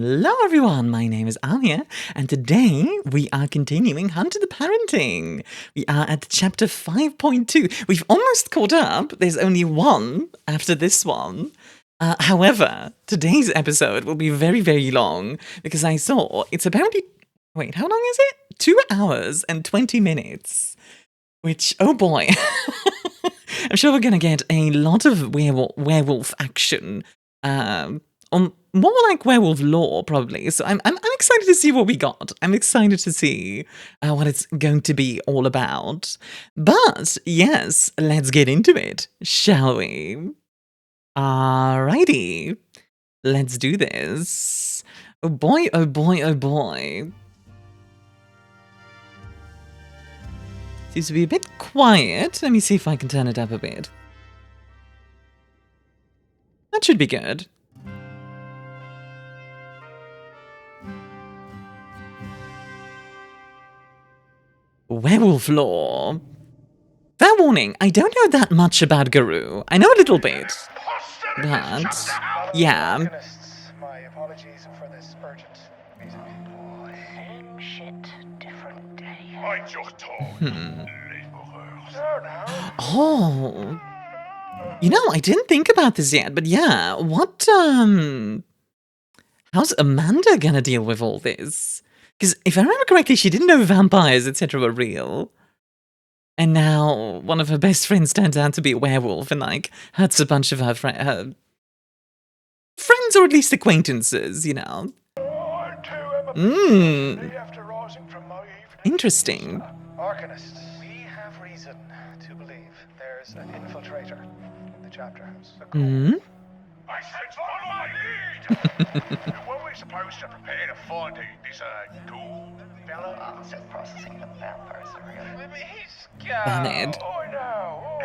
Hello everyone, my name is Armia, and today we are continuing Hunter the Parenting. We are at chapter 5.2. We've almost caught up. There's only one after this one. However, today's episode will be very, very long because I saw it's apparently... Wait, how long is it? 2 hours and 20 minutes. Which, oh boy. I'm sure we're going to get a lot of werewolf action. On more like werewolf lore, probably. So I'm excited to see what we got. I'm excited to see what it's going to be all about. But yes, let's get into it, shall we? Alrighty, let's do this. Oh boy, oh boy, oh boy. Seems to be a bit quiet. Let me see if I can turn it up a bit. That should be good. Werewolf lore. Fair warning, I don't know that much about Garou. I know a little bit. But, yeah. My apologies for this urgent music. Same shit, different day. Oh. You know, I didn't think about this yet, but yeah, what, how's Amanda gonna deal with all this? Because if I remember correctly, she didn't know vampires, etc. were real. And now one of her best friends turns out to be a werewolf and, like, hurts a bunch of her friends, or at least acquaintances, you know. Interesting. Arcanists, we have reason to believe there's an infiltrator in the chapter house. I said follow my lead! Were we supposed to prepare to find this ghoul? Fellow officer processing the vampires are real. Banned. Oh no.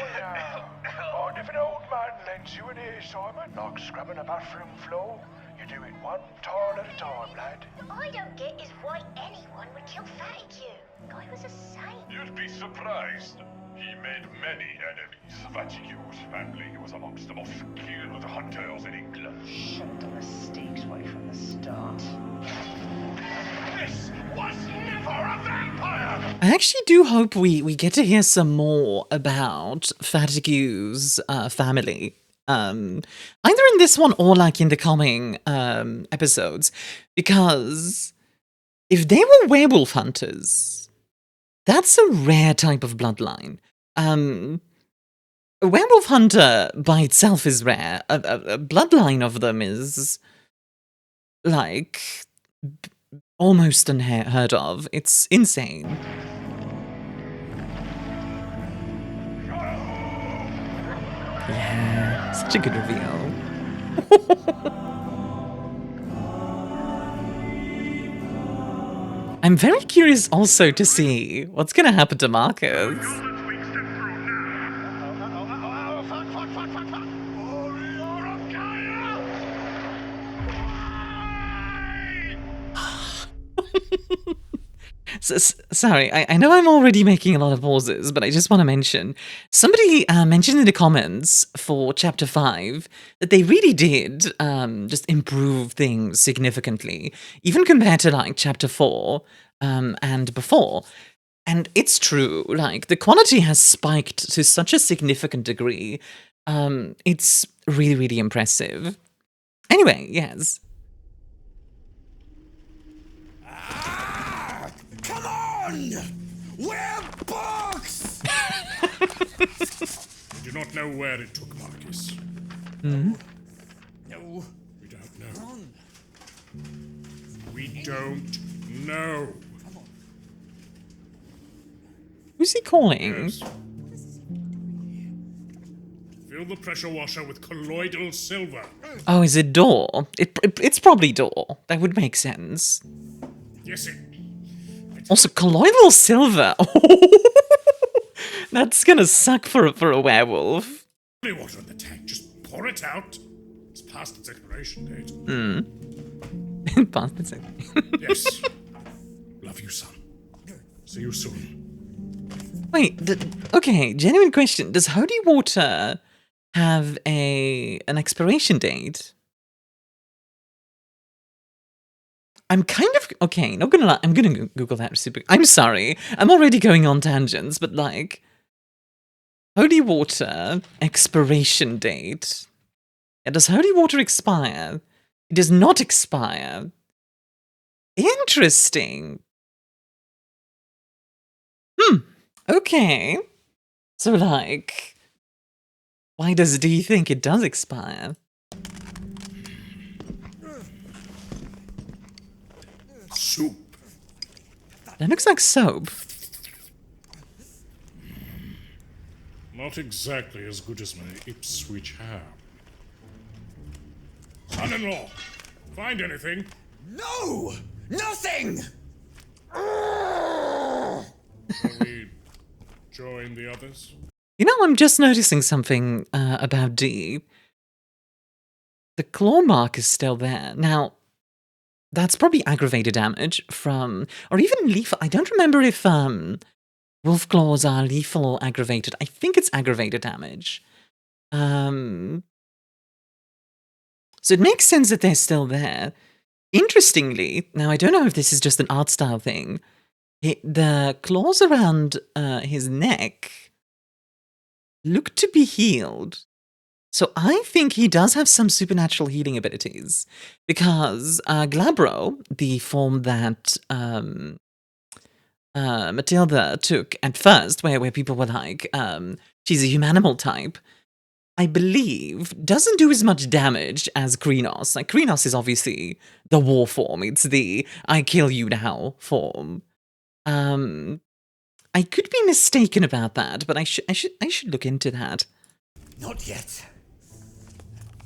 And if an old man lends you an ear, Simon, like scrubbing a bathroom floor, you do it one tile at a time, lad. What I don't get is why anyone would kill Fatty. Guy was a saint. You'd be surprised. He made many enemies. Vaticu's family was amongst the most skilled hunters in England. Shut the mistakes right from the start. This was never a vampire! I actually do hope we get to hear some more about Fatigue's family. Either in this one or like in the coming episodes. Because if they were werewolf hunters, that's a rare type of bloodline. A werewolf hunter by itself is rare. A bloodline of them is, like, almost unheard of. It's insane. Yeah, such a good reveal. I'm very curious also to see what's going to happen to Marcus. Sorry, I know I'm already making a lot of pauses, but I just want to mention, somebody mentioned in the comments for Chapter 5 that they really did just improve things significantly, even compared to, like, Chapter 4 and before. And it's true, like, the quality has spiked to such a significant degree. It's really, really impressive. Anyway, yes. Come on! We're books! We do not know where it took Marcus. No. We don't know. We don't know. Who's he calling? Yes. Fill the pressure washer with colloidal silver. Oh, is it Door? It's probably Door. That would make sense. Yes, Also, colloidal silver. That's gonna suck for a werewolf. Holy water in the tank. Just pour it out. It's past its expiration date. Past its Yes. Love you, son. See you soon. Wait, okay, genuine question. Does holy water have an expiration date? I'm kind of okay. Not gonna lie. I'm gonna Google that super. I'm sorry. I'm already going on tangents, but like, holy water expiration date. Yeah, does holy water expire? It does not expire. Interesting. Okay. So like, why do you think it does expire? Soup. That looks like soap. Not exactly as good as my Ipswich ham. Son-in-law, find anything? No! Nothing! Shall we join the others? You know, I'm just noticing something about D. The claw mark is still there. Now, that's probably aggravated damage from, or even lethal. I don't remember if wolf claws are lethal or aggravated. I think it's aggravated damage. So it makes sense that they're still there. Interestingly, now I don't know if this is just an art style thing. The claws around his neck look to be healed. So I think he does have some supernatural healing abilities. Because Glabro, the form that Matilda took at first, where people were like, she's a humanimal type, I believe doesn't do as much damage as Krenos. Like, Krenos is obviously the war form. It's the I kill you now form. I could be mistaken about that, but I should look into that. Not yet.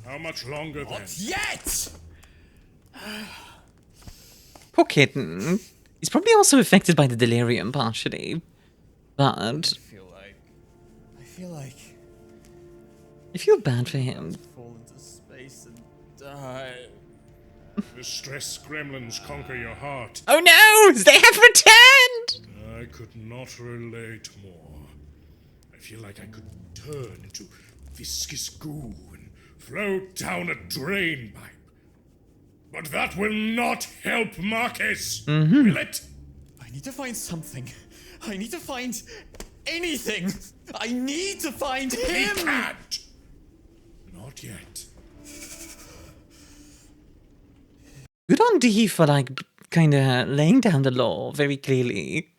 How much longer then? Not yet! Poor kitten. He's probably also affected by the delirium, partially. But I feel like I feel bad for him. fall into space and die. The stress gremlins conquer your heart. Oh no! They have returned! I could not relate more. I feel like I could turn into viscous goo and float down a drain pipe. But that will not help Marcus, will it? I need to find something. I need to find anything. I need to find He him! can't! Not yet. Good on D for, like, kind of laying down the law very clearly.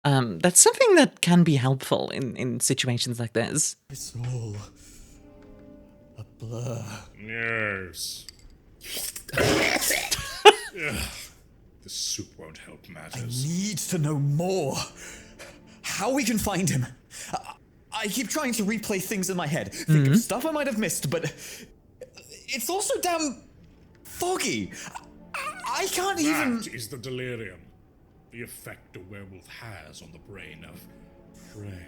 That's something that can be helpful in situations like this. It's all a blur. Yes. The soup won't help I matters. need to know more. How we can find him. I keep trying to replay things in my head, think of stuff I might have missed, but it's also damn foggy. I can't even. That is the delirium. The effect a werewolf has on the brain of prey.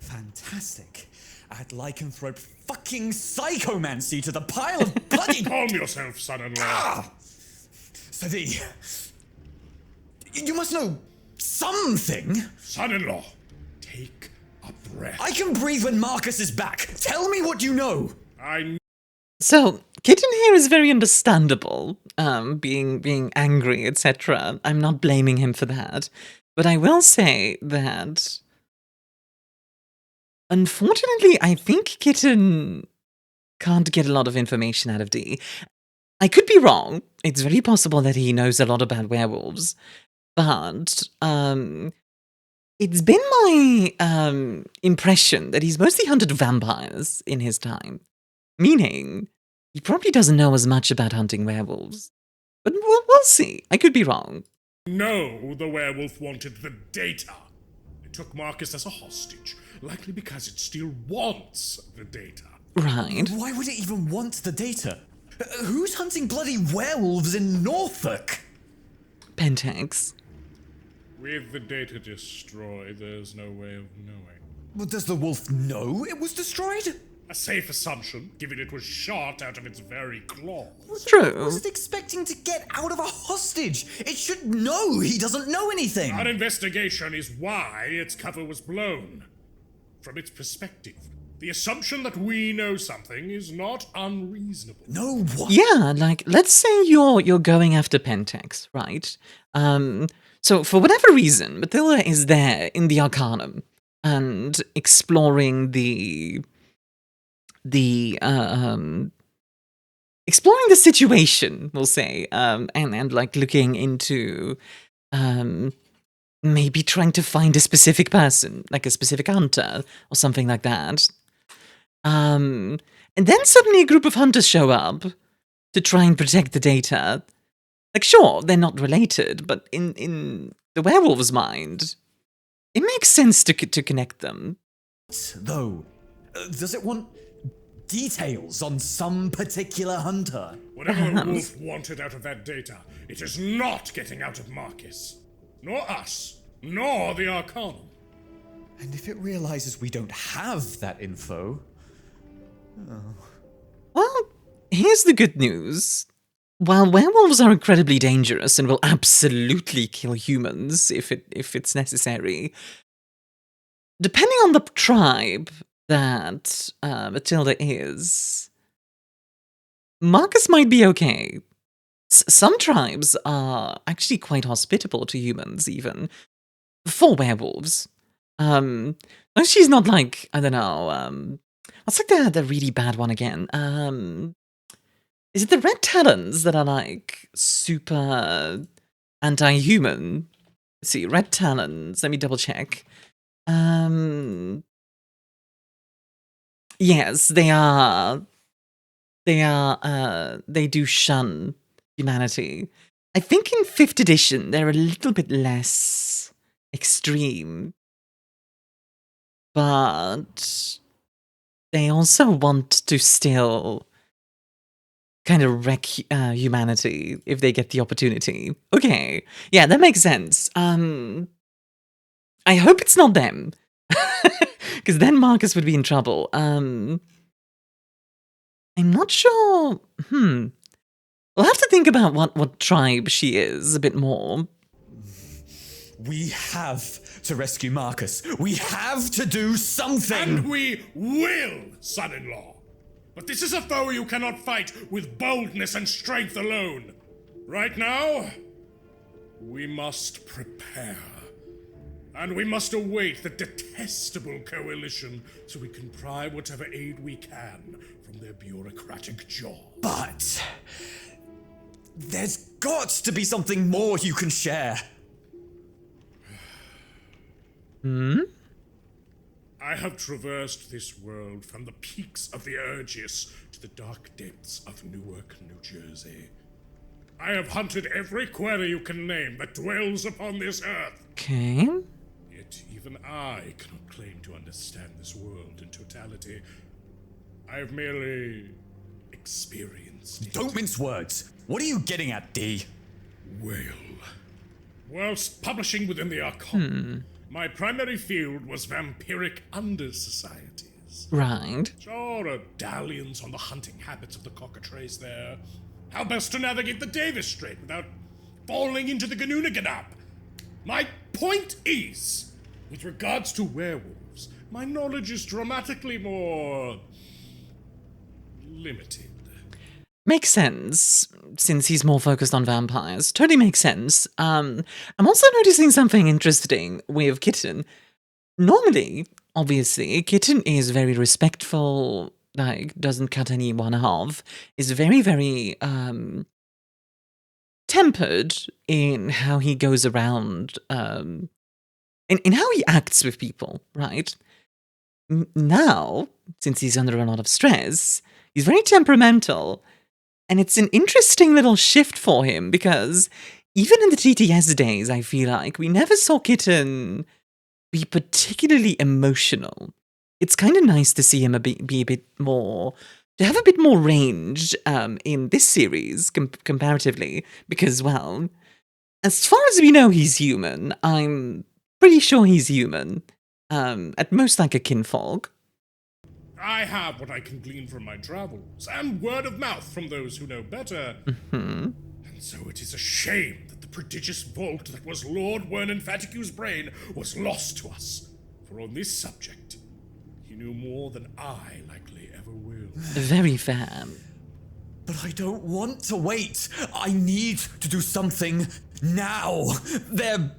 Fantastic. Add lycanthrope fucking psychomancy to the pile of bloody. Calm yourself, son-in-law. So you must know something. Son-in-law, take a breath. I can breathe when Marcus is back. Tell me what you know. So, Kitten here is very understandable, being angry, etc. I'm not blaming him for that. But I will say that, unfortunately, I think Kitten can't get a lot of information out of D. I could be wrong. It's very possible that he knows a lot about werewolves. But, it's been my, impression that he's mostly hunted vampires in his time. Meaning, he probably doesn't know as much about hunting werewolves. But we'll see. I could be wrong. No, the werewolf wanted the data. It took Marcus as a hostage, likely because it still wants the data. Right. Why would it even want the data? Who's hunting bloody werewolves in Norfolk? Pentax. With the data destroyed, there's no way of knowing. Well, does the wolf know it was destroyed? A safe assumption, given it was shot out of its very claws. True. Was it expecting to get out of a hostage? It should know he doesn't know anything. Our investigation is why its cover was blown. From its perspective, The assumption that we know something is not unreasonable. No, what? Yeah, like, let's say you're going after Pentex, right? So for whatever reason, Matilda is there in the Arcanum and exploring exploring the situation, we'll say, and like looking into maybe trying to find a specific person, like a specific hunter or something like that. And then suddenly a group of hunters show up to try and protect the data. Like, sure, they're not related, but in the werewolf's mind, it makes sense to connect them. Though, does it want details on some particular hunter? Whatever the wolf wanted out of that data, it is not getting out of Marcus. Nor us, nor the Arcanum. And if it realizes we don't have that info... Well, here's the good news. While werewolves are incredibly dangerous and will absolutely kill humans if it's necessary, depending on the tribe that Matilda is, Marcus might be okay. Some tribes are actually quite hospitable to humans, even for werewolves. She's not like, I don't know, what's like the really bad one again? Is it the Red Talons that are like super anti-human? Let's see, Red Talons, let me double check. Yes, they are. They do shun humanity. I think in 5th edition, they're a little bit less extreme. But they also want to still kind of wreck humanity if they get the opportunity. Okay, yeah, that makes sense. I hope it's not them. Because then Marcus would be in trouble. I'm not sure. We'll have to think about what tribe she is a bit more. We have to rescue Marcus. We have to do something! And we will, son-in-law. But this is a foe you cannot fight with boldness and strength alone. Right now, we must prepare. And we must await the detestable coalition so we can pry whatever aid we can from their bureaucratic jaws. But... there's got to be something more you can share. I have traversed this world from the peaks of the Urgius to the dark depths of Newark, New Jersey. I have hunted every quarry you can name that dwells upon this earth. Okay. Yet even I cannot claim to understand this world in totality. I have merely experienced it. Don't mince words. What are you getting at, D? Well, whilst publishing within the Arcanum, my primary field was vampiric under-societies. Right. Sure, a dalliance on the hunting habits of the cockatrice there. How best to navigate the Davis Strait without falling into the Ganunaganapp. My point is, with regards to werewolves, my knowledge is dramatically more... limited. Makes sense, since he's more focused on vampires. Totally makes sense. I'm also noticing something interesting with Kitten. Normally, obviously, Kitten is very respectful, like, doesn't cut anyone off, is very, very, tempered in how he goes around, in how he acts with people, right? Now, since he's under a lot of stress, he's very temperamental. And it's an interesting little shift for him, because even in the TTS days, I feel like we never saw Kitten be particularly emotional. It's kind of nice to see him be a bit more, to have a bit more range in this series comparatively, because, well, as far as we know he's human, I'm pretty sure he's human, at most like a kinfolk. I have what I can glean from my travels, and word of mouth from those who know better. And so it is a shame that the prodigious vault that was Lord Wernan Fatigue's brain was lost to us. For on this subject, he He knew more than I likely ever will. Very fair. But I don't want to wait. I need to do something now. There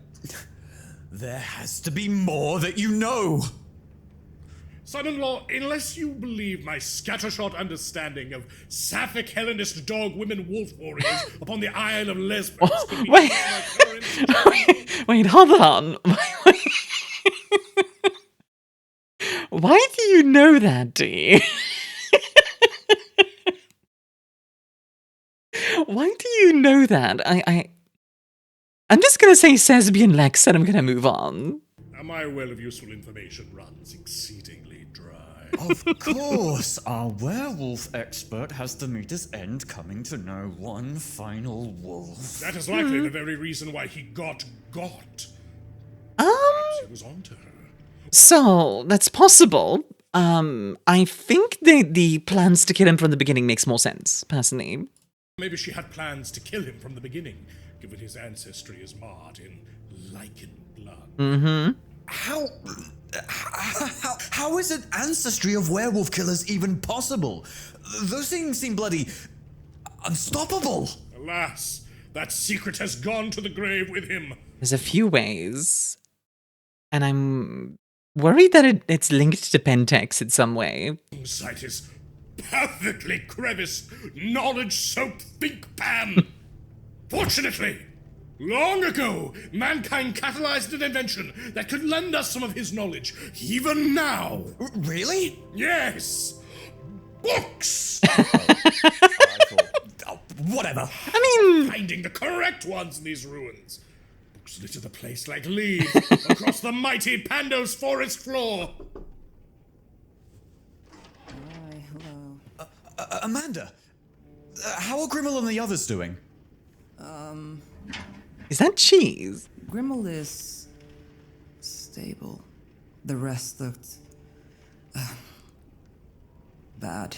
has to be more that you know. Son-in-law, unless you believe my scattershot understanding of sapphic Hellenist dog women wolf warriors upon the Isle of Lesbos could be Wait. used by current- Wait, hold on. Why do you know that, D? Why do you know that? I'm just gonna say Sesbian Lex and I'm gonna move on. My well of useful information runs exceedingly dry. Of course, our werewolf expert has to meet his end coming to know one final wolf. That is likely the very reason why he got. Perhaps he was onto her. So that's possible. I think the plans to kill him from the beginning makes more sense, personally. Maybe she had plans to kill him from the beginning, given his ancestry is marred in lichen blood. Mm-hmm. How is an ancestry of werewolf killers even possible? Those things seem bloody unstoppable. Alas, that secret has gone to the grave with him. There's a few ways. And I'm worried that it's linked to Pentex in some way. Insight is perfectly crevice, knowledge soap think pan. Fortunately, long ago, mankind catalyzed an invention that could lend us some of his knowledge, even now. Really? Yes! Books! Whatever. I mean, Finding the correct ones in these ruins. Books litter the place like leaves across the mighty Pando's forest floor. Hi, hello. Amanda, how are Grimmel and the others doing? is that cheese? Grimmel is stable. The rest looked bad.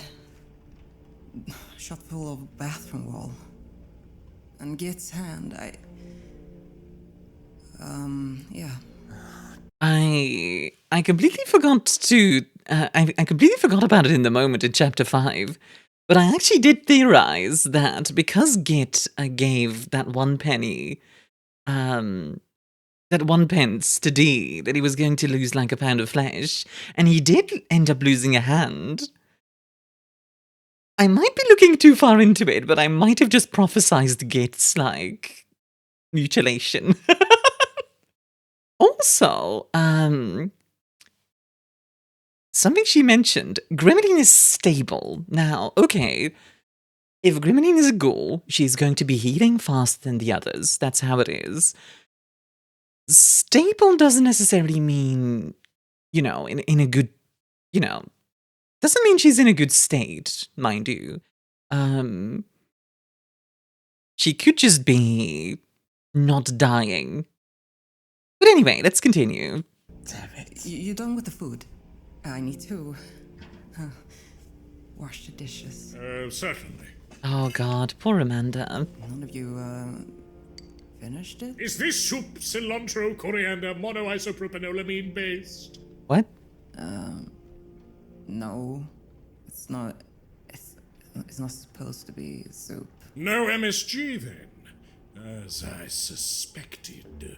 Shot full of bathroom wall. And Git's hand, yeah. I completely forgot to I completely forgot about it in the moment in chapter 5. But I actually did theorize that because Git gave that 1 penny, that 1 pence to D, that he was going to lose like a pound of flesh, and he did end up losing a hand. I might be looking too far into it, but I might have just prophesized Git's, like, mutilation. Also, something she mentioned, Grenadine is stable. Now, okay, if Grenadine is a ghoul, she's going to be healing faster than the others. That's how it is. Stable doesn't necessarily mean, you know, in a good, you know, doesn't mean she's in a good state, mind you. She could just be not dying. But anyway, let's continue. Damn it. You done with the food? I need to wash the dishes. Certainly. Oh god, poor Amanda. None of you finished it? Is this soup cilantro, coriander, monoisopropanolamine based? What? No, it's not. It's not supposed to be soup. No MSG then, as I suspected.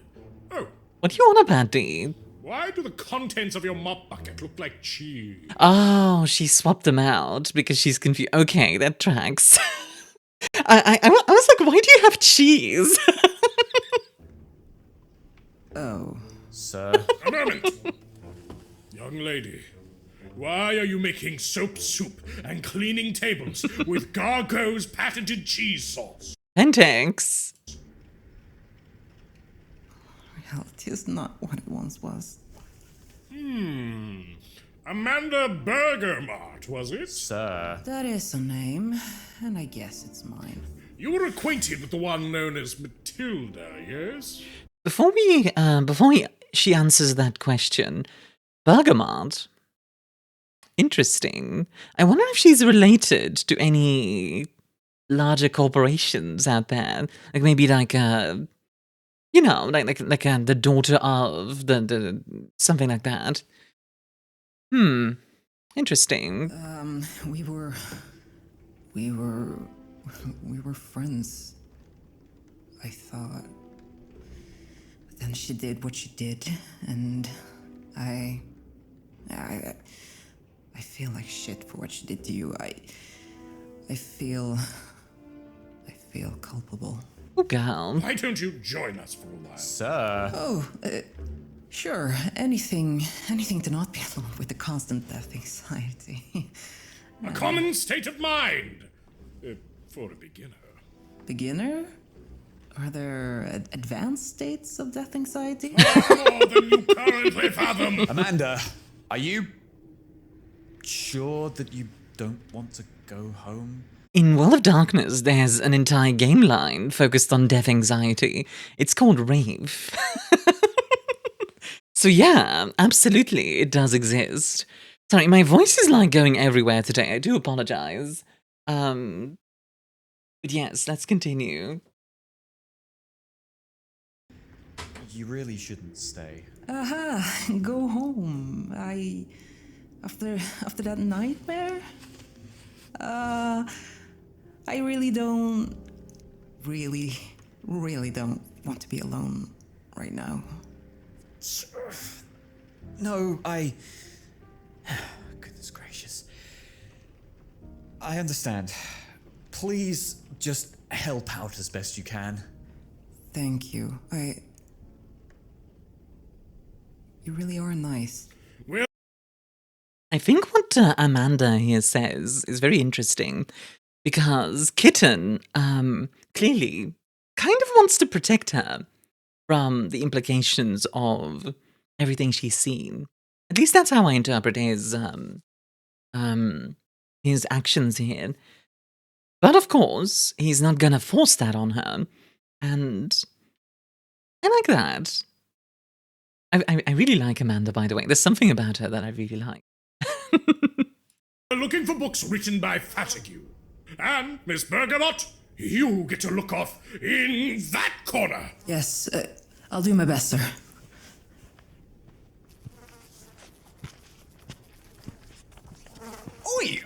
Oh, What do you want about, D? why do the contents of your mop bucket look like cheese? Oh, she swapped them out because she's confused. Okay, that tracks. I was like, why do you have cheese? Oh, Sir, A moment! Young lady, why are you making soap soup and cleaning tables with Gargo's patented cheese sauce? Pentex. reality is not what it once was. Amanda Burgermart, was it? sir. That is a name, and I guess it's mine. You were acquainted with the one known as Matilda, yes? Before she answers that question, Bergamot. Interesting. I wonder if she's related to any larger corporations out there, like maybe like you know, like the daughter of the something like that. Interesting. We were friends. I thought. But then she did what she did, and I feel like shit for what she did to you. I feel culpable. Oh, girl. Why don't you join us for a while? Sir. Oh, sure. Anything to not be alone with the constant death anxiety. A common state of mind for a beginner. Beginner? Are there advanced states of death anxiety? More than you currently fathom. Amanda, are you sure that you don't want to go home? In World of Darkness, there's an entire game line focused on death anxiety. It's called Rave. So yeah, absolutely, it does exist. Sorry, my voice is like going everywhere today. I do apologize. But yes, let's continue. You really shouldn't stay. Go home. After that nightmare, I really don't want to be alone right now. No, goodness gracious. I understand. Please just help out as best you can. Thank you. You really are nice. I think what Amanda here says is very interesting because Kitten clearly kind of wants to protect her from the implications of everything she's seen. At least that's how I interpret his actions here. But of course, he's not gonna force that on her, and I like that. I really like Amanda, by the way. There's something about her that I really like. Looking for books written by Fatigue. And, Miss Bergamot, you get to look off in that corner. Yes, I'll do my best, sir. Oi!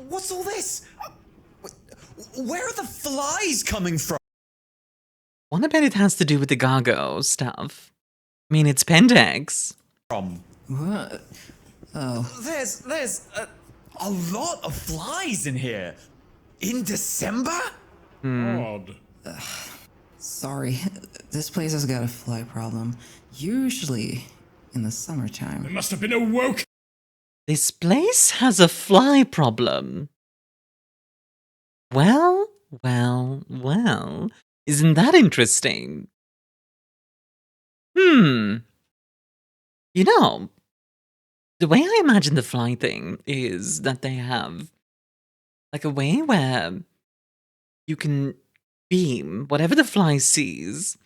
What's all this? Where are the flies coming from? Wonder bet it has to do with the Gargo stuff. I mean, it's Pentex. What? Oh. There's a lot of flies in here. In December? Odd. Sorry, this place has got a fly problem. Usually in the There summertime. must have been a woke. This place has a fly problem. Well. Isn't that interesting? You know, the way I imagine the fly thing is that they have like a way where you can beam whatever the fly sees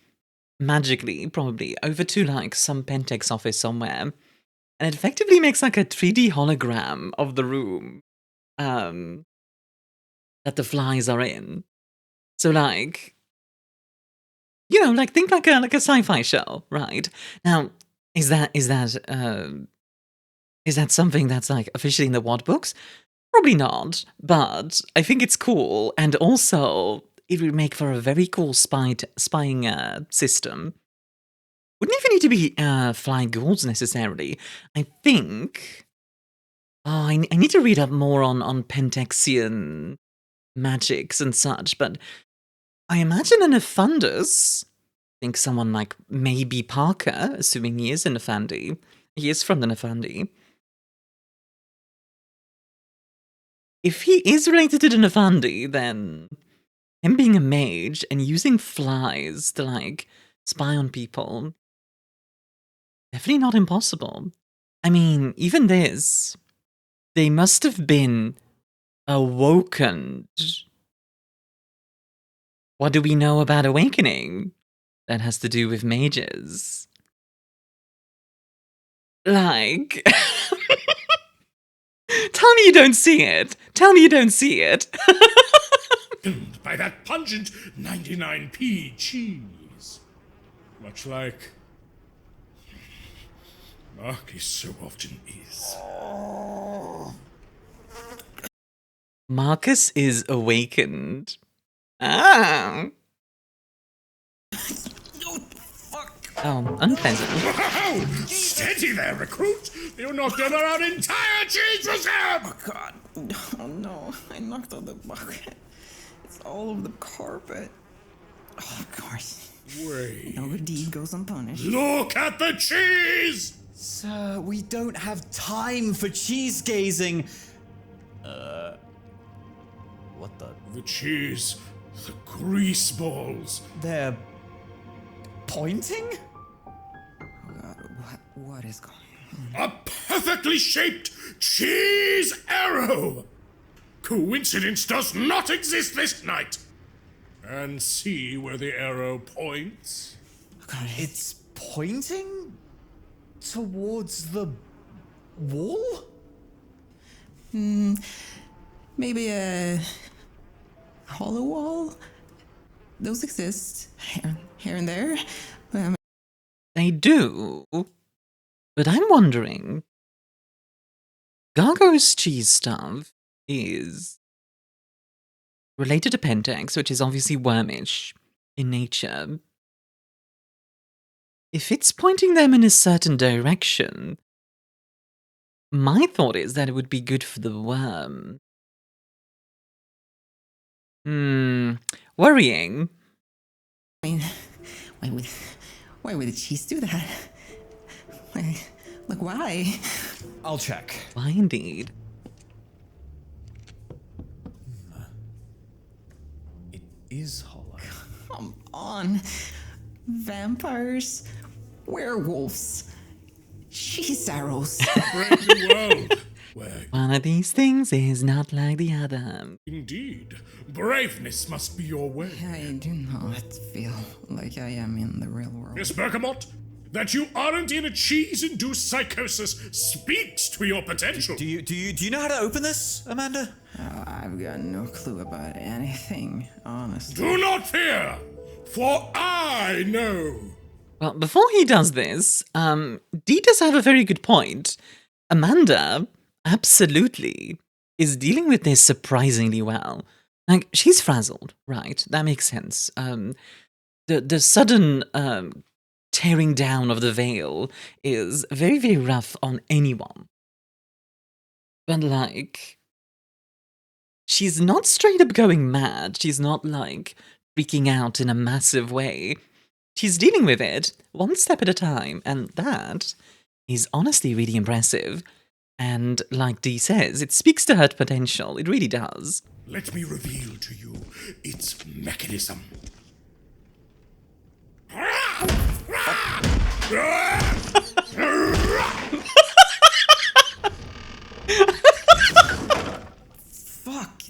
magically, probably, over to like some Pentex office somewhere. And it effectively makes like a 3D hologram of the room that the flies are in. So like, you know, like think like a sci-fi show, right? Now, is that something that's like officially in the Wad books? Probably not, but I think it's cool, and also it would make for a very cool spying system. Wouldn't even need to be flying ghouls necessarily. I think. Oh, I need to read up more on Pentexian magics and such, but I imagine an Nefandus. I think someone like maybe Parker, assuming he is a Nefandi. He is from the Nefandi. If he is related to the Nefandi, then him being a mage and using flies to like spy on people, definitely not impossible. I mean, even this, they must have been awoken. What do we know about awakening that has to do with mages? Like, tell me you don't see it. Tell me you don't see it. By that pungent 99p cheese. Much like Marcus so often is. Marcus is awakened. Ah. Oh, unpleasant. Whoa! Steady there, recruit! You knocked over our entire cheese reserve! Oh god. Oh no. I knocked on the bucket. It's all over the carpet. Oh, of course. Wait. No good deed goes unpunished. Look at the cheese! Sir, we don't have time for cheese gazing. What the? The cheese, the grease balls. They're pointing? Oh god, what is going on? A perfectly shaped cheese arrow! Coincidence does not exist this night! And see where the arrow points? Oh god, It's pointing towards the wall? maybe a hollow wall? Those exist here and there. They do. But I'm wondering, Gargo's cheese stuff is related to Pentax, which is obviously wormish in nature. If it's pointing them in a certain direction, my thought is that it would be good for the worm. Worrying. I mean, why would the cheese do that? Like, why? I'll check. Why indeed? It is hollow. Come on. Vampires, werewolves, cheese arrows. Brave new world, where One of these things is not like the other. indeed braveness must be your way. I do not feel like I am in the real world. Miss Bergamot, that you aren't in a cheese-induced psychosis speaks to your potential. Do you know how to open this, Amanda? I've got no clue about anything, honestly. Do not fear, for I know. Well, before he does this, Dee does have a very good point. Amanda, absolutely, is dealing with this surprisingly well. Like, she's frazzled, right? That makes sense. The sudden tearing down of the veil is very, very rough on anyone. But, like, she's not straight up going mad. She's not, like, freaking out in a massive way. She's dealing with it one step at a time, and that is honestly really impressive. And like Dee says, it speaks to her potential. It really does. Let me reveal to you its mechanism. Fuck.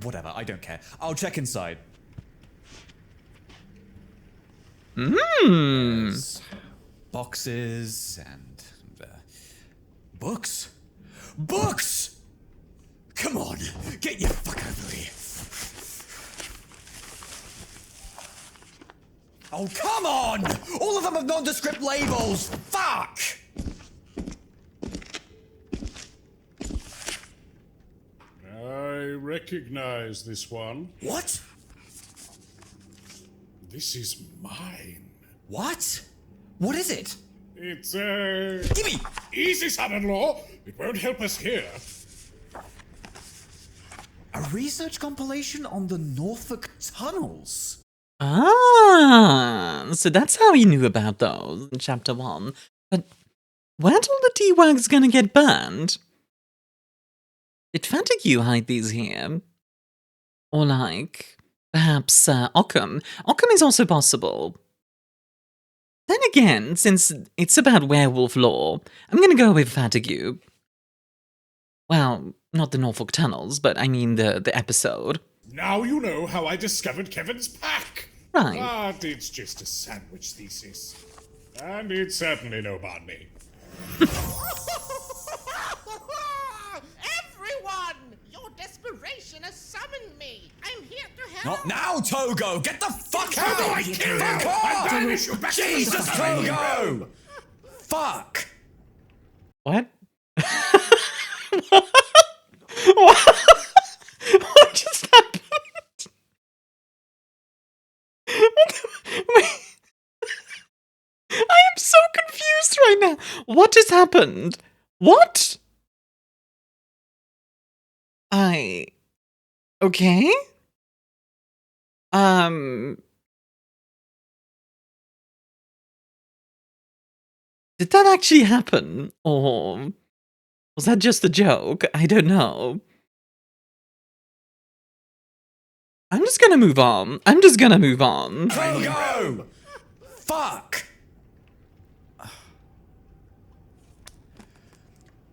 Whatever, I don't care. I'll check inside. There's boxes and books. Books! Come on, get your fuck over here. Oh, come on! All of them have nondescript labels! Fuck! I recognize this one. What? This is mine. What? What is it? It's Gimme! easy, son-in-law. It won't help us here. A research compilation on the Norfolk tunnels. Ah, so that's how he knew about those in Chapter 1. But weren't all the D-Wags gonna get burned? Did Fatigue hide these here? Or like, perhaps Occam? Occam is also possible. Then again, since it's about werewolf lore, I'm gonna go with Fatigue. Well, not the Norfolk tunnels, but I mean the episode. Now you know how I discovered Kevin's pack. Right. But it's just a sandwich thesis. And it's certainly no bad name. Everyone! Your desperation has summoned me. I'm here to help. Not now, Togo! Get the fuck How do out! I kill you? Come I on! banish you back to the Jesus, society. Togo! Fuck! What? What? What just happened? Wait. I am so confused right now. What has happened? What? Okay. Did that actually happen? Or was that just a joke? I don't know. I'm just gonna move on. Go! Fuck!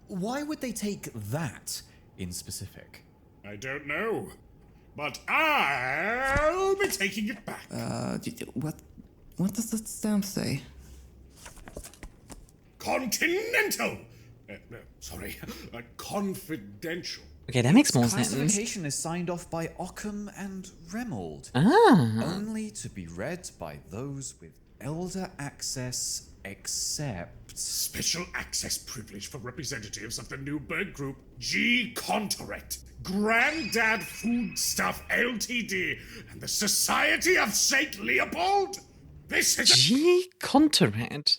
Why would they take that in specific? I don't know. But I'll be taking it back. What does that stamp say? Continental! Sorry, confidential. Okay, that makes more sense. Classification is signed off by Occam and Remold. Only to be read by those with elder access except... Special access privilege for representatives of the Newberg Group, G. Contoret, Grandad Foodstuff Ltd, and the Society of St. Leopold? This is G. Contoret.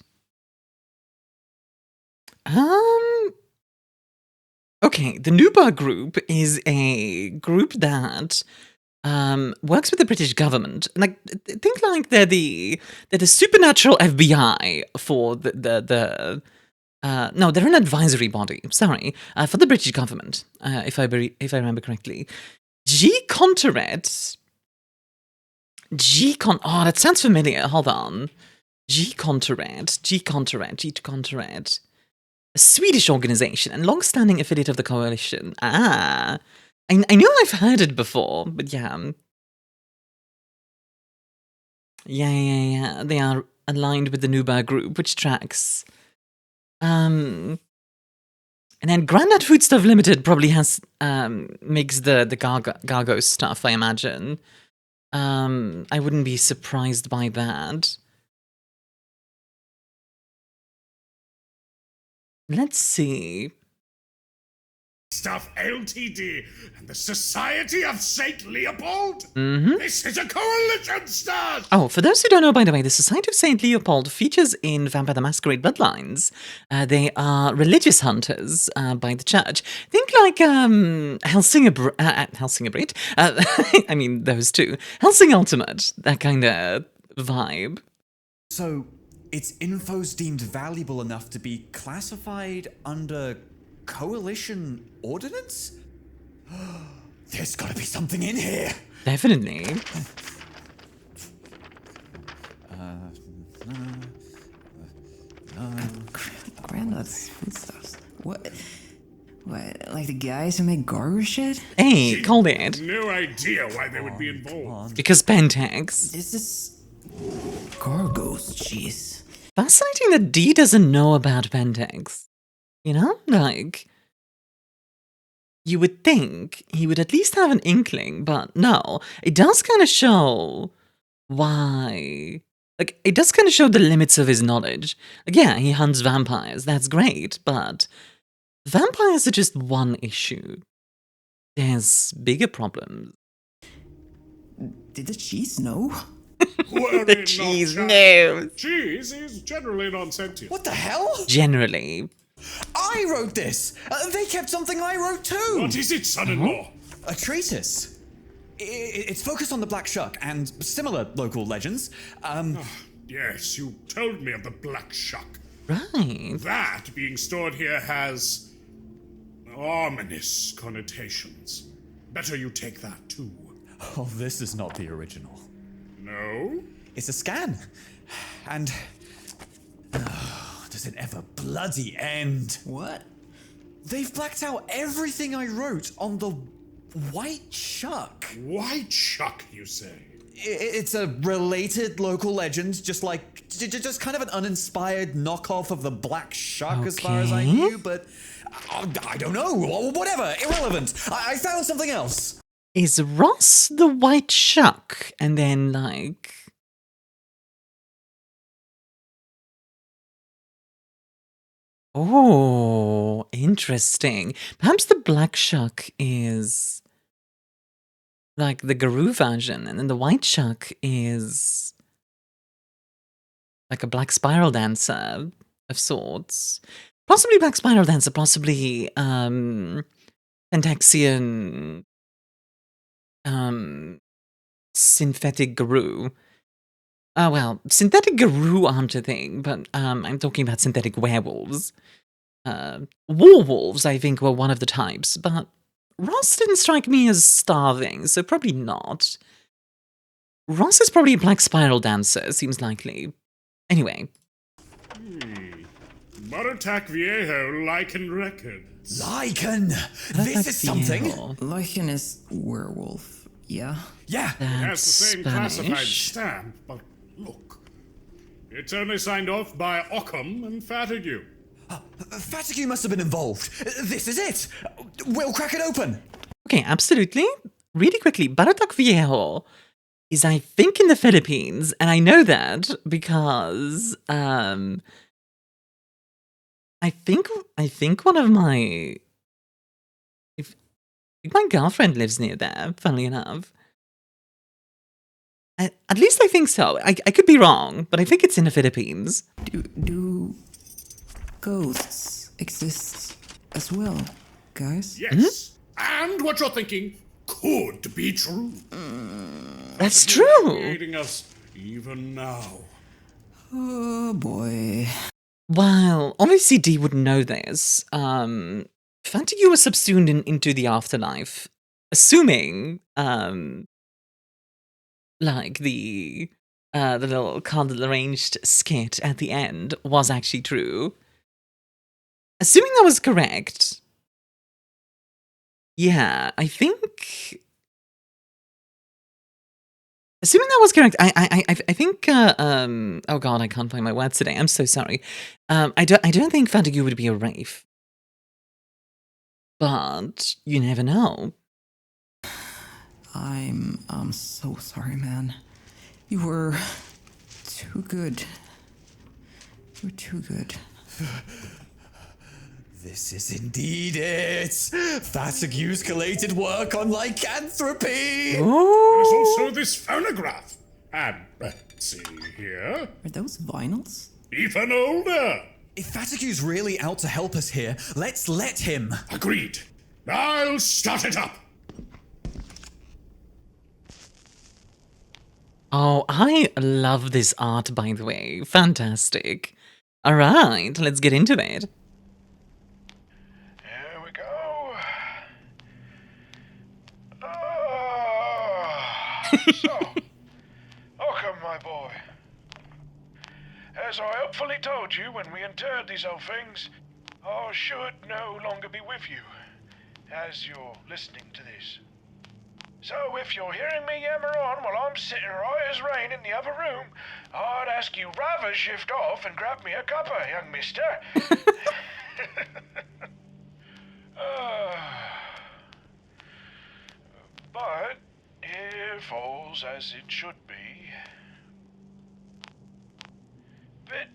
Okay, the Newberg Group is a group that works with the British government. Like, think like they're the supernatural FBI for no, they're an advisory body. Sorry, for the British government, if I remember correctly. G. Contoret. Oh, that sounds familiar. Hold on. G. Contoret. A Swedish organization and long-standing affiliate of the coalition. I know I've heard it before, but yeah. Yeah. They are aligned with the Newberg Group, which tracks. And then Grandad Foodstuff Limited probably has makes the Gargo stuff, I imagine. I wouldn't be surprised by that. Let's see. Stuff Ltd and the Society of St. Leopold? Mm-hmm. This is a coalition start! Oh, for those who don't know, by the way, the Society of St. Leopold features in Vampire the Masquerade Bloodlines. They are religious hunters by the church. Think like Helsing Brit. I mean, those two. Helsing Ultimate, that kind of vibe. So, its info's deemed valuable enough to be classified under coalition ordinance? There's gotta be something in here! Definitely. Grandad's foodstuffs. What? Like the guys who make Gargo shit? Hey, called it. No idea why they would be involved. Because Pentax. This is Gargos, jeez. Fascinating that D doesn't know about Pentax. You know? Like, you would think he would at least have an inkling, but no. It does kind of show why. Like, it does kind of show the limits of his knowledge. Like, yeah, he hunts vampires. That's great, but vampires are just one issue. There's bigger problems. Did the cheese know? The cheese knows. Cheese is generally non-sentient. What the hell? Generally. I wrote this! They kept something I wrote too! What is it, son-in-law? A treatise. It's focused on the Black Shuck and similar local legends. Yes, you told me of the Black Shuck. Right. That being stored here has ominous connotations. Better you take that too. Oh, this is not the original. No? It's a scan. And... does it ever bloody end? What? They've blacked out everything I wrote on the White Shuck. White Shuck, you say? It's a related local legend, just kind of an uninspired knockoff of the Black Shuck as far as I Okay. knew, but I don't know, whatever, irrelevant. I found something else. Is Ross the White Shuck? And then, like... Oh, interesting. Perhaps the black shuck is like the Garou version, and then the white shuck is like a black spiral dancer of sorts. Possibly black spiral dancer, possibly Pentaxian synthetic Garou. Well, synthetic Garou aren't a thing, but I'm talking about synthetic werewolves. Werewolves, I think, were one of the types, but Ross didn't strike me as starving, so probably not. Ross is probably a black spiral dancer, seems likely. Anyway. Monotac Viejo Lichen Records. Lichen! This is something! Lichen is werewolf, yeah? Yeah! It has the same classified Spanish. stamp, but look. It's only signed off by Occam and Fatigue. Fatigue must have been involved. This is it! We'll crack it open! Okay, absolutely. Really quickly, Monotac Viejo is, I think, in the Philippines, and I know that because I think one of my my girlfriend lives near there, funnily enough. At least I think so. I could be wrong, but I think it's in the Philippines. Do ghosts exist as well, guys? Yes. And what you're thinking could be true. That's true. Aiding us even now. Oh boy. Well, obviously Dee would know this. Fatigue was subsumed into the afterlife, assuming, like the little cardinal arranged skit at the end was actually true. Assuming that was correct, yeah, I think. Assuming that was correct, I think. Oh God, I can't find my words today. I'm so sorry. I don't think Fatigue would be a wraith, but you never know. I'm so sorry, man. You were too good. You were too good. This is indeed it! Fatigue's collated work on lycanthropy! There's also this phonograph. And let's see here. Are those vinyls? Even older. If Fatigue's really out to help us here, let's let him! Agreed. I'll start it up. Oh, I love this art, by the way. Fantastic. All right, let's get into it. Here we go. So, welcome, my boy. As I hopefully told you when we interred these old things, I should no longer be with you as you're listening to this. So if you're hearing me yammer on while I'm sitting right as rain in the other room, I'd ask you rather shift off and grab me a cuppa, young mister. But it falls as it should be. Bit,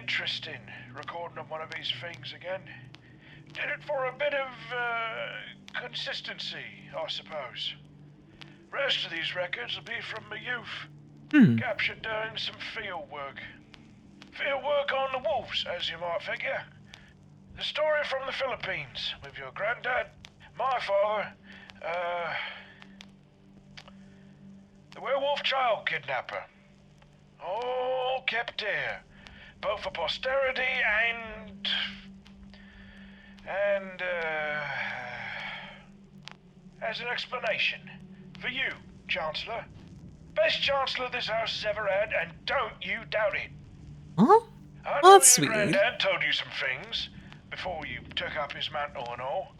interesting recording of one of these things again. Did it for a bit of, consistency, I suppose. Rest of these records will be from my youth. Captured doing some field work. Field work on the wolves, as you might figure. The story from the Philippines, with your granddad, my father, the werewolf child kidnapper. All kept here, both for posterity and as an explanation for you, Chancellor. Best Chancellor this house has ever had, and don't you doubt it. Huh? I Oh, know that's your sweet. granddad told you some things before you took up his mantle and all.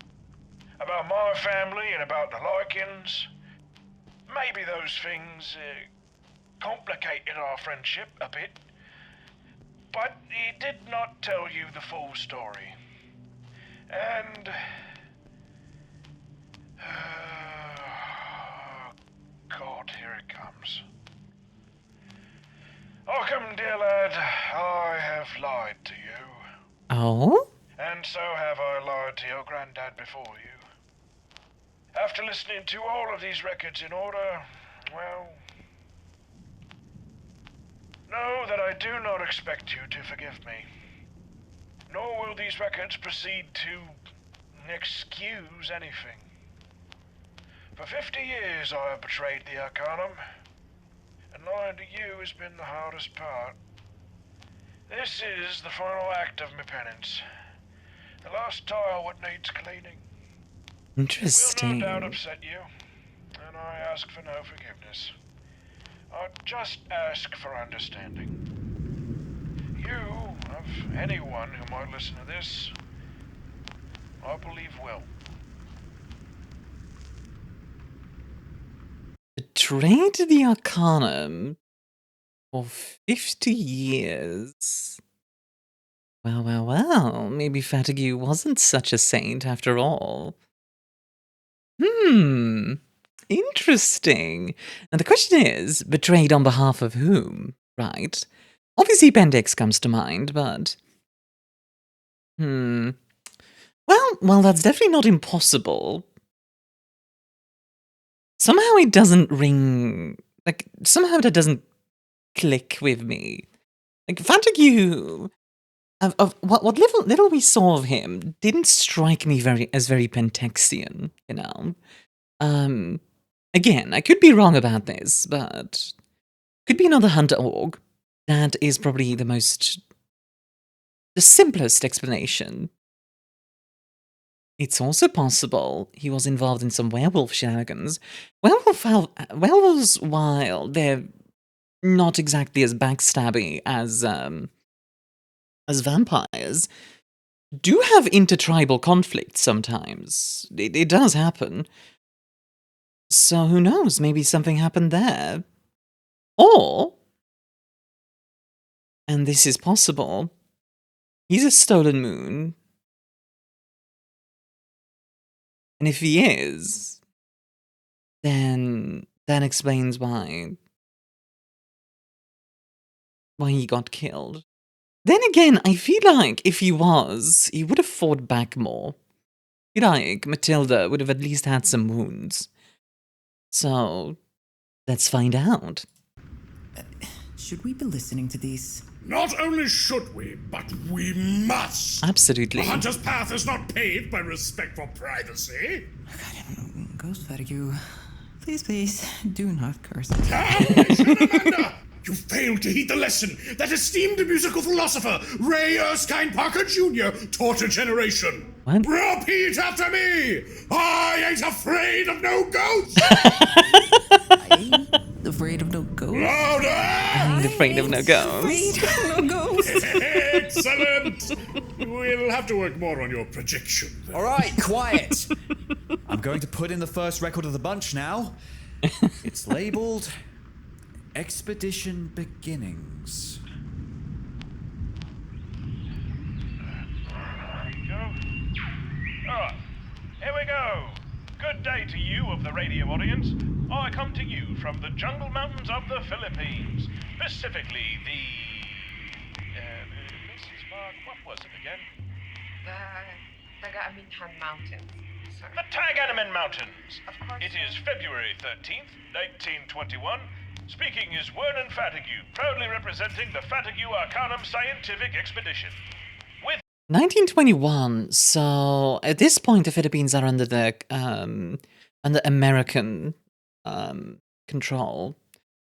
About my family and about the Lycans. Maybe those things complicated our friendship a bit. But he did not tell you the full story. And... God, here it comes. Occam dear lad, I have lied to you. Oh? And so have I lied to your granddad before you. After listening to all of these records in order, well, know that I do not expect you to forgive me. Nor will these records proceed to excuse anything. For 50 years I have betrayed the Arcanum, and lying to you has been the hardest part. This is the final act of my penance. The last tile what needs cleaning. Interesting. It will no doubt upset you, and I ask for no forgiveness. I just ask for understanding. You, of anyone who might listen to this, I believe will. Betrayed the Arcanum for 50 years. Well, maybe Fatigue wasn't such a saint after all. Interesting. Now the question is, betrayed on behalf of whom, right? Obviously Bendix comes to mind, but... Well, that's definitely not impossible. Somehow it doesn't ring... Like, somehow that doesn't click with me. Like, Fatigue... Of what little we saw of him didn't strike me as very Pentexian, you know? Again, I could be wrong about this, but could be another Hunter Org. That is probably the simplest explanation. It's also possible he was involved in some werewolf shenanigans. Werewolves, while they're not exactly as backstabby as vampires, do have intertribal conflicts sometimes. It does happen. So who knows, maybe something happened there. Or, and this is possible, he's a stolen moon. And if he is, then that explains why he got killed. Then again, I feel like if he was, he would have fought back more. I feel like Matilda would have at least had some wounds. So, let's find out. Should we be listening to these? Not only should we, but we must. Absolutely. The hunter's path is not paved by respect for privacy. God, Ghost Fatigue. Please, do not curse. Amanda! You failed to heed the lesson that esteemed musical philosopher Ray Erskine Parker Jr. taught a generation. What? Repeat after me! I ain't afraid of no ghosts! I ain't afraid of no ghosts. Louder! I ain't afraid of no ghosts. Afraid of no ghosts. Excellent! We'll have to work more on your projection. All right, quiet. I'm going to put in the first record of the bunch now. It's labeled Expedition Beginnings. Here we go. Good day to you of the radio audience. I come to you from the jungle mountains of the Philippines. Specifically Mrs. Mark, what was it again? The Taga-Aminhan Mountains. Sorry. The Taganaman Mountains. Of course. It is February 13th, 1921. Speaking is Werner Fatigue, proudly representing the Fatigue Arcanum Scientific Expedition. With 1921, so at this point the Philippines are under the under American control.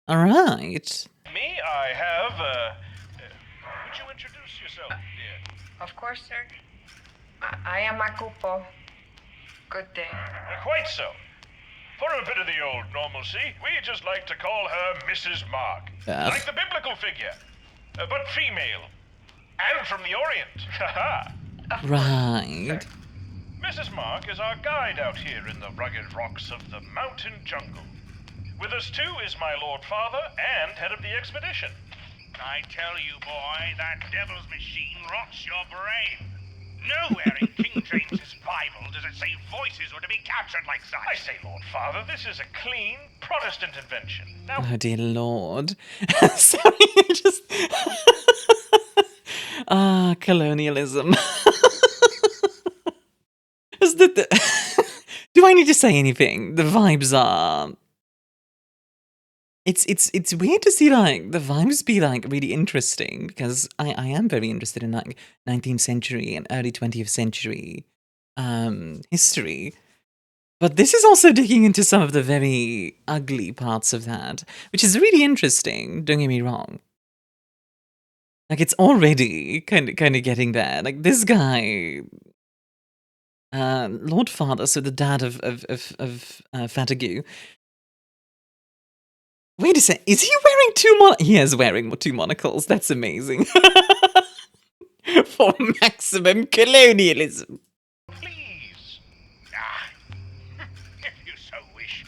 Alright. me, I have, would you introduce yourself, dear? Of course, sir. I am Makupo. Good day. Quite so. For a bit of the old normalcy, we just like to call her Mrs. Mark. Like the biblical figure, but female. And from the Orient. Haha. Right. Mrs. Mark is our guide out here in the rugged rocks of the mountain jungle. With us too is my Lord Father and head of the expedition. I tell you, boy, that devil's machine rots your brain. Nowhere in King James's Bible does it say voices were to be captured like such. I say, Lord Father, this is a clean Protestant invention. Now, Oh dear Lord. Sorry, I just... colonialism. Is that do I need to say anything? The vibes are... It's weird to see, like, the vibes be, like, really interesting, because I am very interested in, like, 19th century and early 20th century history. But this is also digging into some of the very ugly parts of that, which is really interesting, don't get me wrong. Like, it's already kind of getting there. Like, this guy, Lord Father, so the dad of Fatigue. Wait a sec, is he wearing he is wearing 2 monocles, that's amazing. For maximum colonialism. please. If you so wish.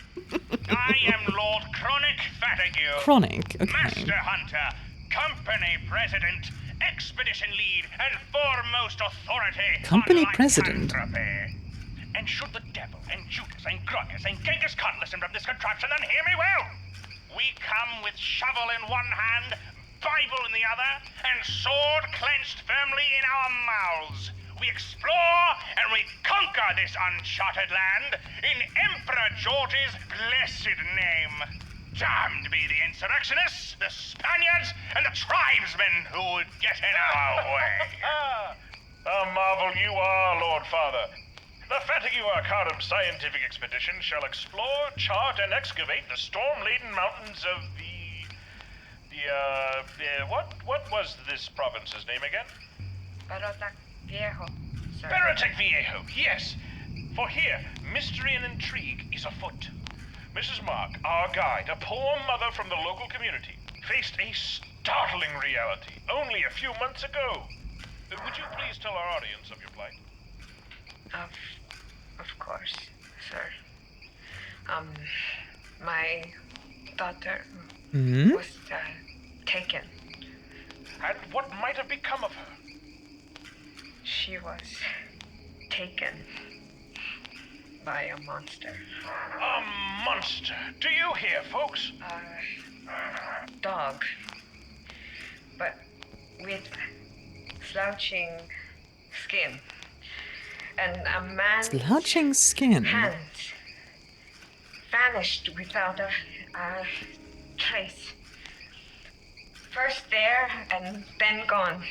I am Lord Chronic Fatigue. Chronic, okay. Master Hunter, Company President, Expedition Lead, and foremost authority Company on President? lycanthropy. And should the devil and Judas and Grungus and Genghis Khan listen from this contraption, then hear me well. We come with shovel in one hand, Bible in the other, and sword clenched firmly in our mouths. We explore and we conquer this uncharted land in Emperor George's blessed name. Damned be the insurrectionists, the Spaniards, and the tribesmen who would get in our way. A marvel you are, Lord Father. The Fatigue Arcanum Scientific Expedition shall explore, chart, and excavate the storm-laden mountains of what was this province's name again? Barotac Viejo, sir. Barotac Viejo, yes. For here, mystery and intrigue is afoot. Mrs. Mark, our guide, a poor mother from the local community, faced a startling reality only a few months ago. Would you please tell our audience of your plight? Of course, sir. My daughter was taken. And what might have become of her? She was taken by a monster. A monster. Do you hear, folks? Dog. But with slouching skin. And a man's Slouching skin. hands vanished without a trace. First there and then gone.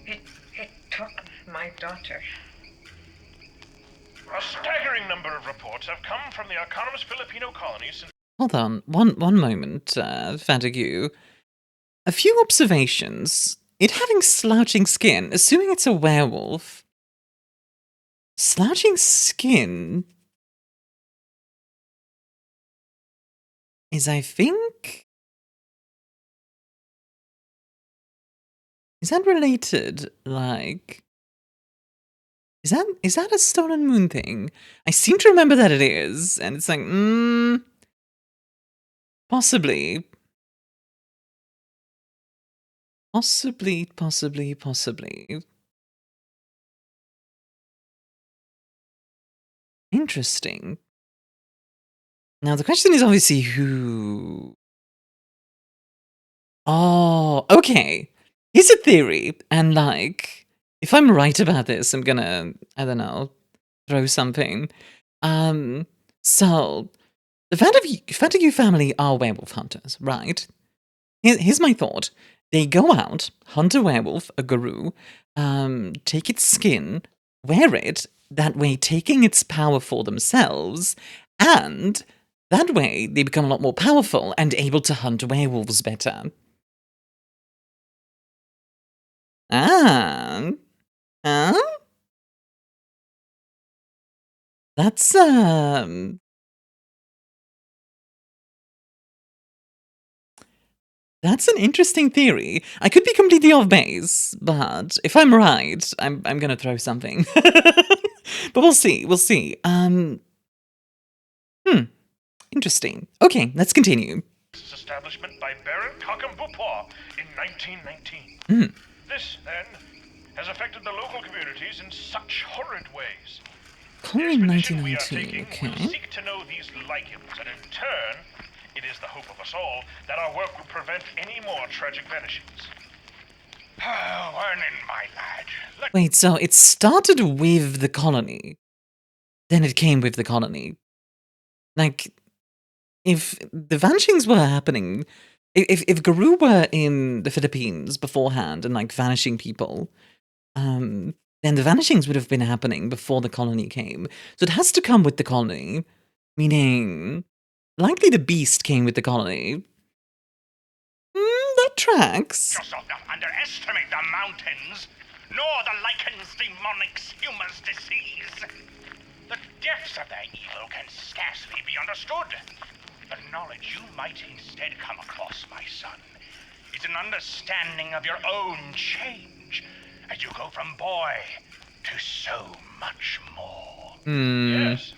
It took my daughter. A staggering number of reports have come from the autonomous Filipino colonies since... Hold on, one moment, Fatigue. A few observations. It having slouching skin, assuming it's a werewolf. Slouching skin is, I think... Is that related, like... Is that a Stolen Moon thing? I seem to remember that it is, and it's like, possibly. Possibly. Interesting. Now, the question is obviously who... Oh, okay. Here's a theory, and like, if I'm right about this, I'm gonna, I don't know, throw something. So, the Fatigue family are werewolf hunters, right? Here's my thought. They go out, hunt a werewolf, a guru, take its skin, wear it, that way taking its power for themselves, and that way they become a lot more powerful and able to hunt werewolves better. Huh? That's an interesting theory. I could be completely off base, but if I'm right, I'm gonna throw something. But we'll see. Interesting. Okay, let's continue. Establishment by Baron Cockham Beaupois in 1919. This, then, has affected the local communities in such horrid ways. Colony The expedition we are 1919, taking will okay. seek to know these lichens, and in turn, it is the hope of us all that our work will prevent any more tragic vanishings. Vernon, my lad. Wait, so it started with the colony. Then it came with the colony. Like, if the vanishings were happening, if Guru were in the Philippines beforehand and like vanishing people, then the vanishings would have been happening before the colony came. So it has to come with the colony, meaning likely the beast came with the colony. That tracks. Yourself not underestimate the mountains, nor the lichen's demonic humus disease. The depths of their evil can scarcely be understood. The knowledge you might instead come across, my son, is an understanding of your own change as you go from boy to so much more. Yes.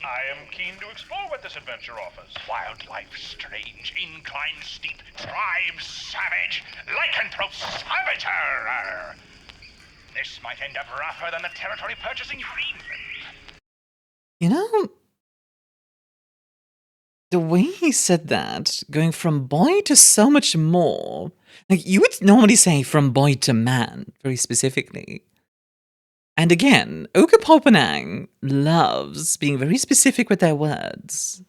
I am keen to explore what this adventure offers. Wildlife strange, incline steep, tribes savage, lycanthrope savager. This might end up rougher than the territory purchasing Greenland. You know, the way he said that, going from boy to so much more, like you would normally say from boy to man, very specifically. And again, Okapopanang loves being very specific with their words.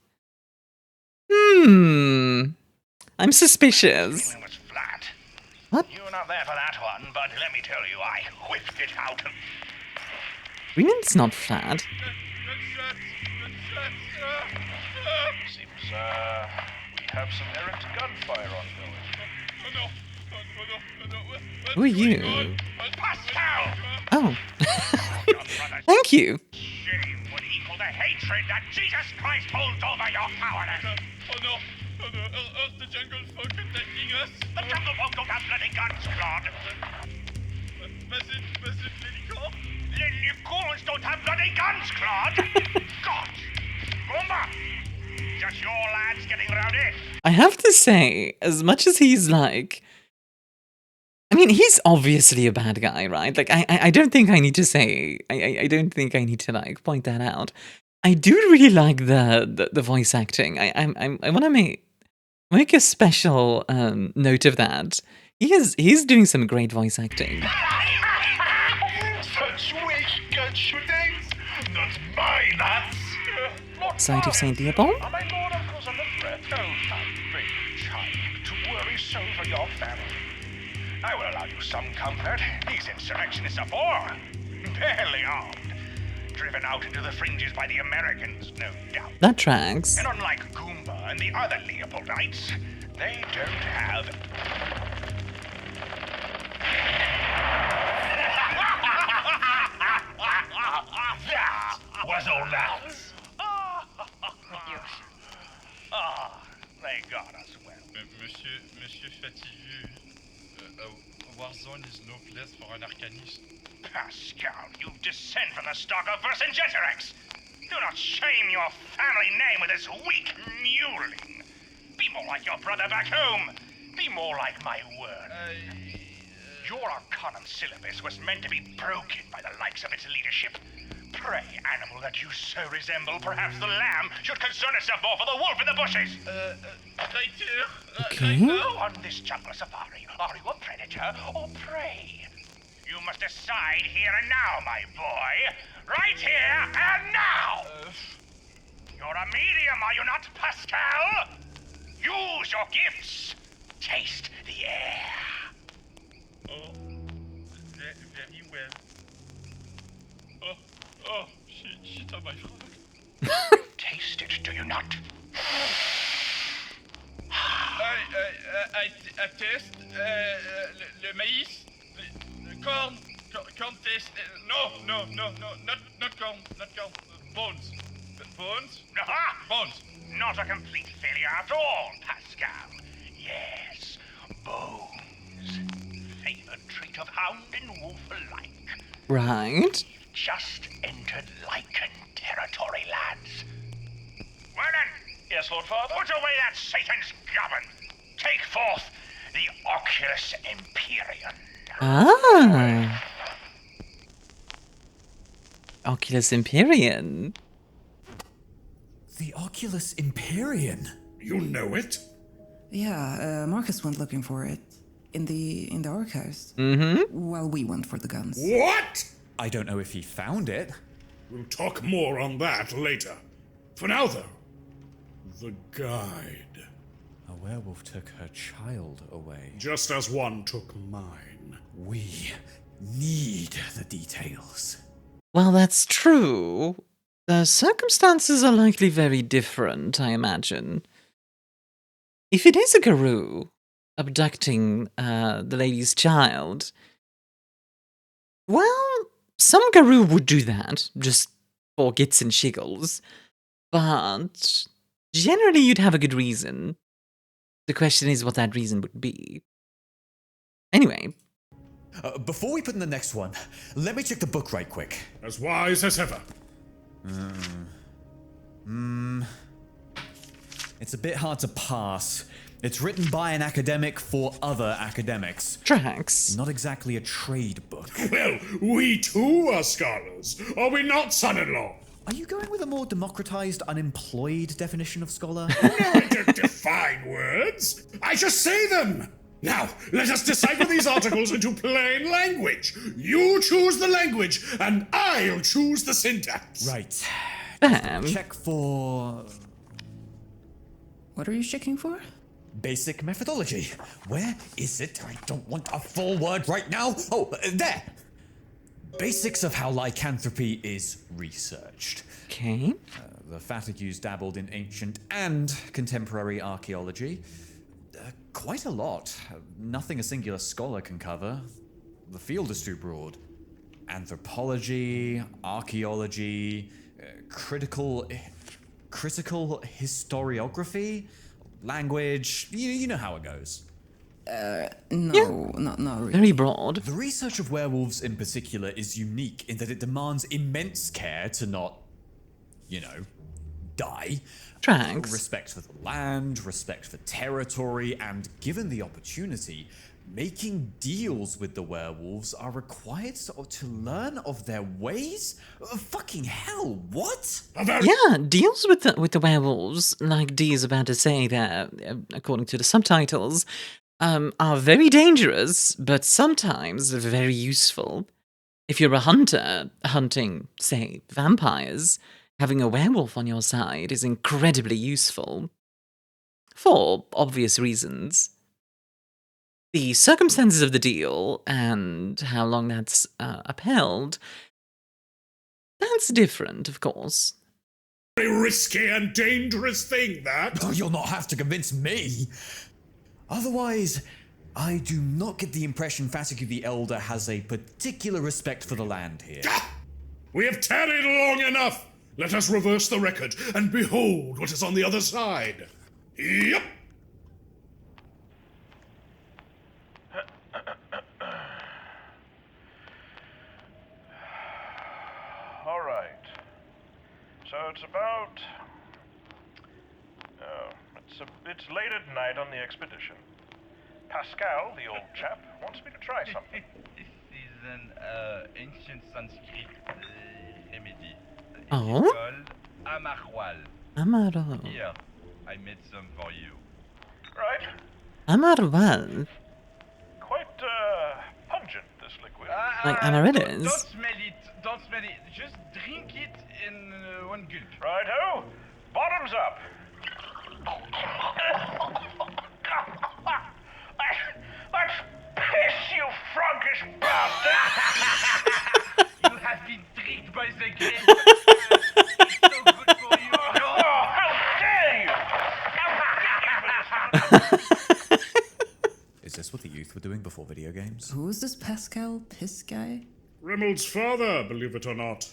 I'm suspicious. Was flat. What? You were not there for that one, but let me tell you, I whipped it out. Greenland's not flat. Seems, we have some errant gunfire ongoing. Who are you? Pascal! Oh. Thank you. Shame would equal the hatred that Jesus Christ holds over your cowardice. Oh no, the jungle folk attacking us. The jungle folk don't have bloody guns, Claude. Was it Lilicor? The Lilicors don't have bloody guns, Claude. God. Goomba. Just your lads getting rowdy. I have to say, as much as he's like, I mean, he's obviously a bad guy, right? Like, I don't think I need to say, I don't think I need to like point that out. I do really like the voice acting. I want to make a special note of that. He's doing some great voice acting. Such weak gun shootings. Not my lads. Sight of Saint Leopold? Are my lord uncles on the breath? Oh, my baby child, to worry so for your family. I will allow you some comfort. These insurrectionists are poor, barely armed, driven out into the fringes by the Americans, no doubt. That tracks. And unlike Goomba and the other Leopoldites, they don't have... That was all lads. They got us well. Monsieur Fatigué, Warzone is no place for an arcanist. Pascal, you descend from the stock of Vercingetorix. Do not shame your family name with this weak muling. Be more like your brother back home. Be more like my word. Your Arcanum syllabus was meant to be broken by the likes of its leadership. Prey animal that you so resemble, perhaps the lamb should concern itself more for the wolf in the bushes. Right here. Okay. On this jungle safari, are you a predator or prey? You must decide here and now, my boy. Right here and now! You're a medium, are you not, Pascal? Use your gifts. Taste the air. Oh, very well. Oh, shit on my frog. Taste it, do you not? I taste le maïs, le corn taste. No, not corn, bones. Bones. Not a complete failure after all, Pascal. Yes, bones. Favored treat of hound and wolf alike. Right. Just entered Lycan territory, lads. Vernon! Yes, Lord Father? Put away that Satan's goblin. Take forth the Oculus Empyrean. Ah. Oculus Empyrean. The Oculus Empyrean. You know it? Yeah, Marcus went looking for it in the archives. While we went for the guns. What? I don't know if he found it. We'll talk more on that later. For now, though, the guide. A werewolf took her child away. Just as one took mine. We need the details. Well, that's true. The circumstances are likely very different, I imagine. If it is a Garou abducting the lady's child, well, some Garou would do that, just for gits and shiggles. But generally you'd have a good reason. The question is what that reason would be. Anyway. Before we put in the next one, let me check the book right quick. As wise as ever. It's a bit hard to pass. It's written by an academic for other academics. Tracks. Not exactly a trade book. Well, we too are scholars, are we not, son-in-law? Are you going with a more democratized, unemployed definition of scholar? No, I don't define words. I just say them. Now, let us decipher these articles into plain language. You choose the language, and I'll choose the syntax. Right. Bam. Check for... What are you checking for? Basic methodology. Where is it? I don't want a full word right now. Oh, there. Basics of how lycanthropy is researched. Okay. The Fatigues dabbled in ancient and contemporary archaeology. Quite a lot. Nothing a singular scholar can cover. The field is too broad. Anthropology, archaeology, critical historiography, language. You know how it goes. No, not really. Very broad. The research of werewolves in particular is unique in that it demands immense care to not, die. Tracks. Respect for the land, respect for territory, and given the opportunity, making deals with the werewolves are required to learn of their ways? Fucking hell, what? Yeah, deals with the werewolves, like Dee is about to say there, according to the subtitles, are very dangerous, but sometimes very useful. If you're a hunter hunting, say, vampires, having a werewolf on your side is incredibly useful. For obvious reasons. The circumstances of the deal and how long that's upheld, that's different, of course. Very risky and dangerous thing, that. Oh, you'll not have to convince me. Otherwise, I do not get the impression Fatigue the Elder has a particular respect for the land here. We have tarried long enough. Let us reverse the record and behold what is on the other side. Yep. All right. So it's about... it's a bit late at night on the expedition. Pascal, the old chap, wants me to try something. This is an ancient Sanskrit remedy. Oh? It's called Amarwal. Amarwal. Here, I made some for you. Right. Amarwal. Quite pungent, this liquid. Like amaryllis. Don't smell it. Don't smell it. Just drink it in one gulp. Righto. Bottoms up. Let's piss, you froggish bastard! You have been tricked by the game. It's so good for you. Oh, how dare you! Is this what the youth were doing before video games? Who is this Pascal Piss guy? Rimmeld's father, believe it or not.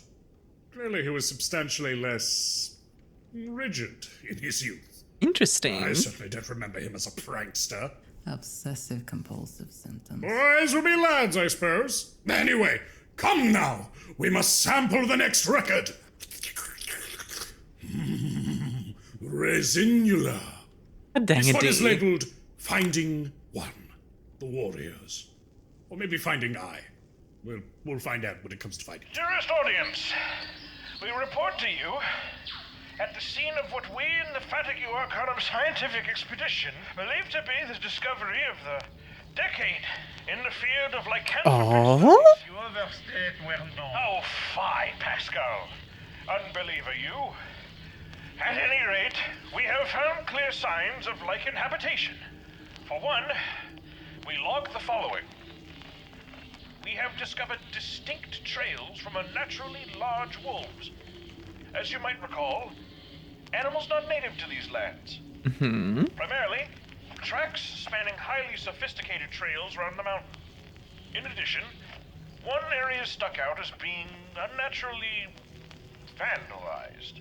Clearly he was substantially less rigid in his youth. Interesting. I certainly don't remember him as a prankster. Obsessive compulsive symptoms. Boys will be lads, I suppose. Anyway, come now. We must sample the next record. Resinula. A dang This one is a labeled Finding One, the Warriors. Or maybe finding I. We'll find out when it comes to fighting. Dearest audience, we report to you at the scene of what we in the Fatigue Arcanum scientific expedition believe to be the discovery of the decade in the field of lycanthropy. You overstate, Werner. Oh, fie, Pascal. Unbeliever you. At any rate, we have found clear signs of lichen habitation. For one, we log the following. We have discovered distinct trails from unnaturally large wolves. As you might recall, animals not native to these lands. Primarily, tracks spanning highly sophisticated trails around the mountain. In addition, one area stuck out as being unnaturally vandalized.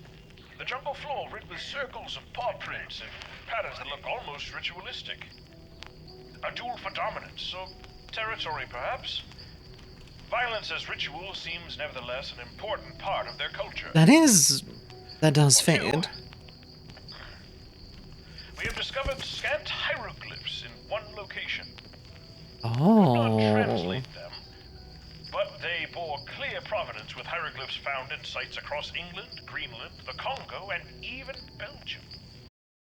The jungle floor rid with circles of paw prints and patterns that look almost ritualistic. A duel for dominance, or territory perhaps. Violence as ritual seems nevertheless an important part of their culture. That does fit. We have discovered scant hieroglyphs in one location. Oh. We cannot translate them, but they bore clear provenance with hieroglyphs found in sites across England, Greenland, the Congo, and even Belgium.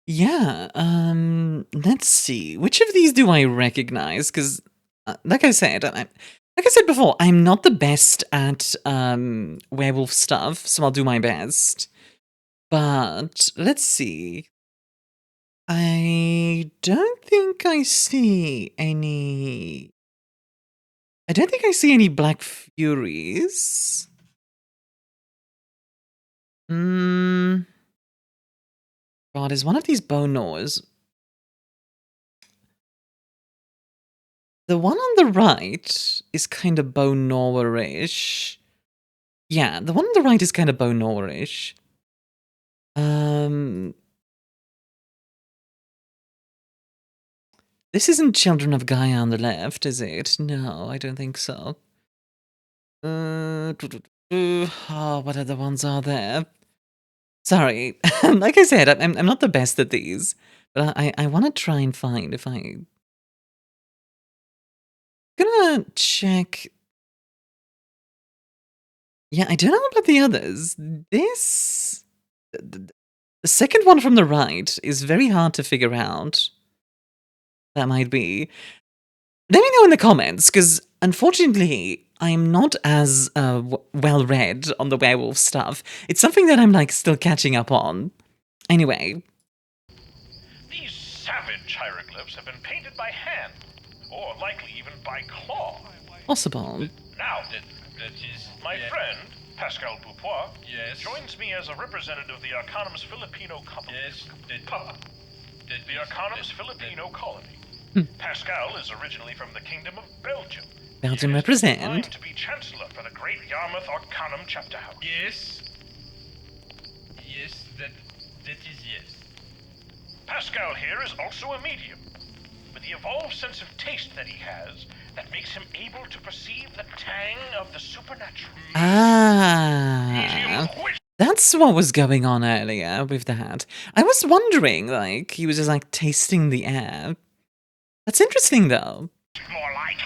Yeah, let's see. Which of these do I recognize? Because, like I said before, I'm not the best at werewolf stuff, so I'll do my best. But let's see. I don't think I see any. I don't think I see any Black Furies. God, is one of these bone gnawers? The one on the right is kind of bone gnawer-ish. Yeah, the one on the right is kind of bone gnawer-ish. This isn't Children of Gaia on the left, is it? No, I don't think so. Oh, what other ones are there? Sorry, like I said, I'm not the best at these, but I want to try and find if I'm gonna check. Yeah, I don't know about the others. This, the second one from the right is very hard to figure out. That might be. Let me know in the comments, because unfortunately, I'm not as well-read on the werewolf stuff. It's something that I'm, like, still catching up on. Anyway. These savage hieroglyphs have been painted by hand, or likely even by claw. Possible. Now, that is my friend, Pascal Beaupois, joins me as a representative of the Arcanum's Filipino colony. The Arcanum's Filipino colony. Pascal is originally from the Kingdom of Belgium. Belgium represent. To be Chancellor for the Great Yarmouth Arcanum Chapter House. Yes, that is yes. Pascal here is also a medium, with the evolved sense of taste that he has, that makes him able to perceive the tang of the supernatural. Ah, that's what was going on earlier with that. I was wondering, like, he was just, like, tasting the air. That's interesting, though. More like.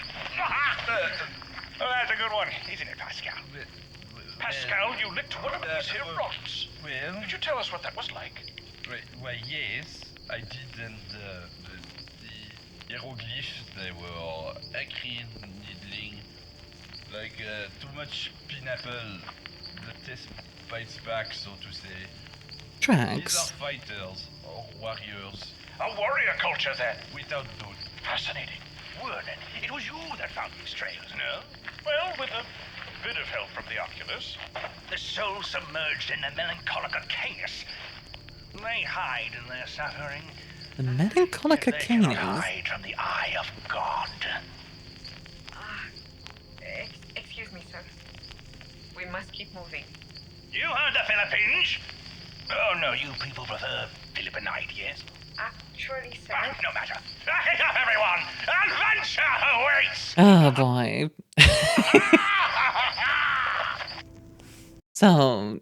Oh, that's a good one, isn't it, Pascal? Pascal, you licked one of these here rocks. Well, Could you tell us what that was like? well, yes, I did, and the hieroglyphs, they were acrid, needling, like too much pineapple. The taste bites back, so to say. Tracks. These are fighters, or warriors. A warrior culture, then. Without doubt. Fascinating. Werner, it was you that found these trails, no? Well, with a bit of help from the Oculus. The soul submerged in the melancholic chaos. They hide in their suffering. The melancholic They cannot Arcanas. hide from the eye of God. Excuse me, sir. We must keep moving. You heard the Philippines? Oh, no, you people prefer Philippinite, yes? Actually, sir. No matter. Back it up, everyone! Adventure awaits! Oh, boy. So,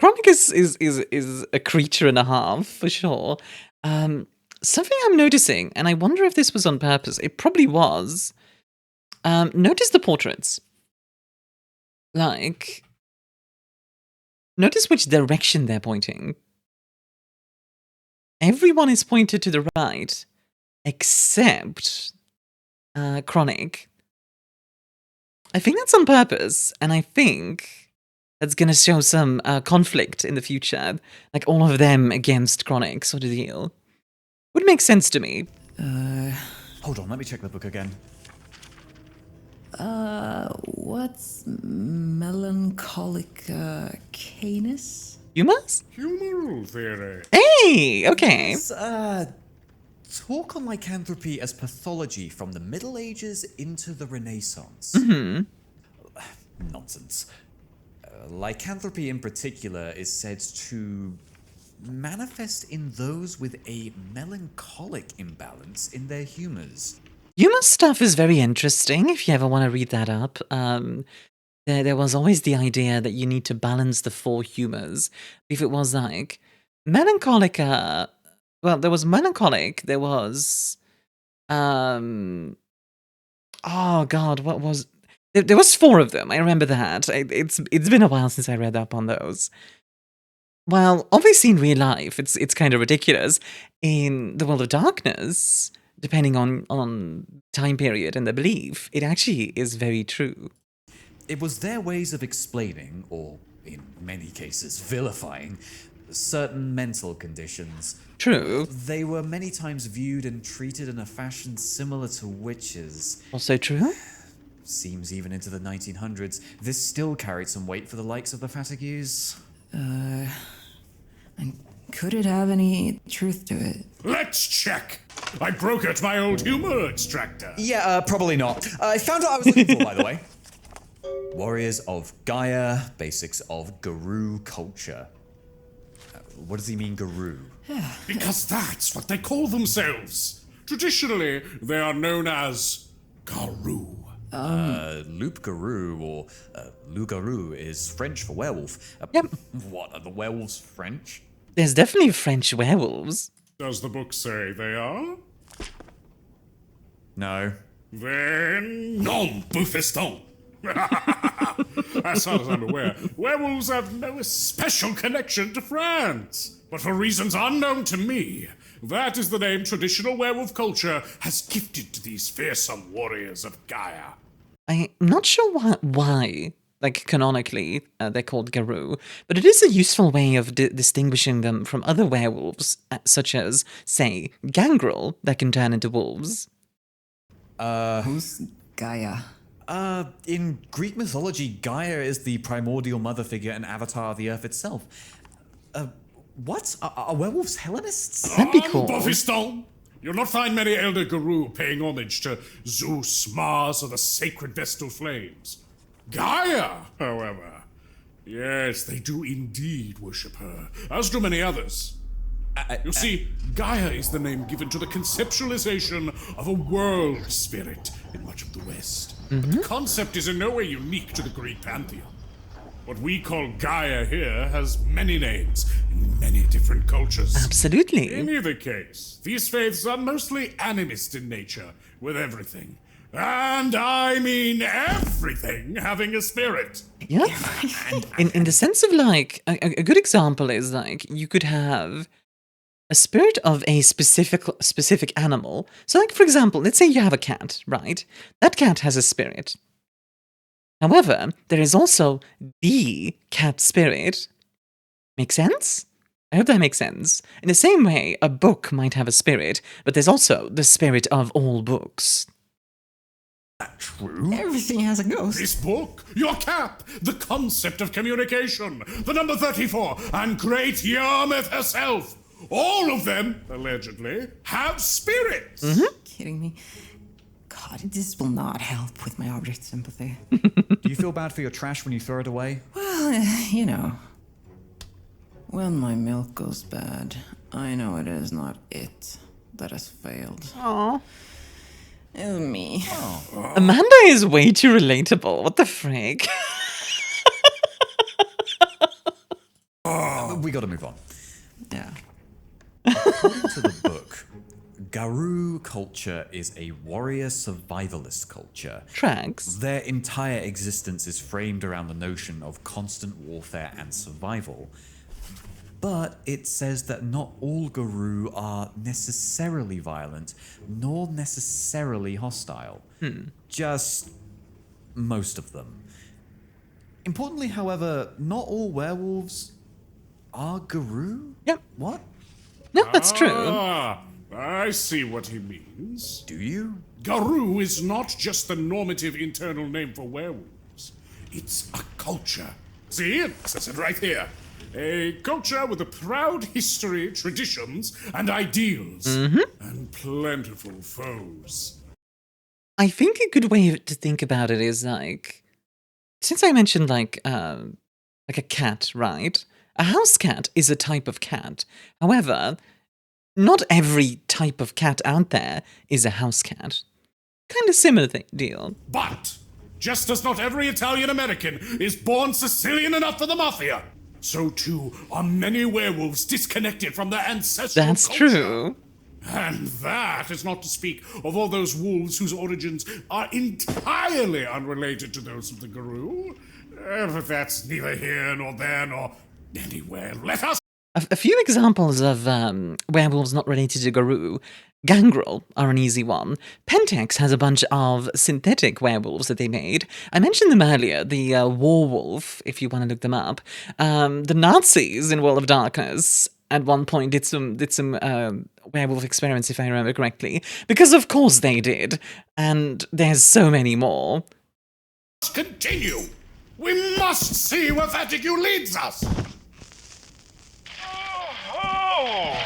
Chronicus is a creature and a half, for sure. Something I'm noticing, and I wonder if this was on purpose, it probably was. Notice the portraits. Like, notice which direction they're pointing. Everyone is pointed to the right, except Chronic. I think that's on purpose, and I think that's going to show some conflict in the future. Like, all of them against Chronic sort of deal. Would make sense to me. Hold on, let me check the book again. What's melancholic canis? Humors? Humoral theory. Hey, okay. It's, talk on lycanthropy as pathology from the Middle Ages into the Renaissance. Nonsense. Lycanthropy in particular is said to manifest in those with a melancholic imbalance in their humors. Humor stuff is very interesting if you ever want to read that up. There was always the idea that you need to balance the 4 humors. If it was like melancholic, well, there was melancholic, there was, oh god, what was, there was 4 of them, I remember that. It's been a while since I read up on those. Well, obviously in real life, it's kind of ridiculous. In the World of Darkness, depending on time period and the belief, it actually is very true. It was their ways of explaining, or in many cases vilifying, certain mental conditions. True. They were many times viewed and treated in a fashion similar to witches. Also true? Seems even into the 1900s, this still carried some weight for the likes of the Fatigues. And could it have any truth to it? Let's check. I broke out my old humor extractor. Yeah, probably not. I found what I was looking for, by the way. Warriors of Gaia, basics of Guru culture. What does he mean, Guru? Because that's what they call themselves. Traditionally, they are known as Garou. Loup Garou or Loup-Garou is French for werewolf. Yep. What, are the werewolves French? There's definitely French werewolves. Does the book say they are? No. Then non, Buffiston. As far as I'm aware, werewolves have no special connection to France. But for reasons unknown to me, that is the name traditional werewolf culture has gifted to these fearsome warriors of Gaia. I'm not sure why like canonically, they're called Garou, but it is a useful way of distinguishing them from other werewolves, such as, say, Gangrel, that can turn into wolves. Who's Gaia? In Greek mythology, Gaia is the primordial mother figure and avatar of the earth itself. What? Are werewolves Hellenists? That'd be cool. Buffiston! You'll not find many Elder Garou paying homage to Zeus, Mars, or the sacred Vestal Flames. Gaia, however, yes, they do indeed worship her, as do many others. You see, Gaia is the name given to the conceptualization of a world spirit in much of the West. But the concept is in no way unique to the Greek pantheon. What we call Gaia here has many names in many different cultures. Absolutely. In either case, these faiths are mostly animist in nature, with everything. And I mean everything having a spirit. Yeah. In the sense of, like, a good example is, like, you could have a spirit of a specific animal. So, like, for example, let's say you have a cat, right? That cat has a spirit. However, there is also the cat spirit. Make sense? I hope that makes sense. In the same way, a book might have a spirit, but there's also the spirit of all books. True. Everything has a ghost. This book, your cap, the concept of communication, the number 34, and Great Yarmouth herself. All of them, allegedly, have spirits. Kidding me? God, this will not help with my object sympathy. Do you feel bad for your trash when you throw it away? Well, you know. When my milk goes bad, I know it is not it that has failed. Aww. It's me. Amanda is way too relatable. What the frick? We gotta move on. Yeah. According to the book, Garou culture is a warrior survivalist culture. Tracks. Their entire existence is framed around the notion of constant warfare and survival. But it says that not all Garou are necessarily violent, nor necessarily hostile. Just most of them. Importantly, however, not all werewolves are Garou? Yep. What? No, that's true. Ah, I see what he means. Do you? Garou is not just the normative internal name for werewolves. It's a culture. See, it says it right here. A culture with a proud history, traditions, and ideals. And plentiful foes. I think a good way to think about it is like, since I mentioned like a cat, right? A house cat is a type of cat. However, not every type of cat out there is a house cat. Kind of similar deal. But, just as not every Italian American is born Sicilian enough for the mafia, so too are many werewolves disconnected from their ancestral That's culture. true. And that is not to speak of all those wolves whose origins are entirely unrelated to those of the Garou. But that's neither here nor there nor anywhere. Let us... A few examples of werewolves not related to Garou. Gangrel are an easy one. Pentex has a bunch of synthetic werewolves that they made. I mentioned them earlier, the Werewolf, if you want to look them up. The Nazis in World of Darkness at one point did some werewolf experiments, if I remember correctly. Because of course they did. And there's so many more. Continue! We must see where Fatigue leads us! Oh,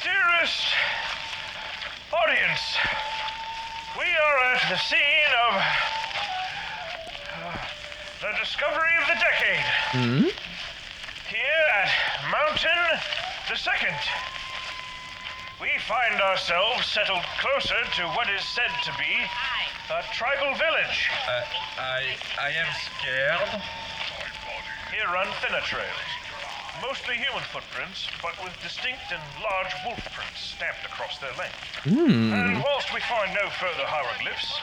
dearest audience, we are at the scene of the discovery of the decade. Here at Mountain the Second. We find ourselves settled closer to what is said to be a tribal village. I am scared. Here run thinner trails. Mostly human footprints, but with distinct and large wolf prints stamped across their length. And whilst we find no further hieroglyphs,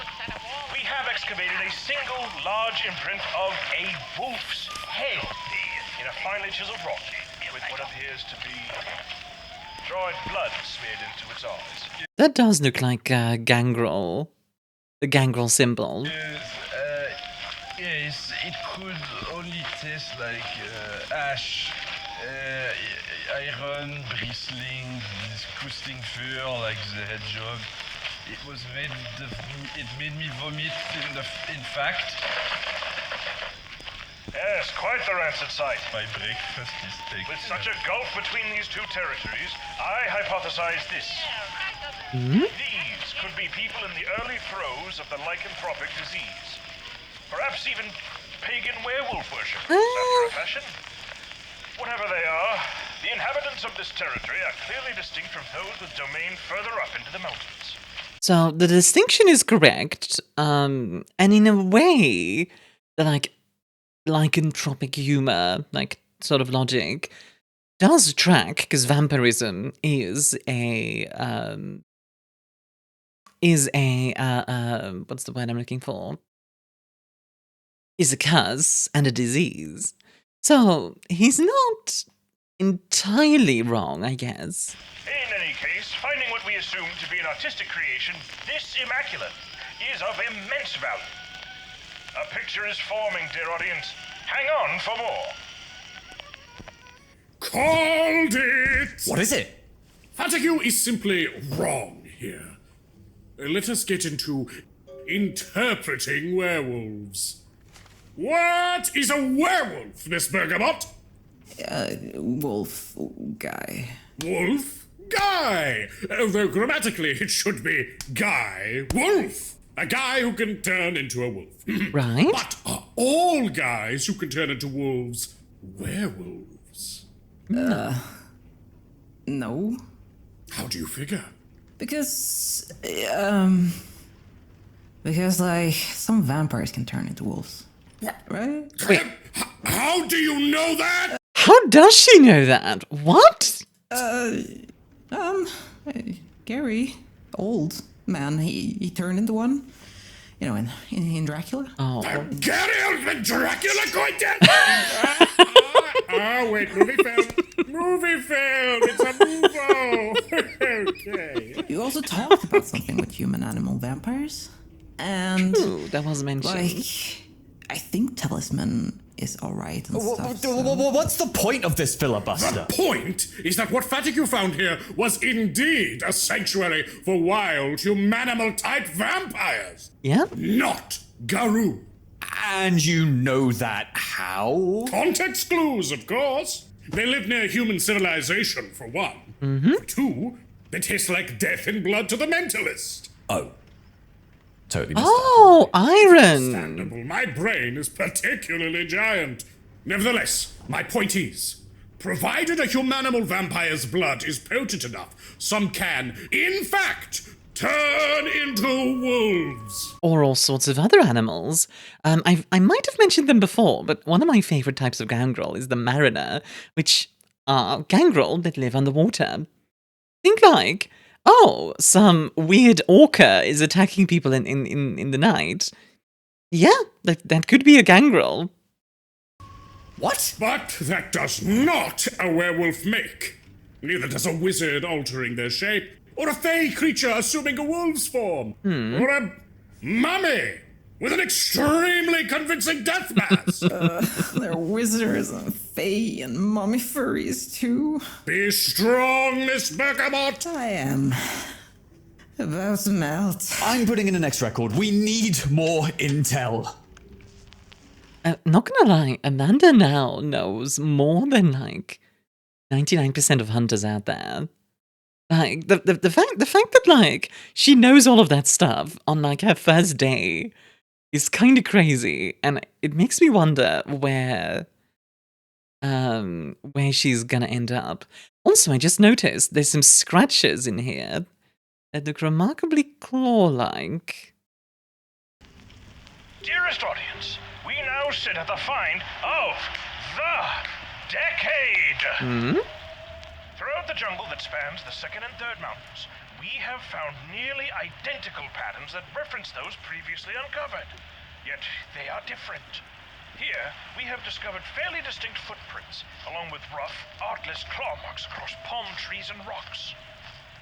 we have excavated a single large imprint of a wolf's head in a finely chiseled rock, with what appears to be dried blood smeared into its eyes. That does look like Gangrel. The Gangrel symbol. Yes, it could only taste like ash, iron, bristling, disgusting fur like the hedgehog. It was it made me vomit. In fact. Yes, quite the rancid sight. My breakfast is taken. With such a gulf between these two territories, I hypothesize this. These could be people in the early throes of the lycanthropic disease. Perhaps even pagan werewolf worship, after a fashion. Whatever they are, the inhabitants of this territory are clearly distinct from those with domain further up into the mountains. So the distinction is correct, and in a way, the lycanthropic humor, like sort of logic, does track, because vampirism is a what's the word I'm looking for? Is a curse and a disease. So he's not entirely wrong, I guess. In any case, finding what we assume to be an artistic creation this immaculate is of immense value. A picture is forming, dear audience. Hang on for more. Called it! What is it? Fatigue is simply wrong here. Let us get into interpreting werewolves. What is a werewolf, Miss Bergamot? Wolf guy. Wolf? Guy! Though grammatically it should be guy wolf. A guy who can turn into a wolf. Right? But are all guys who can turn into wolves werewolves? No. How do you figure? Because like some vampires can turn into wolves. Right? Wait. How do you know that? How does she know that? What? Gary, old man, he turned into one. You know, in Dracula. Oh. Gary Oldman, Dracula going dead! Oh, wait, movie film. Movie film. It's a movo. Okay. You also talked about something with human, animal, vampires, and True, that was mentioned. like, I think Talisman is alright and stuff. So. What's the point of this filibuster? The point is that what Fatigue found here was indeed a sanctuary for wild, humanimal-type vampires. Yeah. Not Garou. And you know that how? Context clues, of course. They live near human civilization, for one. For two, they taste like death and blood to the mentalist. Oh. Totally missed Oh, Iron. Understandable. My brain is particularly giant. Nevertheless, my point is, provided a humanimal vampire's blood is potent enough, some can, in fact, turn into wolves. Or all sorts of other animals. I might have mentioned them before, but one of my favorite types of gangrel is the mariner, which are gangrel that live underwater. Think like, oh, some weird orca is attacking people in the night. Yeah, that could be a gangrel. What? But that does not a werewolf make. Neither does a wizard altering their shape, or a fey creature assuming a wolf's form, or a mummy with an extremely convincing death mask. They're wizards and fae and mummy furries too. Be strong, Miss Bergamot. I am about to melt. I'm putting in the next record. We need more intel. Not gonna lie, Amanda now knows more than like 99% of hunters out there. Like the fact that like she knows all of that stuff on like her first day is kind of crazy, and it makes me wonder where she's gonna end up. Also, I just noticed there's some scratches in here that look remarkably claw-like. Dearest audience, we now sit at the find of the decade. Throughout the jungle that spans the second and third mountains, we have found nearly identical patterns that reference those previously uncovered. Yet they are different. Here, we have discovered fairly distinct footprints, along with rough, artless claw marks across palm trees and rocks.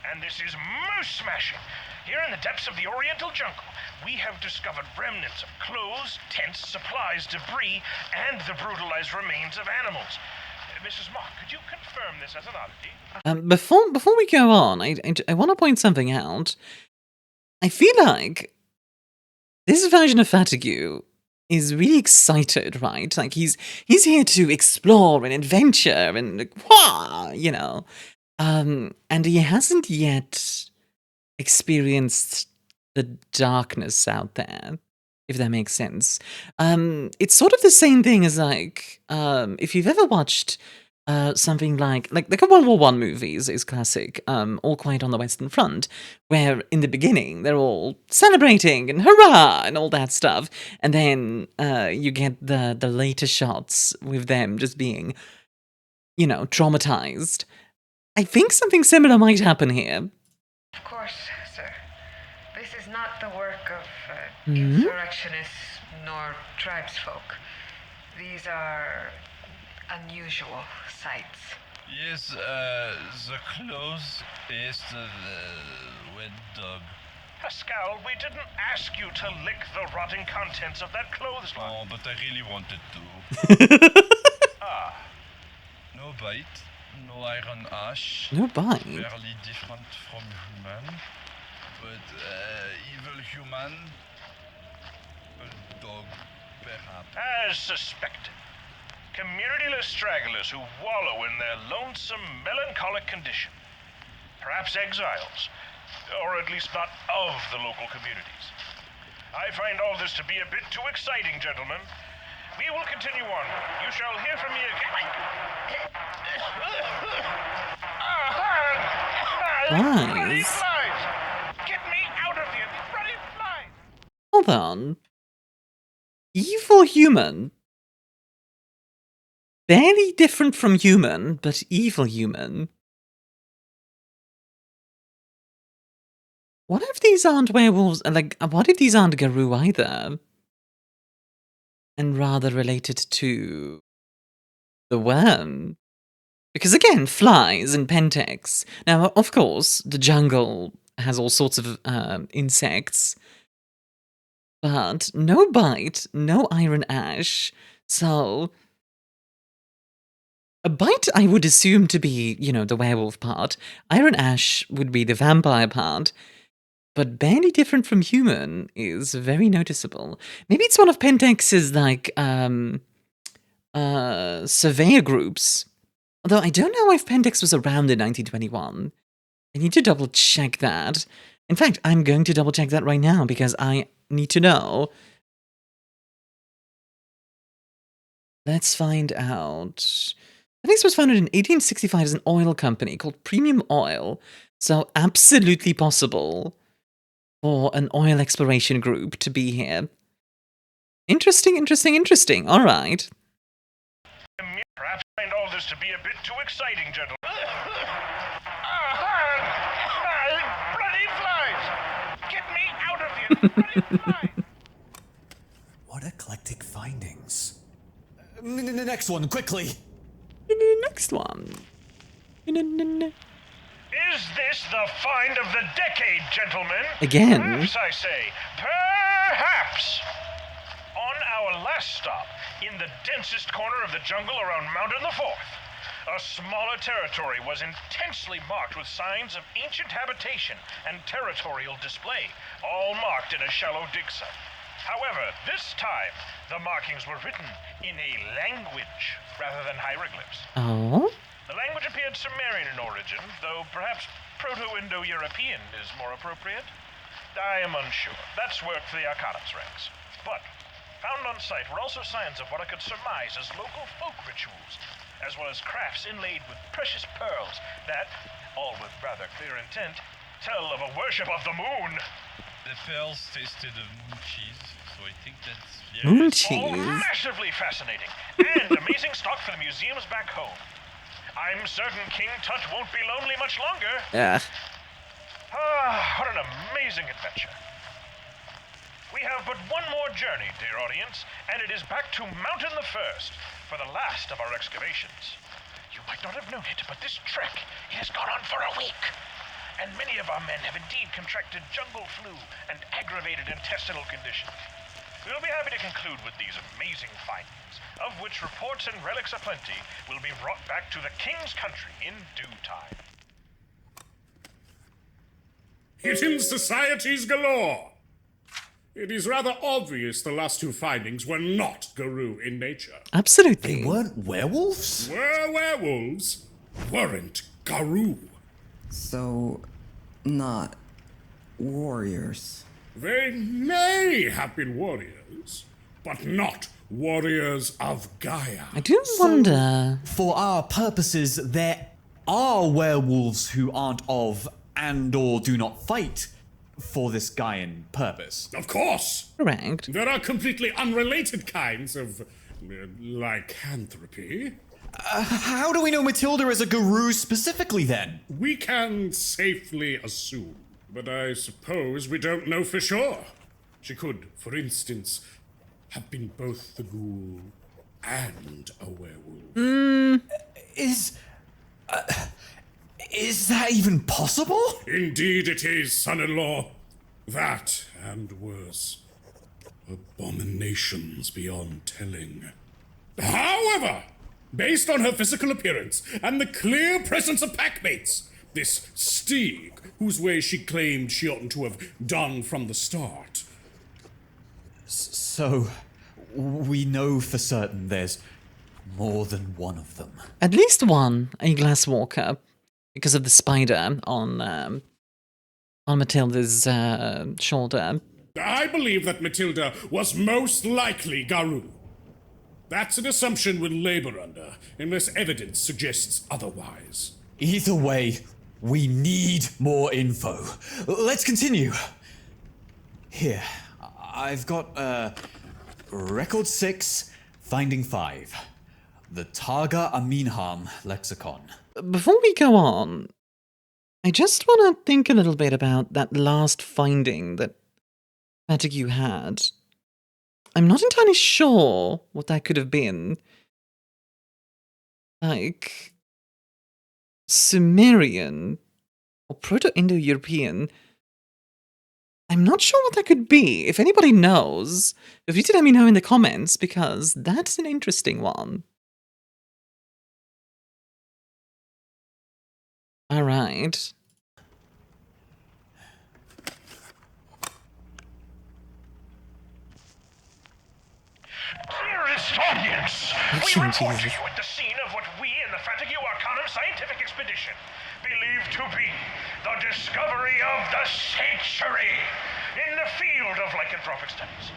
And this is moose smashing. Here in the depths of the Oriental jungle, we have discovered remnants of clothes, tents, supplies, debris, and the brutalized remains of animals. Mrs. Mock, could you confirm this as an oddity? Before we go on, I want to point something out. I feel like this version of Fatigue is really excited, right? Like he's here to explore and adventure and like, wah, you know. And he hasn't yet experienced the darkness out there, if that makes sense. It's sort of the same thing as like, if you've ever watched something like a World War I movie is classic, All Quiet on the Western Front, where in the beginning they're all celebrating and hurrah and all that stuff, and then you get the later shots with them just being, you know, traumatized. I think something similar might happen here. Of course, sir. This is not the work of insurrectionists nor tribesfolk. These are unusual sights. Yes, the clothes is the wet dog. Pascal, we didn't ask you to lick the rotting contents of that clothesline. Oh, but I really wanted to. No bite, no iron ash. No bite. Fairly different from human, but evil human, a dog, perhaps. As suspected. Communityless stragglers who wallow in their lonesome, melancholic condition. Perhaps exiles, or at least not of the local communities. I find all this to be a bit too exciting, gentlemen. We will continue on. You shall hear from me again. Bloody Flies. flies! Get me out of here! These bloody flies! Hold on. Evil human. Barely different from human, but evil human. What if these aren't werewolves? Like, what if these aren't Garou either? And rather related to the worm? Because again, flies and pentex. Now, of course, the jungle has all sorts of insects, but no bite, no iron ash. So a bite I would assume to be, the werewolf part. Iron ash would be the vampire part. But barely different from human is very noticeable. Maybe it's one of Pentex's, like, surveyor groups. Although I don't know if Pentex was around in 1921. I need to double check that. In fact, I'm going to double check that right now because I need to know. Let's find out. Pentex was founded in 1865 as an oil company called Premium Oil. So absolutely possible for an oil exploration group to be here. Interesting. All right. Perhaps find all this to be a bit too exciting, gentlemen. Bloody flies! Get me out of here! Bloody flies! What eclectic findings. Next one, quickly. Next one. Is this the find of the decade, gentlemen? Again? Perhaps, I say. Perhaps! On our last stop, in the densest corner of the jungle around Mountain the Fourth, a smaller territory was intensely marked with signs of ancient habitation and territorial display, all marked in a shallow dig site. However, this time, the markings were written in a language rather than hieroglyphs. Oh? The language appeared Sumerian in origin, though perhaps Proto-Indo-European is more appropriate. I am unsure. That's work for the Arcanum's ranks. But found on site were also signs of what I could surmise as local folk rituals, as well as crafts inlaid with precious pearls that, all with rather clear intent, tell of a worship of the moon. The pearls tasted of moon cheese, so I think that's... Moon All cheese? massively fascinating, and amazing stock for the museums back home. I'm certain King Tut won't be lonely much longer. Yeah. Ah, what an amazing adventure. We have but one more journey, dear audience, and it is back to Mountain the First for the last of our excavations. You might not have known it, but this trek has gone on for a week, and many of our men have indeed contracted jungle flu and aggravated intestinal conditions. We'll be happy to conclude with these amazing findings, of which reports and relics aplenty will be brought back to the King's country in due time. Hidden societies galore! It is rather obvious the last two findings were not Garou in nature. Absolutely. They weren't werewolves? Were werewolves, weren't Garou. So, not warriors. They may have been warriors, but not warriors of Gaia. I do wonder. For our purposes, there are werewolves who aren't of and or do not fight for this Gaian purpose. Of course! Correct. There are completely unrelated kinds of lycanthropy. How do we know Matilda is a Garou specifically then? We can safely assume, but I suppose we don't know for sure. She could, for instance, have been both the ghoul and a werewolf. Is that even possible? Indeed it is, son-in-law. That and worse. Abominations beyond telling. However, based on her physical appearance and the clear presence of packmates, this Steeg, whose way she claimed she oughtn't to have done from the start. So, we know for certain there's more than one of them. At least one, a glass walker, because of the spider on Matilda's shoulder. I believe that Matilda was most likely Garou. That's an assumption we'll labor under, unless evidence suggests otherwise. Either way, we need more info. Let's continue. Here, I've got Record 6, Finding 5. The Targa Aminham Lexicon. Before we go on, I just want to think a little bit about that last finding that Montague had. I'm not entirely sure what that could have been. Like, Sumerian or Proto-Indo-European. I'm not sure what that could be. If anybody knows, feel free to let me know in the comments, because that's an interesting one. Alright. Dearest audience, we report to you at the scene of what we in the Fatigue Arcanum Scientific Expedition believe to be the discovery of the sanctuary in the field of lycanthropic studies.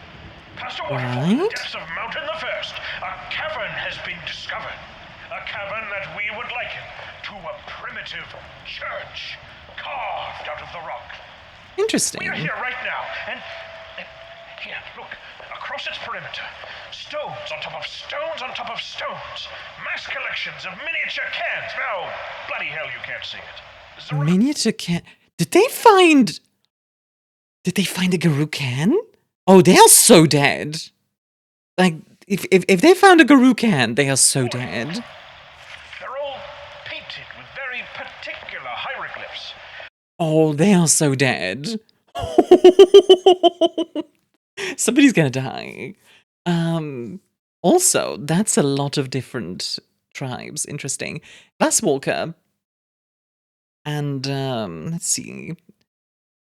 Past a waterfall in the depths of Mountain the First, a cavern has been discovered. A cavern that we would liken to a primitive church carved out of the rock. Interesting. We are here right now, and here, look, across its perimeter, stones on top of stones on top of stones, mass collections of miniature cans. Now, bloody hell, you can't see it. Miniature can. Did they find a Garou can? Oh, they are so dead. Like, if they found a Garou can, they are so dead. They're all painted with very particular hieroglyphs. Oh, they are so dead. Somebody's gonna die. Also, that's a lot of different tribes. Interesting. Glasswalker. And, let's see.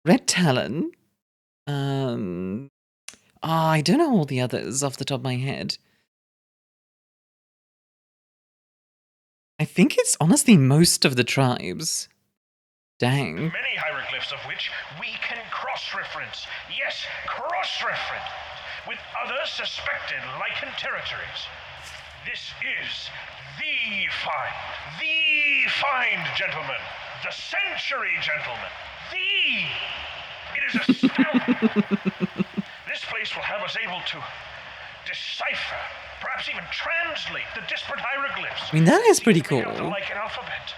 Red Talon. I don't know all the others off the top of my head. I think it's honestly most of the tribes. Dang. Many hieroglyphs of which we can cross-reference. Yes, cross-reference with other suspected Lycan territories. This is the find, gentlemen. The century, gentlemen. It is astounding. This place will have us able to decipher, perhaps even translate the disparate hieroglyphs. I mean, that is pretty cool. The Lycan alphabet.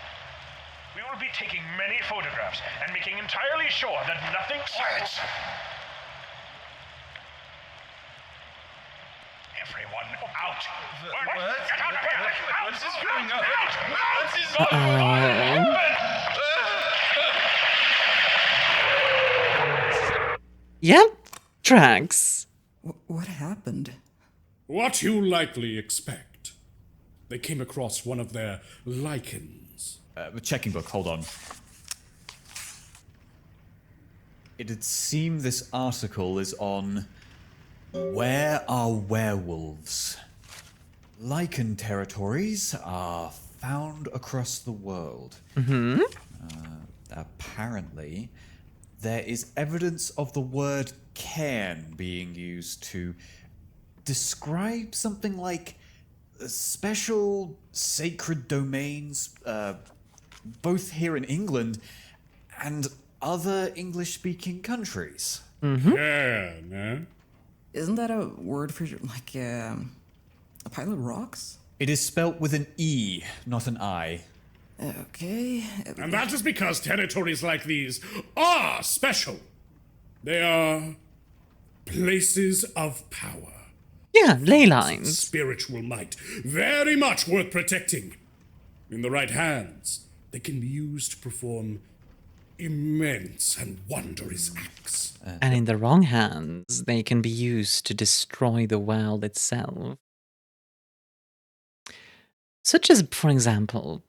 We will be taking many photographs and making entirely sure that nothing slips. Everyone out. What? Get out of here! What's this going on? What's this Yep. Tracks. What happened? What you likely expect. They came across one of their lichens. Checking book, hold on. It'd seem this article is on Where Are Werewolves? Lichen territories are found across the world. Apparently, there is evidence of the word cairn being used to describe something like special sacred domains, both here in England and other English-speaking countries. Cairn, eh? Isn't that a word for like a pile of rocks? It is spelt with an E, not an I. Okay. And that is because territories like these are special. They are places of power. Yeah, ley lines. Spiritual might. Very much worth protecting. In the right hands, they can be used to perform immense and wondrous acts. And in the wrong hands, they can be used to destroy the world itself. Such as, for example,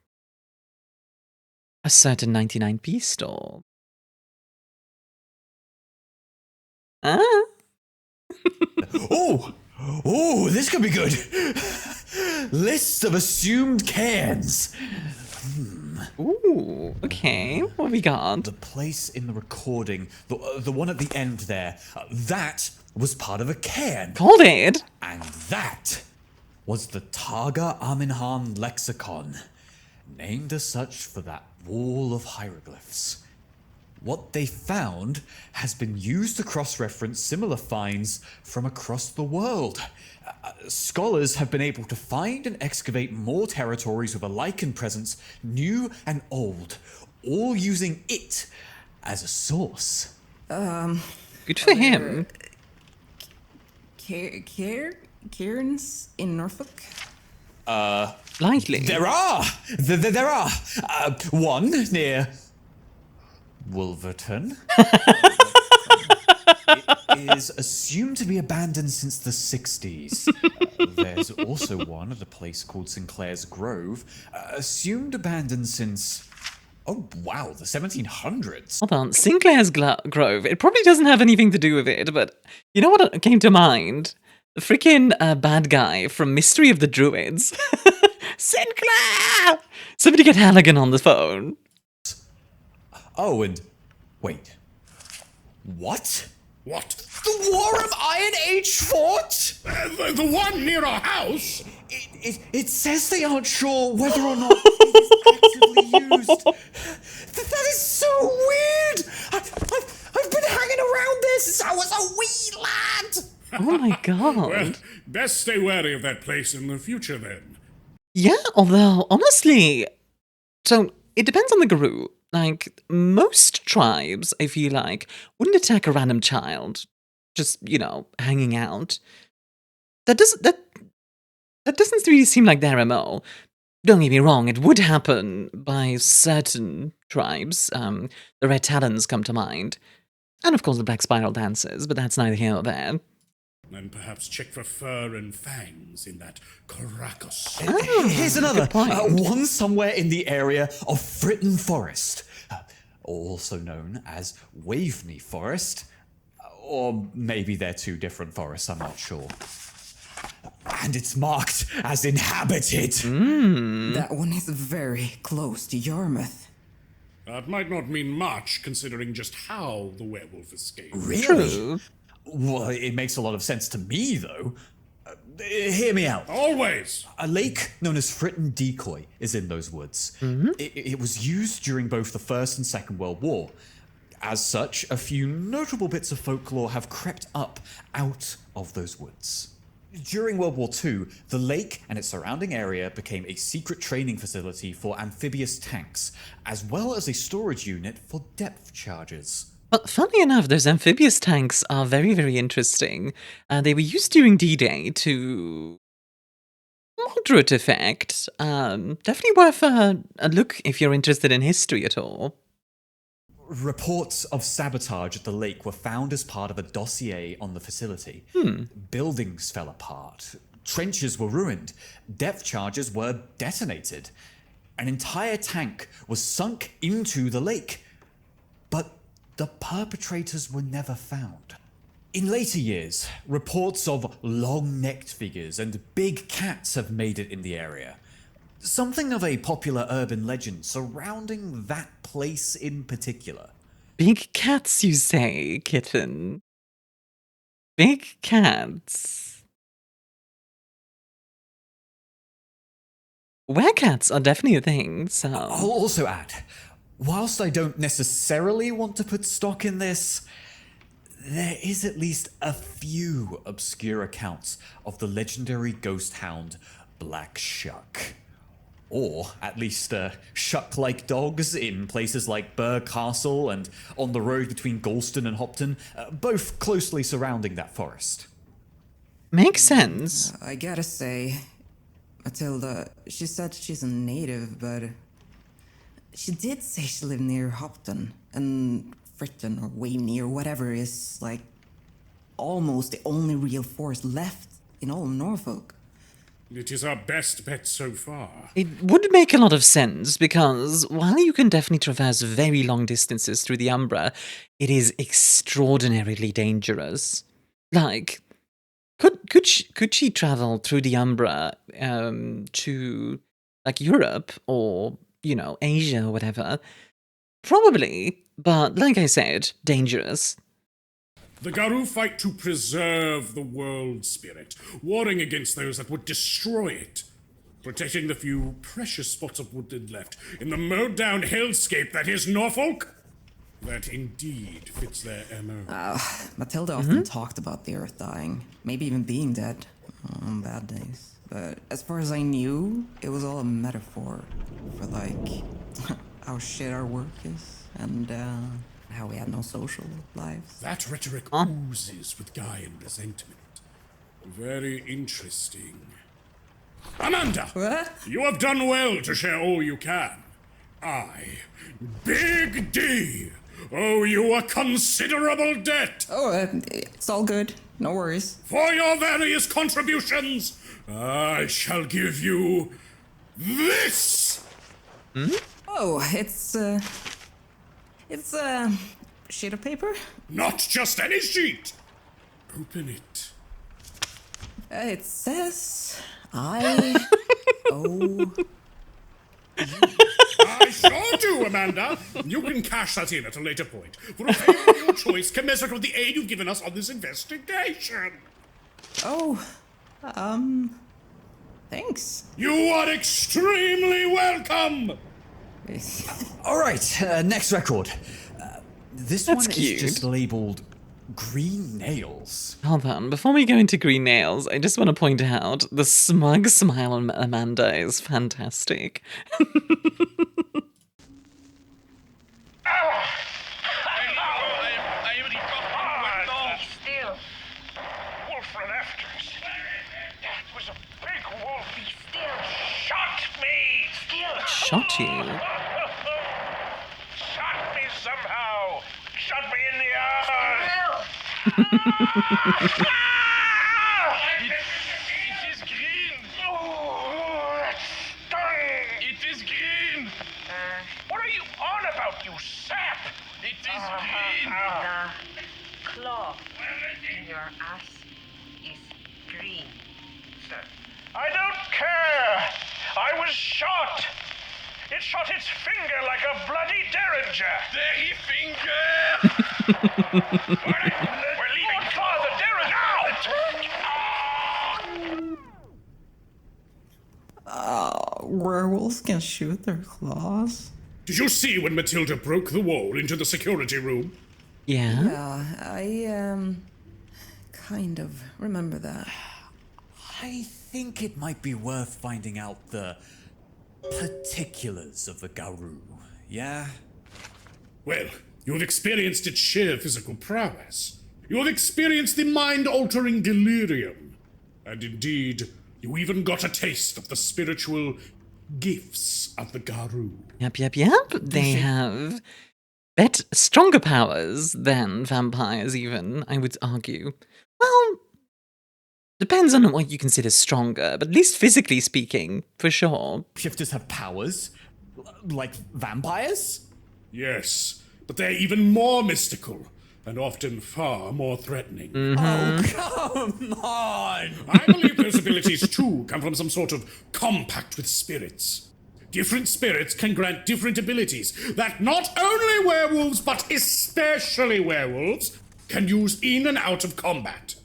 a certain 99p store. Oh, this could be good. List of assumed cairns. Ooh, okay. What we got? The place in the recording, the one at the end there, that was part of a cairn. Called it. And that was the Targa Aminhan lexicon, named as such for that wall of hieroglyphs. What they found has been used to cross-reference similar finds from across the world. Scholars have been able to find and excavate more territories with a lichen presence, new and old, all using it as a source. Good for him. Cairns in Norfolk? Likely. There are! There are! One near Wolverton. It is assumed to be abandoned since the 60s. There's also one at a place called Sinclair's Grove, assumed abandoned since, oh wow, the 1700s. Hold on, Sinclair's Grove. It probably doesn't have anything to do with it, but you know what came to mind? The freaking bad guy from Mystery of the Druids. Sinclair! Somebody get Halligan on the phone. Oh, and wait. What? What? The War of Iron Age fort? The one near our house? It says they aren't sure whether or not it is actively used. That is so weird! I've been hanging around there since I was a wee lad! Oh my god. Well, best stay wary of that place in the future then. Yeah, although, honestly, so it depends on the Garou. Like, most tribes, I feel like, wouldn't attack a random child just, you know, hanging out. That doesn't really seem like their MO. Don't get me wrong, it would happen by certain tribes. The Red Talons come to mind. And of course the Black Spiral Dancers, but that's neither here nor there. And perhaps check for fur and fangs in that Caracas. Here's another. One somewhere in the area of Fritton Forest, also known as Waveney Forest. Or maybe they're two different forests, I'm not sure. And it's marked as inhabited. That one is very close to Yarmouth. That might not mean much, considering just how the werewolf escaped. Really? True. Well, it makes a lot of sense to me, though. Hear me out. Always! A lake known as Fritton Decoy is in those woods. It was used during both the First and Second World War. As such, a few notable bits of folklore have crept up out of those woods. During World War II, the lake and its surrounding area became a secret training facility for amphibious tanks, as well as a storage unit for depth charges. Well, funny enough, those amphibious tanks are very, very interesting. They were used during D-Day to moderate effect. Definitely worth a look if you're interested in history at all. Reports of sabotage at the lake were found as part of a dossier on the facility. Buildings fell apart. Trenches were ruined. Depth charges were detonated. An entire tank was sunk into the lake. But the perpetrators were never found. In later years, reports of long-necked figures and big cats have made it in the area. Something of a popular urban legend surrounding that place in particular. Big cats, you say, kitten? Big cats. Werecats are definitely a thing, so... I'll also add, whilst I don't necessarily want to put stock in this, there is at least a few obscure accounts of the legendary ghost hound Black Shuck. Or, at least, shuck-like dogs in places like Burr Castle and on the road between Galston and Hopton, both closely surrounding that forest. Makes sense. I gotta say, Matilda, she said she's a native, but she did say she lived near Hopton, and Fritton or Waveney or whatever is, like, almost the only real forest left in all of Norfolk. It is our best bet so far. It would make a lot of sense, because while you can definitely traverse very long distances through the Umbra, it is extraordinarily dangerous. Like, could she travel through the Umbra to, like, Europe or, you know, Asia or whatever? Probably, but like I said, dangerous. The Garou fight to preserve the world spirit, warring against those that would destroy it, protecting the few precious spots of woodland left in the mowed-down hellscape that is Norfolk. That indeed fits their MO. Matilda often talked about the Earth dying, maybe even being dead on bad days. But as far as I knew, it was all a metaphor for, like, how shit our work is, and how we had no social lives. That rhetoric oozes with guile and resentment. Very interesting. Amanda! What? You have done well to share all you can. I, Big D, owe you a considerable debt. Oh, it's all good. No worries. For your various contributions, I shall give you this. Oh, it's a sheet of paper. Not just any sheet. Open it. It says I owe. I sure do, Amanda. You can cash that in at a later point for a favor of your choice commensurate with the aid you've given us on this investigation. Oh, thanks. You are extremely welcome. All right, next record. This That's one cute. is just labeled green nails. Hold on, before we go into green nails, I just want to point out the smug smile on Amanda is fantastic. I am reporting Still. Wolf ran after us. That was a big wolf. He Still. shot me. Still. Shot you. Shot me somehow. Shot me in the eye. Still. It is green! Oh, that stung. It is green! What are you on about, you sap? It is green! The claw in your ass is green, sir. I don't care. I was shot. It shot its finger like a bloody derringer. Dirty finger! We're leaving Father Derringer. Werewolves can shoot their claws. Did you see when Matilda broke the wall into the security room? Yeah. Yeah, I kind of remember that. I think it might be worth finding out the particulars of the Garou, yeah? Well, you have experienced its sheer physical prowess. You have experienced the mind-altering delirium. And indeed, you even got a taste of the spiritual gifts of the Garou. Yep. They have stronger powers than vampires, even, I would argue. Well, depends on what you consider stronger, but at least physically speaking, for sure. Shifters have powers? Like vampires? Yes, but they're even more mystical, and often far more threatening. Oh, come on! I believe those abilities too come from some sort of compact with spirits. Different spirits can grant different abilities that not only werewolves, but especially werewolves, can use in and out of combat.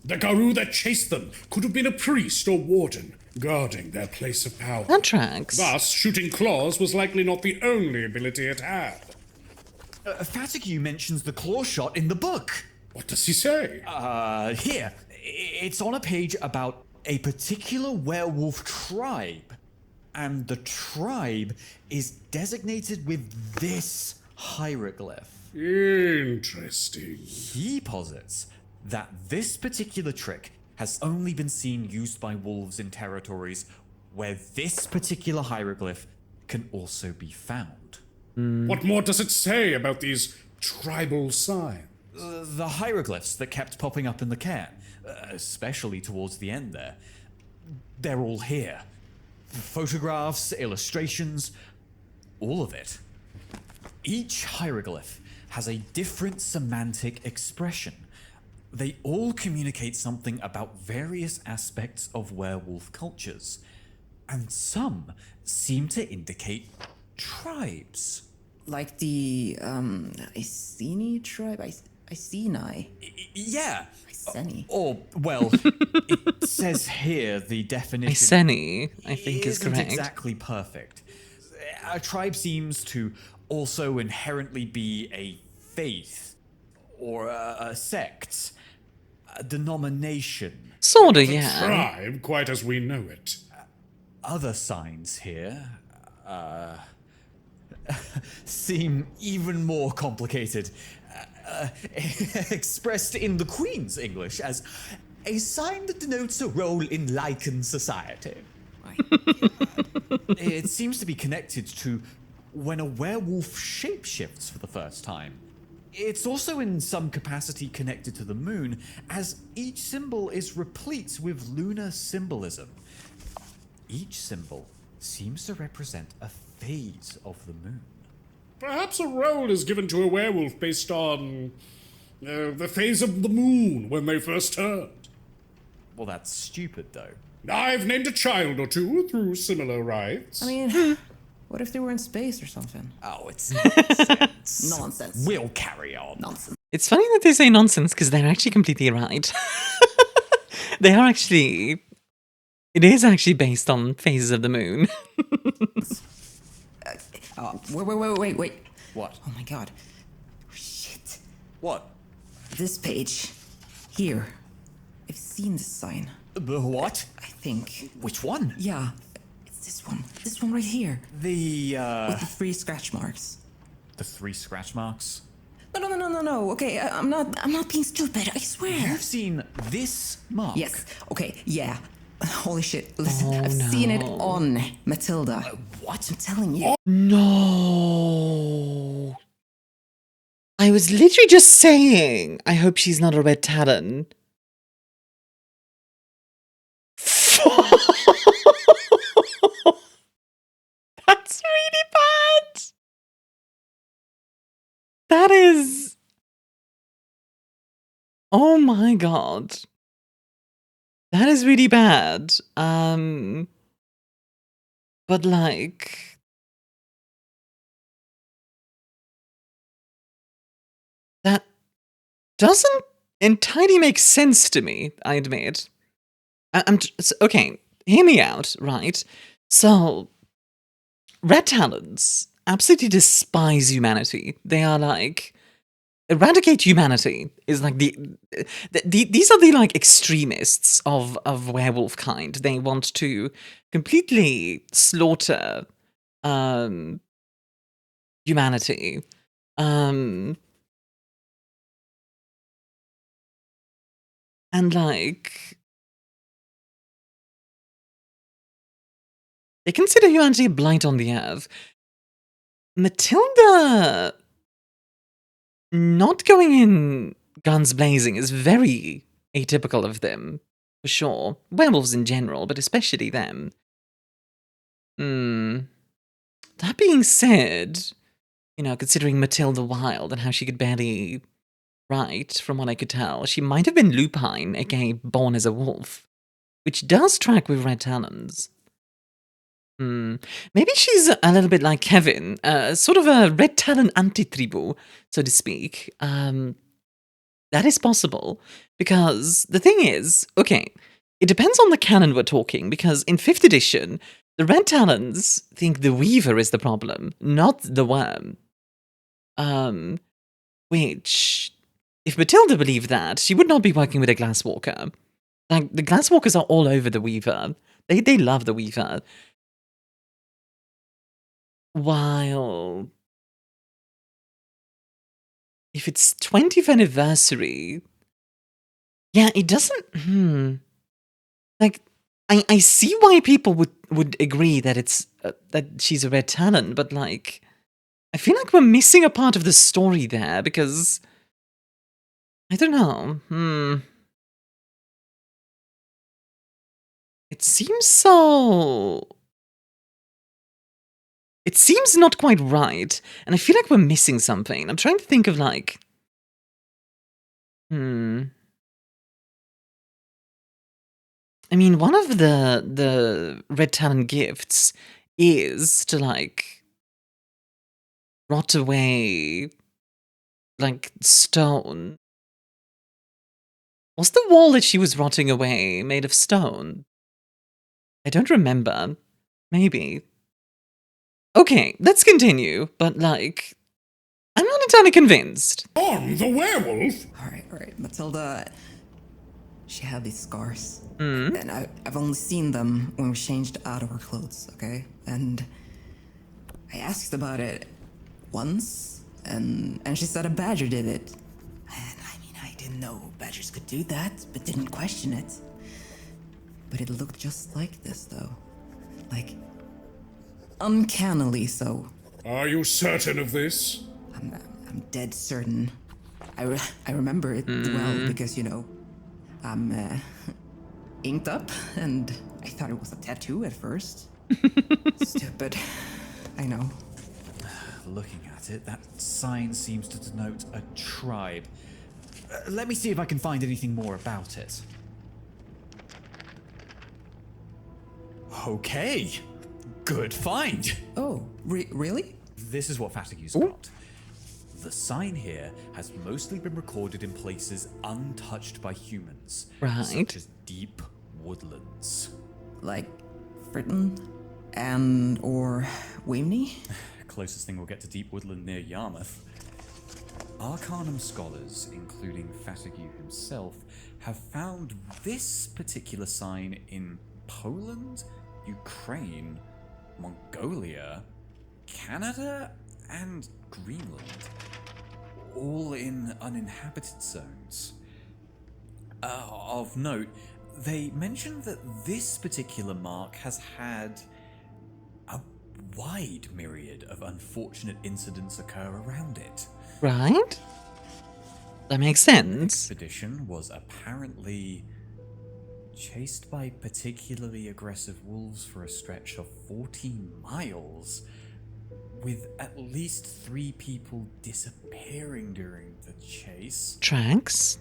The Garou that chased them could have been a priest or warden, guarding their place of power. That tracks. Thus, shooting claws was likely not the only ability it had. Fatigue mentions the claw shot in the book. What does he say? Here. It's on a page about a particular werewolf tribe. And the tribe is designated with this hieroglyph. Interesting. He posits that this particular trick has only been seen used by wolves in territories where this particular hieroglyph can also be found. What more does it say about these tribal signs? The hieroglyphs that kept popping up in the cairn, especially towards the end there, they're all here. Photographs, illustrations, all of it. Each hieroglyph has a different semantic expression. They all communicate something about various aspects of werewolf cultures, and some seem to indicate tribes. Like the Iceni tribe? Iceni. Yeah. Iceni. Or, well, it says here the definition Iceni, I think, is isn't correct. exactly perfect. A tribe seems to also inherently be a faith, or a sect, a denomination. Sorta, yeah. Tribe, quite as we know it. Other signs here, seem even more complicated. Expressed in the Queen's English as a sign that denotes a role in lichen society. It seems to be connected to when a werewolf shapeshifts for the first time. It's also in some capacity connected to the moon, as each symbol is replete with lunar symbolism. Each symbol seems to represent a phase of the moon. Perhaps a role is given to a werewolf based on the phase of the moon when they first turned. Well, that's stupid, though. I've named a child or two through similar rites. I mean, what if they were in space or something? Oh, it's nonsense. Nonsense. We'll carry on. Nonsense. It's funny that they say nonsense because they're actually completely right. They are actually. It is actually based on phases of the moon. Wait. What? Oh my god. Shit. What? This page. Here. I've seen this sign. The what? I think. Which one? Yeah. It's this one. This one right here. The, With the 3 scratch marks. The 3 scratch marks? No. Okay, I'm not being stupid, I swear. You've seen this mark? Yes. Okay, yeah. Holy shit. Listen, I've seen it on Matilda. What? I'm telling you. No. I was literally just saying, I hope she's not a red talon. That's really bad. That is. Oh my god. That is really bad. But like. That doesn't entirely make sense to me, I admit. Okay, hear me out, right? So, red talons absolutely despise humanity. They are like, eradicate humanity is like these are the like extremists of werewolf kind. They want to completely slaughter humanity. And like, they consider humanity a blight on the earth. Matilda not going in guns blazing is very atypical of them, for sure. Werewolves in general, but especially them. That being said, you know, considering Matilda Wild and how she could barely write, from what I could tell, she might have been lupine, aka born as a wolf, which does track with red talons. Maybe she's a little bit like Kevin, sort of a red talon anti-tribu, so to speak. That is possible, because the thing is, okay, it depends on the canon we're talking, because in 5th edition, the red talons think the Weaver is the problem, not the worm. Which, if Matilda believed that, she would not be working with a Glasswalker. Like, the Glasswalkers are all over the Weaver. They love the Weaver. While, if it's 20th anniversary, yeah, it doesn't, like, I see why people would agree that it's, that she's a red talon, but like, I feel like we're missing a part of the story there, because, I don't know, it seems so... It seems not quite right, and I feel like we're missing something. I'm trying to think of, like... I mean, one of the red talon gifts is to, like, rot away, like, stone. Was the wall that she was rotting away made of stone? I don't remember. Maybe. Okay, let's continue, but like, I'm not entirely convinced. On the werewolf? Alright, Matilda, she had these scars. And I've only seen them when we changed out of our clothes, okay? And I asked about it, once, and she said a badger did it. And I mean, I didn't know badgers could do that, but didn't question it. But it looked just like this, though. Like, uncannily so. Are you certain of this? I'm dead certain. I remember it well because, you know, I'm inked up, and I thought it was a tattoo at first. Stupid. I know. Looking at it, that sign seems to denote a tribe. Let me see if I can find anything more about it. Okay, good find. Oh, really? This is what Fatigue's got. The sign here has mostly been recorded in places untouched by humans, Right. such as deep woodlands. Like Fritton and or Wimney? Closest thing we'll get to deep woodland near Yarmouth. Arcanum scholars, including Fatigue himself, have found this particular sign in Poland, Ukraine, Mongolia, Canada, and Greenland, all in uninhabited zones. Of note, they mentioned that this particular mark has had a wide myriad of unfortunate incidents occur around it. Right? That makes sense. Expedition was apparently chased by particularly aggressive wolves for a stretch of 14 miles, with at least 3 people disappearing during the chase. Tracks.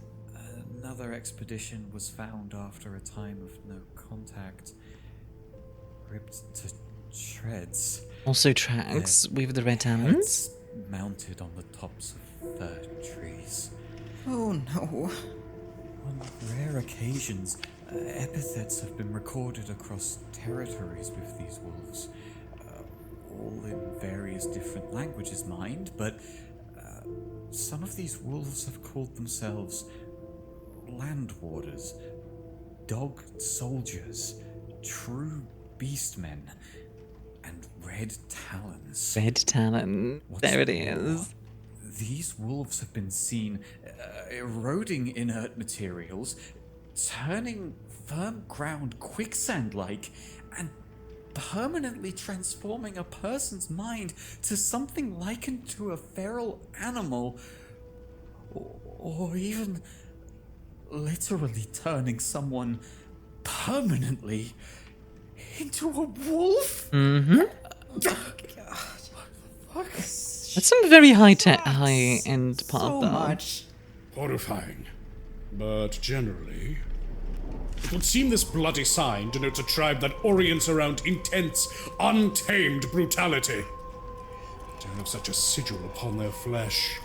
Another expedition was found after a time of no contact, ripped to shreds. Also tracks with the red talons. Heads mounted on the tops of fir trees. Oh no. On rare occasions, epithets have been recorded across territories with these wolves, all in various different languages, mind, but some of these wolves have called themselves land warders, dog soldiers, true beastmen, and red talons. Red talon. There it is. These wolves have been seen eroding inert materials, turning firm ground quicksand-like, and permanently transforming a person's mind to something likened to a feral animal, or even literally turning someone permanently into a wolf. Mm-hmm. Fuck. That's some very high-end part, So though. much. Horrifying. But generally, it would seem this bloody sign denotes a tribe that orients around intense, untamed brutality. To have such a sigil upon their flesh.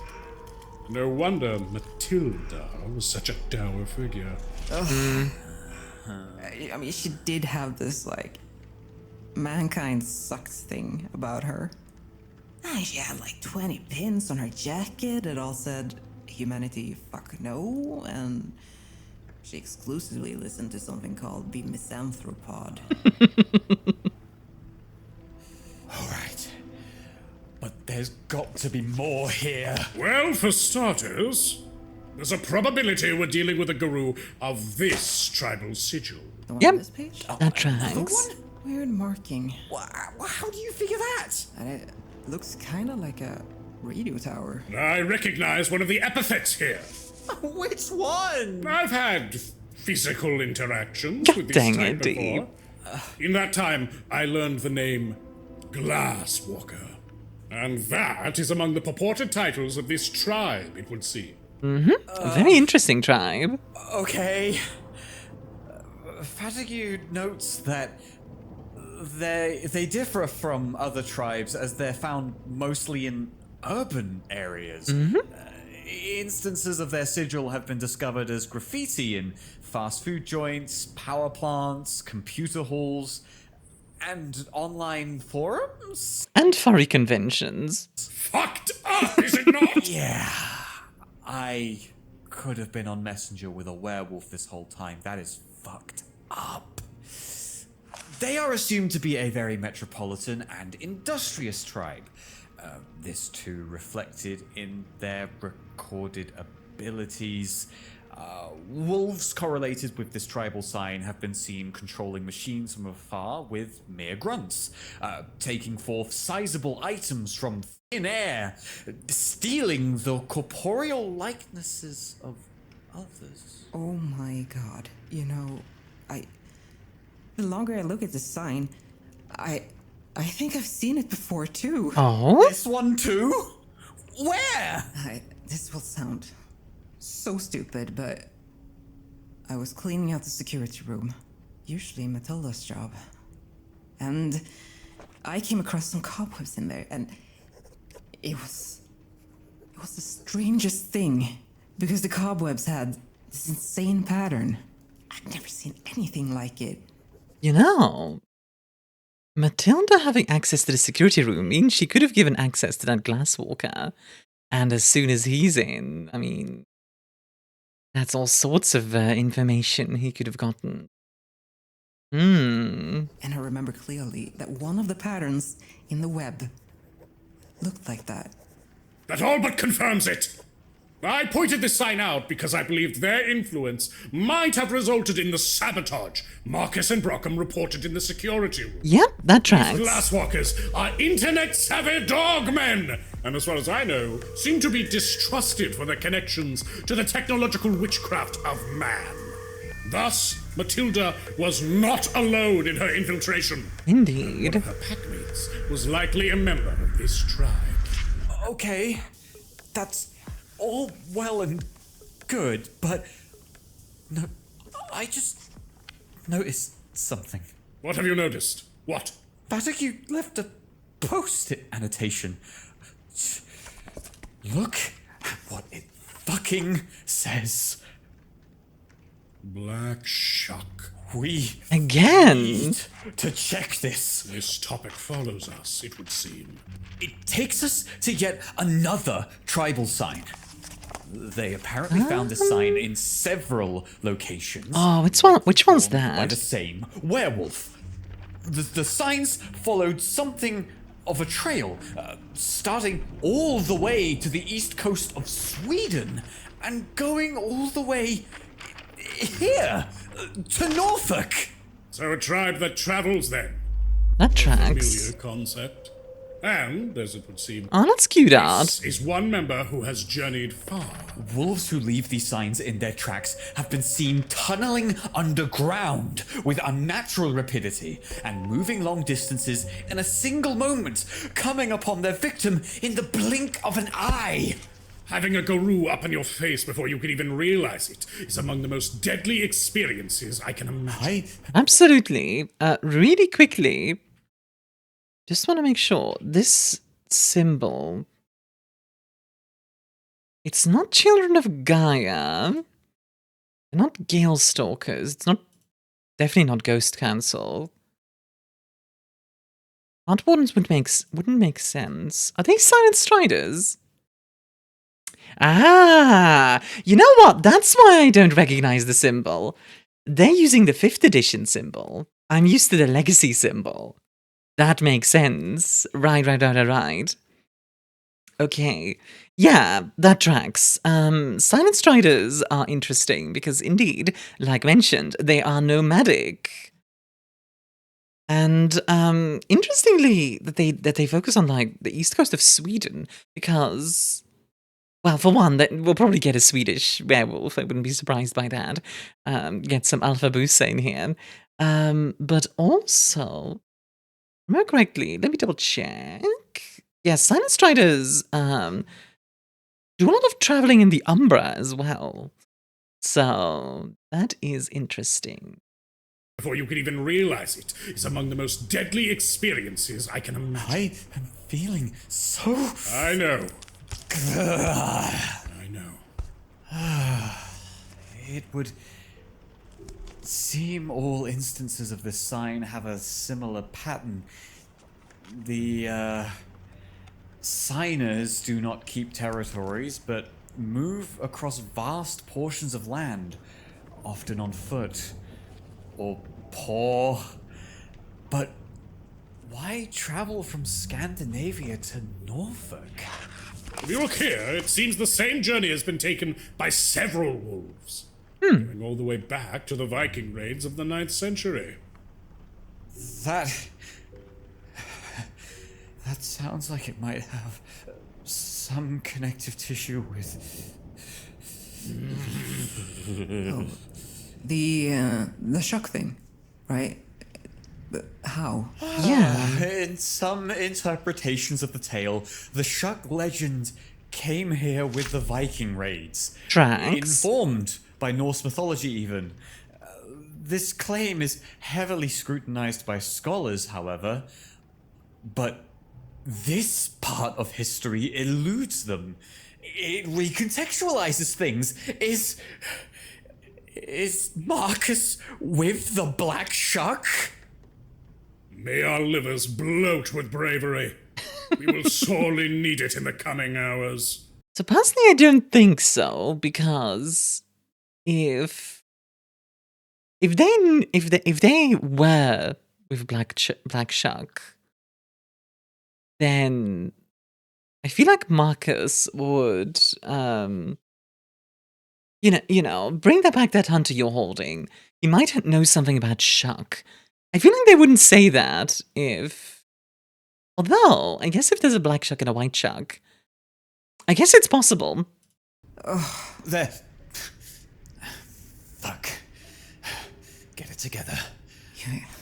No wonder Matilda was such a dour figure. I mean, she did have this, like, mankind sucks thing about her. She had like 20 pins on her jacket that all said, humanity fuck no, and she exclusively listened to something called the Misanthropod. Alright. But there's got to be more here. Well, for starters, there's a probability we're dealing with a guru of this tribal sigil. The one Yep. on this page? That tracks. Weird marking. How do you figure that? And it looks kind of like a radio tower. I recognize one of the epithets here. Which one? I've had physical interactions God with this dang type it, Dee. before. In that time, I learned the name Glasswalker. And that is among the purported titles of this tribe, it would seem. A very interesting tribe. Okay. Fatigue notes that they differ from other tribes as they're found mostly in urban areas. Instances of their sigil have been discovered as graffiti in fast food joints, power plants, computer halls, and online forums. And furry conventions. Fucked up, is it not? Yeah. I could have been on Messenger with a werewolf this whole time. That is fucked up. They are assumed to be a very metropolitan and industrious tribe. This too reflected in their recorded abilities. Wolves correlated with this tribal sign have been seen controlling machines from afar with mere grunts, taking forth sizable items from thin air, stealing the corporeal likenesses of others. Oh my god. You know, the longer I look at the sign, I think I've seen it before too. Oh? This one too? Where? This will sound so stupid, but I was cleaning out the security room, usually Matilda's job, and I came across some cobwebs in there, and it was the strangest thing, because the cobwebs had this insane pattern. I'd never seen anything like it. You know, Matilda having access to the security room means she could have given access to that glasswalker. And as soon as he's in, I mean, that's all sorts of information he could have gotten. And I remember clearly that one of the patterns in the web looked like that. That all but confirms it. I pointed this sign out because I believed their influence might have resulted in the sabotage Marcus and Brockham reported in the security room. Yep, that tracks. Glasswalkers are internet-savvy dogmen, and as far as I know, seem to be distrusted for their connections to the technological witchcraft of man. Thus, Matilda was not alone in her infiltration. Indeed. One of her packmates was likely a member of this tribe. Okay, that's all well and good, but no, I just noticed something. What have you noticed? What? Badger, you left a post-it annotation. Look at what it fucking says. Black Shock. We Again need to check this. This topic follows us, it would seem. It takes us to yet another tribal sign. They apparently found this sign in several locations. Oh, which one's that? By the same werewolf. The signs followed something of a trail, starting all the way to the east coast of Sweden and going all the way here to Norfolk. So a tribe that travels then. That tracks. Familiar concept. And, as it would seem, Oh, that's cute art. this is one member who has journeyed far. Wolves who leave these signs in their tracks have been seen tunneling underground with unnatural rapidity and moving long distances in a single moment, coming upon their victim in the blink of an eye. Having a guru up in your face before you can even realize it is among the most deadly experiences I can imagine. Absolutely. Really quickly, just want to make sure this symbol, it's not Children of Gaia, they're not Gale Stalkers, it's not, definitely not Ghost Council. Heart Wardens wouldn't make sense. Are they Silent Striders? Ah, you know what? That's why I don't recognize the symbol. They're using the 5th edition symbol. I'm used to the legacy symbol. That makes sense. Right. Okay. Yeah, that tracks. Silent Striders are interesting because indeed, like mentioned, they are nomadic. And interestingly, that they focus on like the east coast of Sweden because, well, for one, that we'll probably get a Swedish werewolf. I wouldn't be surprised by that. Get some Alpha Busa in here. But also, remember correctly, let me double check. Yeah, Silent Striders do a lot of traveling in the Umbra as well. So that is interesting. Before you can even realize it is among the most deadly experiences I can imagine. I am feeling so... I know. I know. It would seem all instances of this sign have a similar pattern. The signers do not keep territories, but move across vast portions of land, often on foot or paw. But Why travel from Scandinavia to Norfolk? If you look here, it seems the same journey has been taken by several wolves, going all the way back to the Viking raids of the 9th century. That sounds like it might have some connective tissue with... The shock thing, right? But how? Yeah. In some interpretations of the tale, the Shuk legend came here with the Viking raids. Tracks. Informed by Norse mythology even. This claim is heavily scrutinized by scholars, however, but this part of history eludes them. It recontextualizes things. Is Marcus with the Black Shark? May our livers bloat with bravery. We will sorely need it in the coming hours. So personally, I don't think so, because if they were with Black Shark, then I feel like Marcus would, you know, bring that back that hunter you're holding. He might know something about Shark. I feel like they wouldn't say that if, although I guess if there's a black shark and a white shark, I guess it's possible. There. Fuck. Get it together.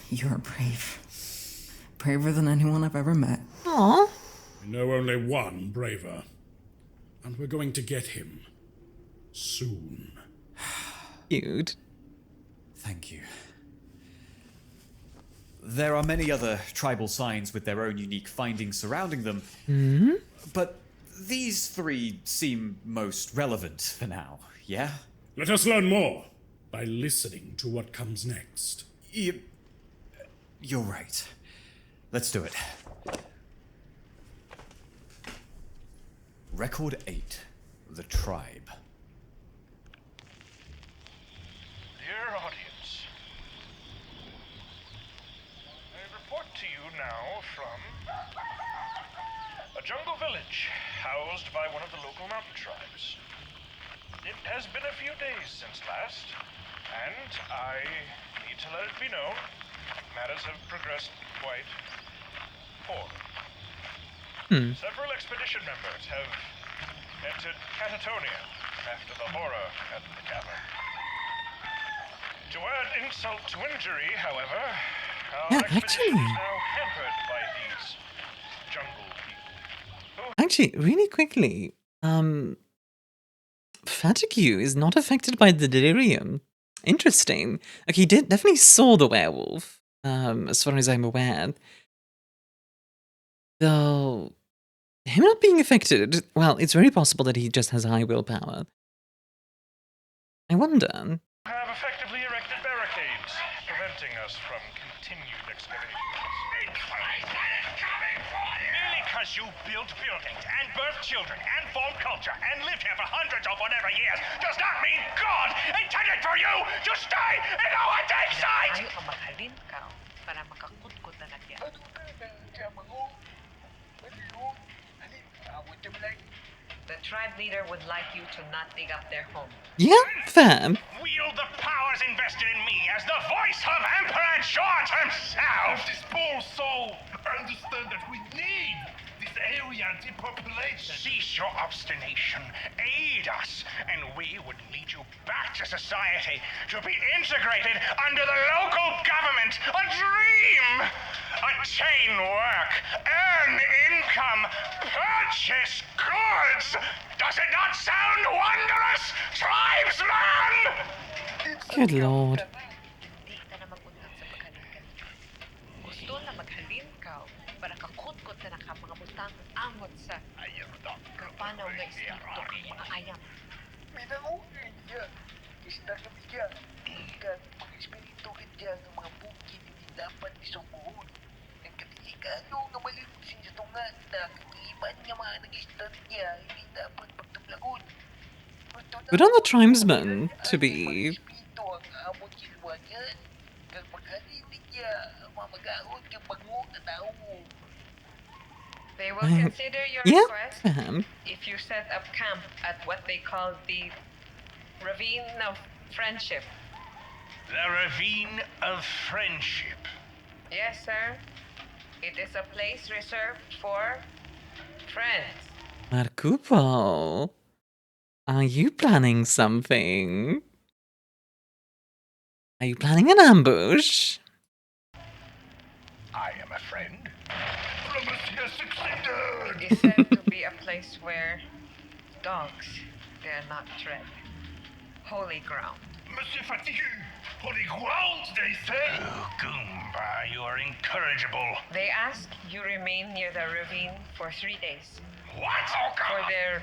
You're brave. Braver than anyone I've ever met. Aww. I know only one braver, and we're going to get him soon. Cute. Thank you. There are many other tribal signs with their own unique findings surrounding them, but these three seem most relevant for now, yeah? Let us learn more by listening to what comes next. You're right. Let's do it. Record 8. The Tribe. Dear audience, I report to you now from a jungle village housed by one of the local mountain tribes. It has been a few days since last, and I need to let it be known matters have progressed quite poorly. Several expedition members have entered Catatonia after the horror at the cavern. To add insult to injury, however, our expedition is now hampered by these jungle people. Actually, really quickly, Fatigue is not affected by the delirium. Interesting. Like, he definitely saw the werewolf, as far as I'm aware. Though, him not being affected, well, it's very possible that he just has high willpower. I wonder. Have effectively erected barricades, preventing us from continued excavations. Merely because you built buildings and birthed children and formed culture and lived here for hundreds of whatever years does not mean God intended for you to stay in our dig site! Ayaw ka maghalin ka para makakutkot na nagyan. The tribe leader would like you to not dig up their home. Yeah, fair. Wield the powers invested in me as the voice of Emperor George himself! This poor soul, understand that we need this area depopulation. Cease your obstination, aid us, and we would lead you back to society to be integrated under the local government. A dream! Attain work, earn income, purchase goods! Does it not sound wondrous, tribesman? Good lord. Di ka na magunang sa paghalin. Gusto na maghalin ka para kakutkot na ka mga butang amot sa kapanaw na espiritu ng mga ayam. Minangungin niya. Isda kabigyan. Ikan, mga espiritu kanya ng mga bukid hindi dapat isubuhon. Ang katilikano na malimusin sa tungan na kakiiban niya mga nag-istan niya hindi dapat pagtublagon. Good on the tribesmen to be They will consider your Yeah, request if you set up camp at what they call the Ravine of Friendship. The Ravine of Friendship. Yes, sir. It is a place reserved for friends. Marcupo, are you planning something? Are you planning an ambush? I am a friend. It is said to be a place where dogs dare not tread. Holy ground. Monsieur Fatigue, holy ground, they say. Oh, Goomba, you are incorrigible. They ask you remain near the ravine for 3 days. What? Oh, God. For their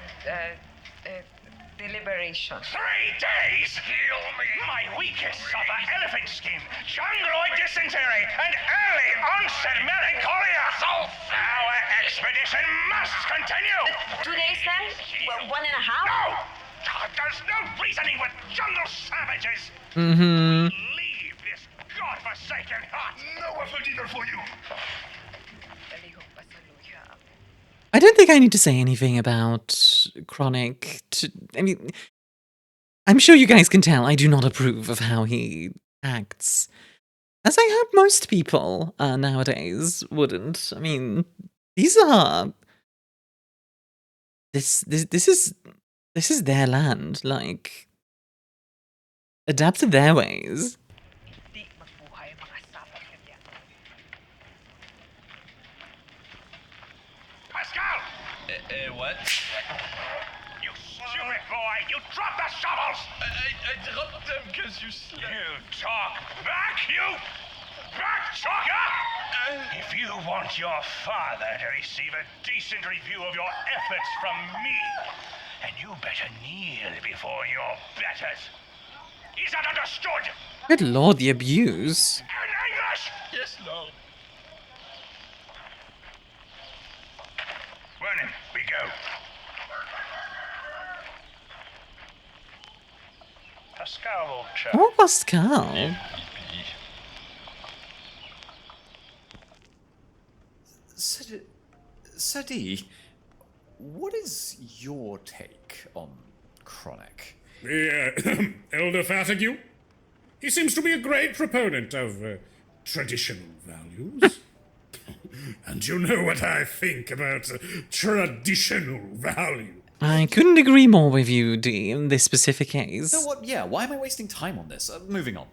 deliberation. 3 days? Kill me. My weakest suffer elephant skin, jungloid dysentery, and early onset melancholia. So our expedition must continue. 2 days then? Well, 1.5? No! There's no reasoning with jungle savages. Mm-hmm. Leave this godforsaken hut. No effort either for you. I don't think I need to say anything about Chronic. I mean, I'm sure you guys can tell I do not approve of how he acts. As I hope most people nowadays wouldn't. I mean, these are... This is their land, like... Adapt to their ways. Pascal! What? You stupid boy! You dropped the shovels! I dropped them because you slept. You talk back, you back talker! If you want your father to receive a decent review of your efforts from me, and you better kneel before your betters. Is that understood? Good lord, the abuse. In English! Yes, Lord. Vernon, we go. Pascal, old chap. Oh, Pascal. Sadi, what is your take on Chronic? The Elder Fatigue? He seems to be a great proponent of traditional values. And you know what I think about traditional value. I couldn't agree more with you, D, in this specific case. You know what? Yeah, why am I wasting time on this? Moving on.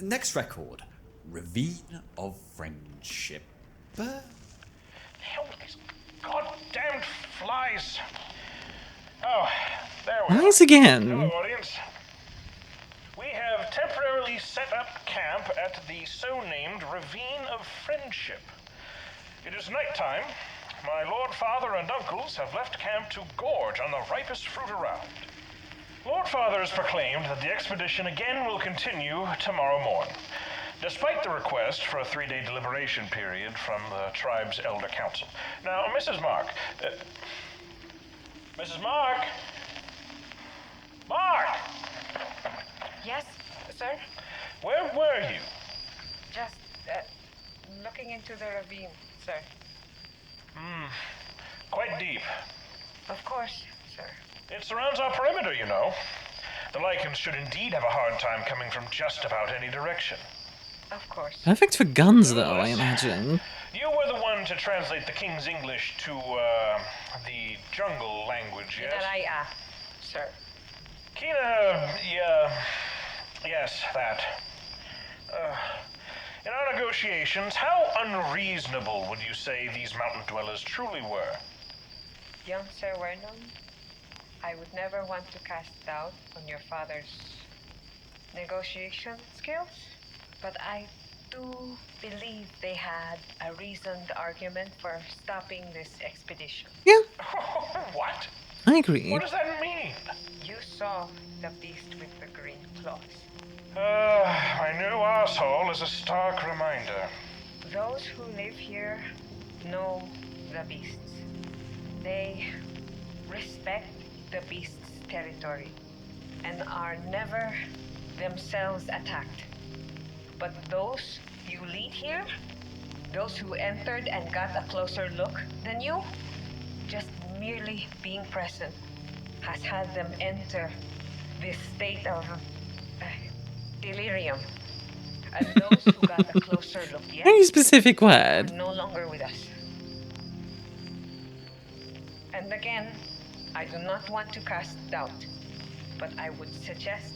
Next record. Ravine of Friendship. Hell, these goddamned flies. Oh, there we Flies are. again. Hello, audience. We have temporarily set up camp at the so-named Ravine of Friendship. It is nighttime. My Lord Father and uncles have left camp to gorge on the ripest fruit around. Lord Father has proclaimed that the expedition again will continue tomorrow morn, despite the request for a 3-day deliberation period from the tribe's elder council. Now, Mrs. Mark... Mrs. Mark? Mark! Yes, sir? Where were you? Just looking into the ravine, sir. Quite deep. Of course, sir. It surrounds our perimeter, you know. The Lycans should indeed have a hard time coming from just about any direction. Of course. Perfect for guns, though, I imagine. You were the one to translate the King's English to, the jungle language, yes? Daraya, sir. Kina, yes, that. In our negotiations, how unreasonable would you say these mountain dwellers truly were? Young Sir Vernon, I would never want to cast doubt on your father's negotiation skills, but I do believe they had a reasoned argument for stopping this expedition. Yeah, What? I agree. What does that mean? You saw the beast with the green claws. My new asshole is a stark reminder. Those who live here know the beasts. They respect the beast's territory and are never themselves attacked. But those you lead here those who entered and got a closer look than you, just merely being present has had them enter this state of delirium. And those who got a closer look yet Very specific are word. no longer with us. And again, I do not want to cast doubt, but I would suggest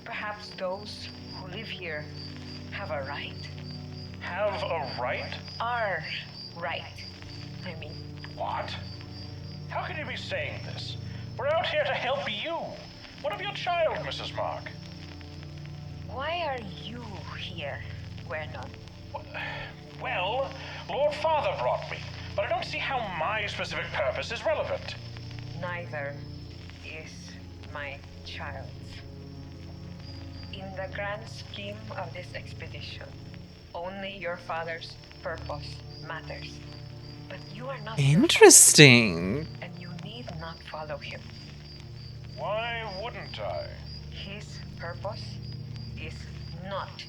perhaps those who live here have a right. Have a right? Our right, I mean. What? How can you be saying this? We're out here to help you. What of your child, Mrs. Mark? Why are you here, Wernon? Well, Lord Father brought me, but I don't see how my specific purpose is relevant. Neither is my child's. In the grand scheme of this expedition, only your father's purpose matters. But you are not Interesting. and you need not follow him. Why wouldn't I? His purpose is not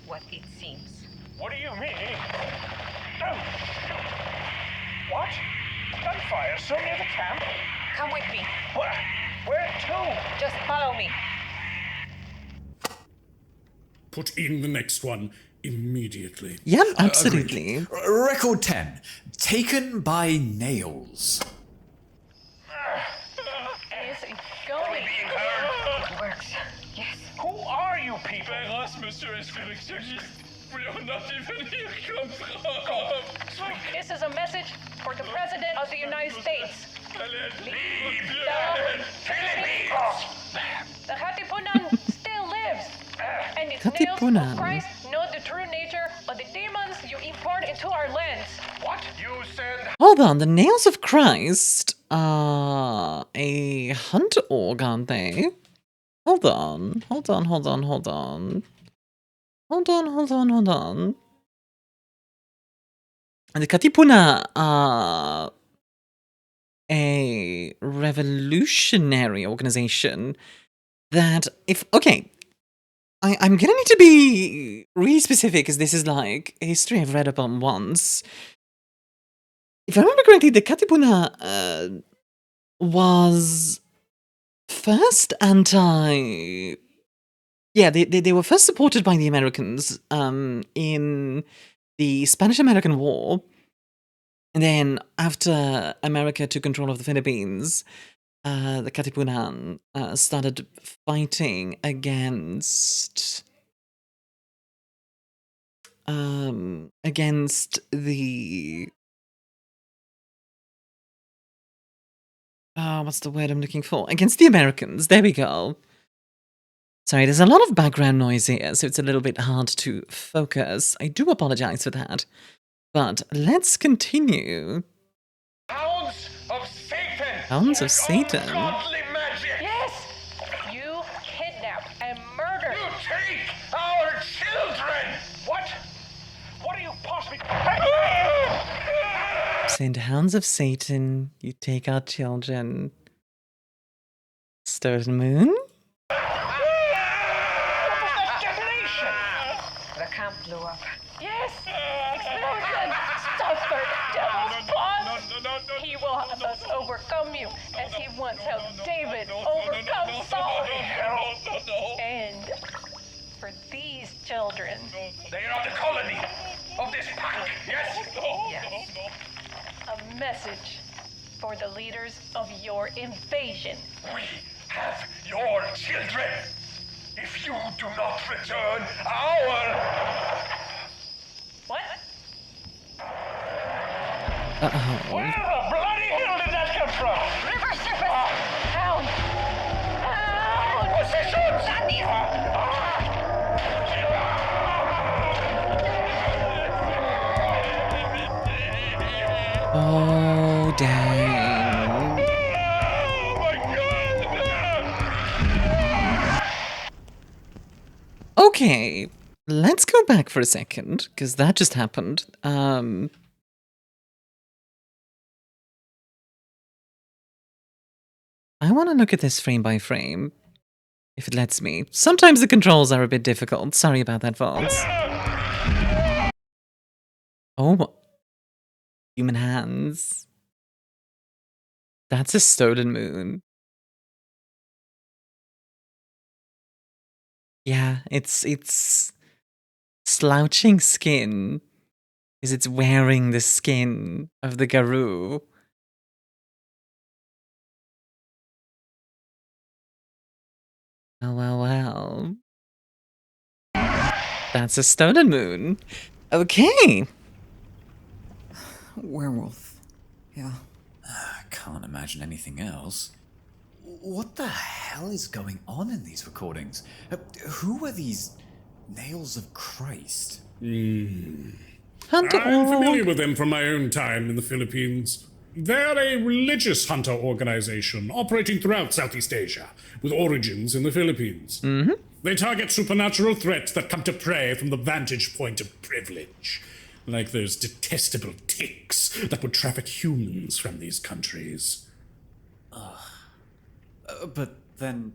what it seems. What do you mean? Oh. What? Gunfire so near the camp? Come with me. Where to? Just follow me. Put in the next one immediately. Yep, absolutely. Record 10. Taken by nails. Is it going? Being heard. It works. Yes. Who are you people? We are not even here come from. This is a message for the President of the United States. The Katipunan still lives, and its nails Katipunan. of Christ know the true nature of the demons you import into our lands. What? You said... Hold on, the nails of Christ are a hunt org, aren't they? Hold on. And the Katipuna are a revolutionary organization that I'm gonna need to be really specific because this is like a history I've read about once. If I remember correctly, the Katipuna was first anti... Yeah, they were first supported by the Americans in the Spanish-American War. And then after America took control of the Philippines, the Katipunan started fighting against the... what's the word I'm looking for? Against the Americans. There we go. Sorry, there's a lot of background noise here, so it's a little bit hard to focus. I do apologize for that. But let's continue. Hounds of Satan! Hounds of Satan? Godly magic! Yes! You kidnap and murder! You take our children! What? What are you possibly... Saying hounds of Satan, you take our children. Stolen Moon? The camp blew up. Yes! Explosion! Suffer, devil's boss! He will have us overcome you, as he once helped David overcome Saul. And for these children... They are the colony of this pack, yes? Yes. A message for the leaders of your invasion. We have your children. If you do not return our... What? Uh-oh. Where the bloody hell did that come from? River Serpent! Hound! Hound! Positions! Oh, dang. Oh my God! Okay, let's go back for a second, because that just happened. I want to look at this frame by frame, if it lets me. Sometimes the controls are a bit difficult. Sorry about that, folks. Oh, human hands. That's a stolen moon. Yeah, it's slouching skin. Because it's wearing the skin of the Garou. Well. That's a stolen moon. Okay. Werewolf. Yeah. I can't imagine anything else. What the hell is going on in these recordings? Who are these nails of Christ? Hunter I'm familiar org. with them from my own time in the Philippines. They're a religious hunter organization operating throughout Southeast Asia, with origins in the Philippines. They target supernatural threats that come to prey from the vantage point of privilege, like those detestable ticks that would traffic humans from these countries. But then,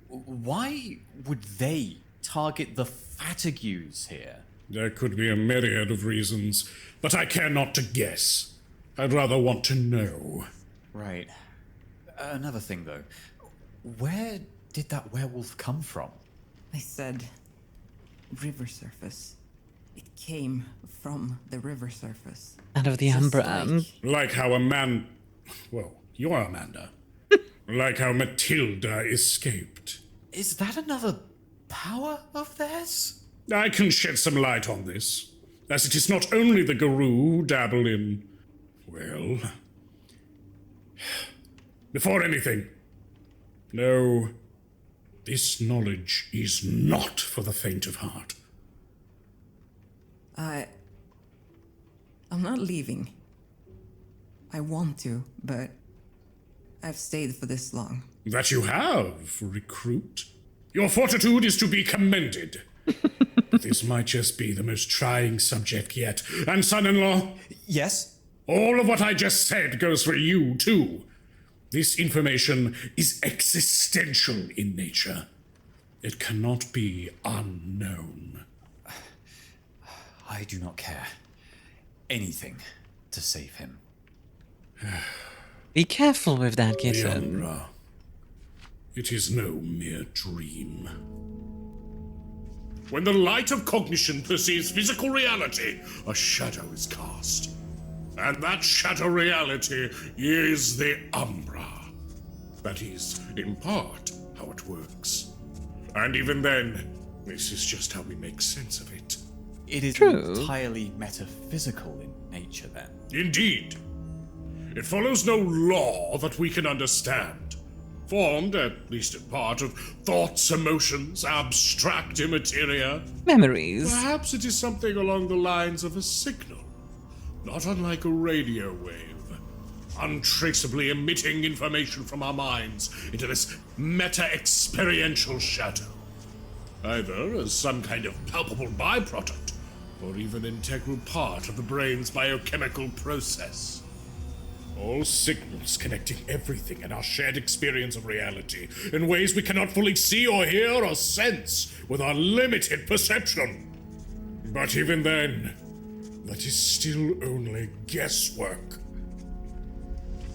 why would they target the Fatigues here? There could be a myriad of reasons, but I care not to guess. I'd rather want to know. Right. Another thing, though. Where did that werewolf come from? I said river surface. It came from the river surface. Out of the Just Umbra. Like how well, you're Amanda. Like how Matilda escaped. Is that another power of theirs? I can shed some light on this, as it is not only the Garou who dabble in, well... Before anything, no, this knowledge is not for the faint of heart. I'm not leaving. I want to, but I've stayed for this long. That you have, recruit. Your fortitude is to be commended. But this might just be the most trying subject yet. And son-in-law? Yes? All of what I just said goes for you, too. This information is existential in nature. It cannot be unknown. I do not care. Anything to save him. Be careful with that, The kitten. Umbra. It is no mere dream. When the light of cognition perceives physical reality, a shadow is cast. And that shadow reality is the Umbra. That is, in part, how it works. And even then, this is just how we make sense of it. It is True. entirely metaphysical in nature, then. Indeed. It follows no law that we can understand. Formed, at least in part, of thoughts, emotions, abstract immateria. Memories. Perhaps it is something along the lines of a signal. Not unlike a radio wave. Untraceably emitting information from our minds into this meta-experiential shadow. Either as some kind of palpable byproduct, or even integral part of the brain's biochemical process. All signals connecting everything in our shared experience of reality in ways we cannot fully see or hear or sense with our limited perception. But even then, that is still only guesswork.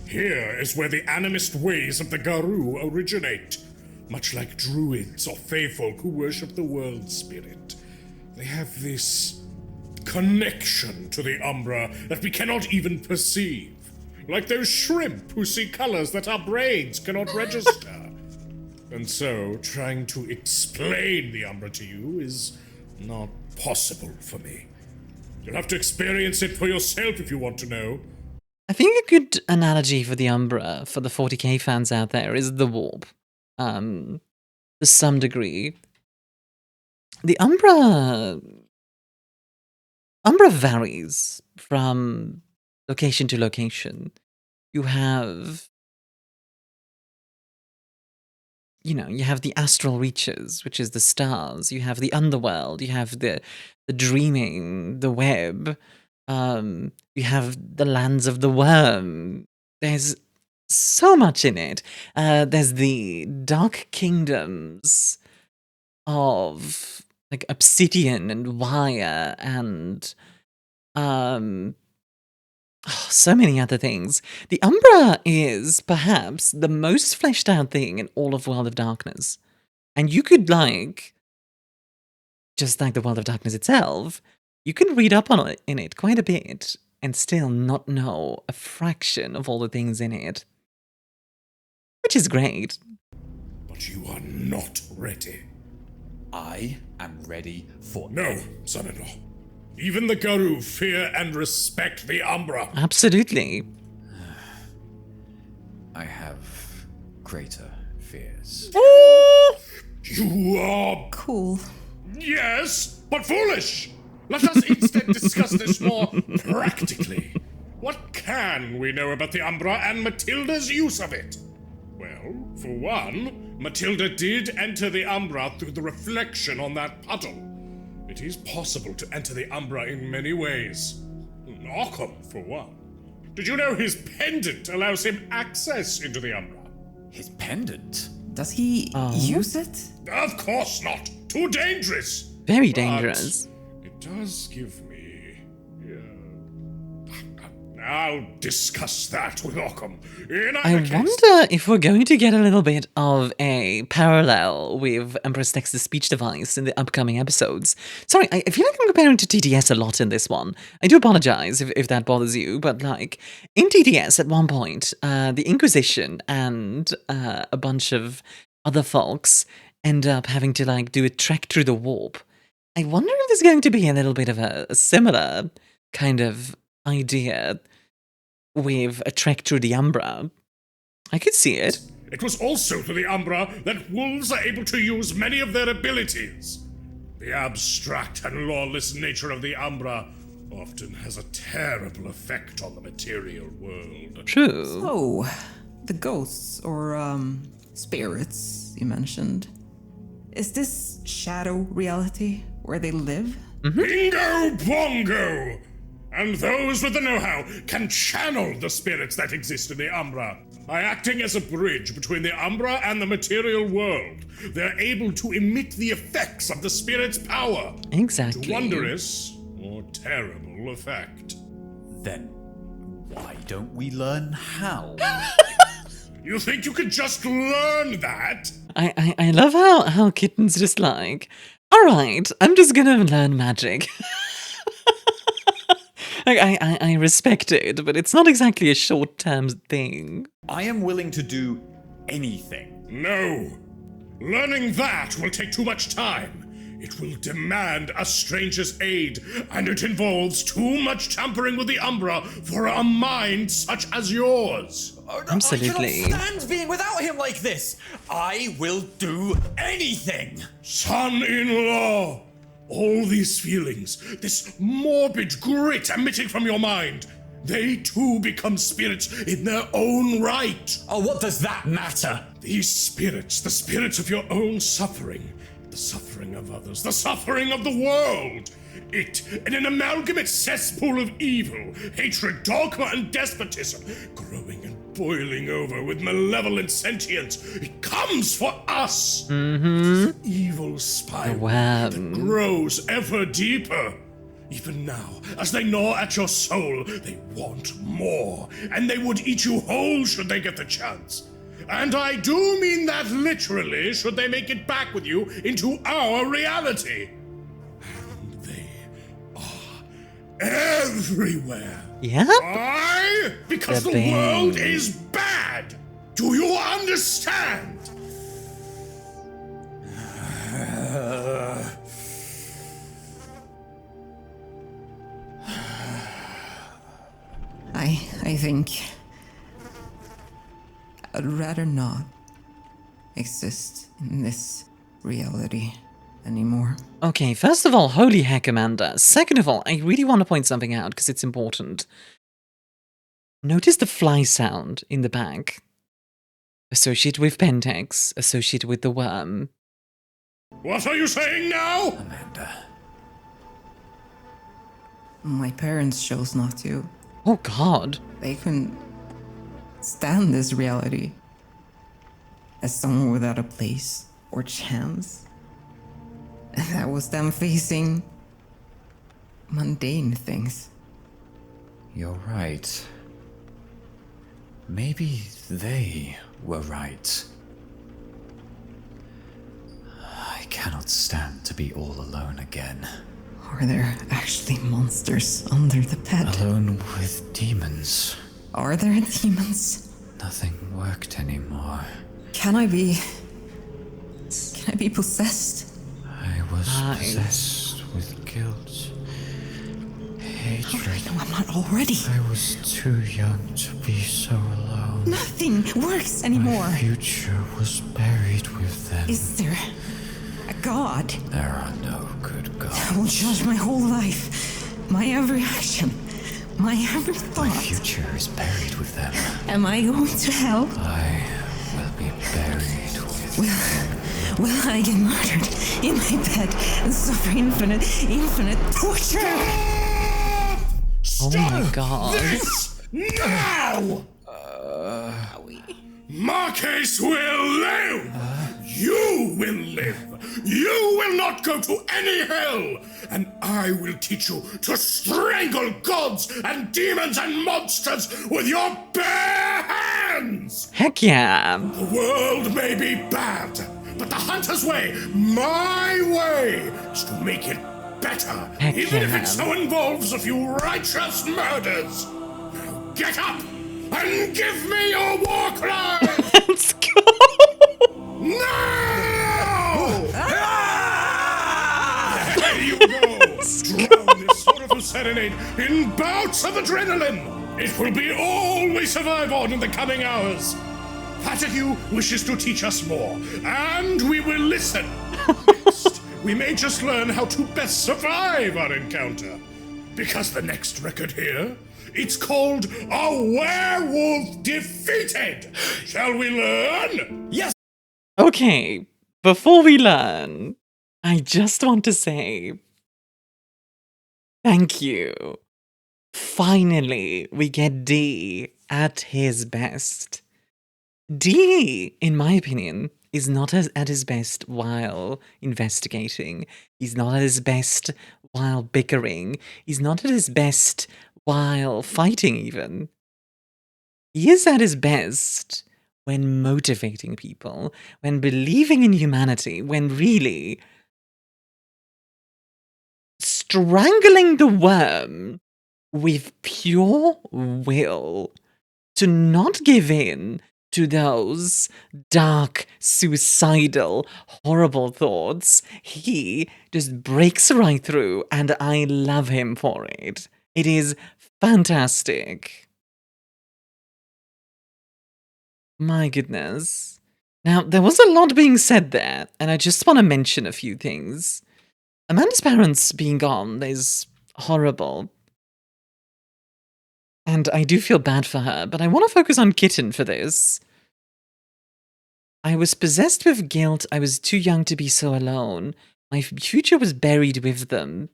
Here is where the animist ways of the Garou originate. Much like druids or faefolk who worship the world spirit. They have this connection to the Umbra that we cannot even perceive. Like those shrimp who see colors that our brains cannot register. And so, trying to explain the Umbra to you is not possible for me. You'll have to experience it for yourself if you want to know. I think a good analogy for the Umbra, for the 40k fans out there, is the warp. To some degree. The Umbra varies from location to location. You have, you have the astral reaches, which is the stars. You have the underworld. You have the dreaming, the web. You have the lands of the worm. There's so much in it. There's the dark kingdoms of like obsidian and wire and so many other things. The Umbra is perhaps the most fleshed out thing in all of World of Darkness. And you could, like, just like the World of Darkness itself, you can read up on it in it quite a bit and still not know a fraction of all the things in it. Which is great. But you are not ready. I am ready for... No, son-in-law. Even the Garou fear and respect the Umbra. Absolutely. I have greater fears. You are... Cool. Yes, but foolish. Let us instead discuss this more practically. What can we know about the Umbra and Matilda's use of it? Well, for one, Matilda did enter the Umbra through the reflection on that puddle. It is possible to enter the Umbra in many ways. Occam, for one. Did you know his pendant allows him access into the Umbra? His pendant? Does he use it? Of course not. Too dangerous. Very But dangerous. it does give me... I'll discuss that with Occam. I wonder if we're going to get a little bit of a parallel with Empress Tex's speech device in the upcoming episodes. Sorry, I feel like I'm comparing to TTS a lot in this one. I do apologize if that bothers you, but like, in TTS at one point, the Inquisition and a bunch of other folks end up having to like do a trek through the warp. I wonder if there's going to be a little bit of a similar kind of idea with a trek through the Umbra. I could see it. It was also through the Umbra that wolves are able to use many of their abilities. The abstract and lawless nature of the Umbra often has a terrible effect on the material world. True. So, the ghosts, or, spirits you mentioned. Is this shadow reality where they live? Bingo bongo! And those with the know-how can channel the spirits that exist in the Umbra. By acting as a bridge between the Umbra and the material world, they're able to emit the effects of the spirit's power. Exactly. To wondrous or terrible effect. Then why don't we learn how? You think you could just learn that? I love how Kitten's just like, alright, I'm just gonna learn magic. Like, I respect it, but it's not exactly a short-term thing. I am willing to do anything. No. Learning that will take too much time. It will demand a stranger's aid, and it involves too much tampering with the Umbra for a mind such as yours. Absolutely. I cannot stand being without him like this. I will do anything. Son-in-law, all these feelings, this morbid grit emitting from your mind, they too become spirits in their own right. Oh, what does that matter? These spirits, the spirits of your own suffering, the suffering of others, the suffering of the world. It, in an amalgamate cesspool of evil, hatred, dogma, and despotism, growing and boiling over with malevolent sentience, it comes for us. This evil spiral that grows ever deeper. Even now, as they gnaw at your soul, they want more, and they would eat you whole should they get the chance. And I do mean that literally, should they make it back with you into our reality. And they are everywhere. Yeah? Why? Because the world is bad. Do you understand? I think I'd rather not exist in this reality anymore. Okay, first of all, holy heck, Amanda. Second of all, I really want to point something out because it's important. Notice the fly sound in the back. Associated with Pentex, associated with the worm. What are you saying now? Amanda. My parents chose not to. Oh, God. They couldn't stand this reality. As someone without a place or chance. And that was them facing mundane things. You're right. Maybe they were right. I cannot stand to be all alone again. Are there actually monsters under the bed? Alone with demons. Are there demons? Nothing worked anymore. Can I be possessed? I was possessed with guilt, hatred. How do I know I'm not already? I was too young to be so alone. Nothing works anymore. My future was buried with them. Is there a god? There are no good gods. I will judge my whole life, my every action, my every thought. My future is buried with them. Am I going to hell? I will be buried with them. Will I get murdered in my bed and suffer infinite torture? Oh my god. This now! Marcus will live! You will live! You will not go to any hell! And I will teach you to strangle gods and demons and monsters with your bare hands! Heck yeah. The world may be bad, but the Hunter's way, my way, is to make it better, Heck even if yeah. it so involves a few righteous murders. Now get up and give me your war cry! Let's go. No! There you go! Drown this sorrowful serenade in bouts of adrenaline! It will be all we survive on in the coming hours. Patrick wishes to teach us more, and we will listen. Next, we may just learn how to best survive our encounter. Because the next record here, it's called A Werewolf Defeated. Shall we learn? Yes! Okay, before we learn, I just want to say thank you. Finally, we get D at his best. D, in my opinion, is not at his best while investigating. He's not at his best while bickering. He's not at his best while fighting, even. He is at his best when motivating people, when believing in humanity, when really strangling the worm with pure will to not give in to those dark, suicidal, horrible thoughts. He just breaks right through, and I love him for it. It is fantastic. My goodness. Now, there was a lot being said there, and I just want to mention a few things. Amanda's parents being gone is horrible. And I do feel bad for her, but I want to focus on Kitten for this. I was possessed with guilt. I was too young to be so alone. My future was buried with them.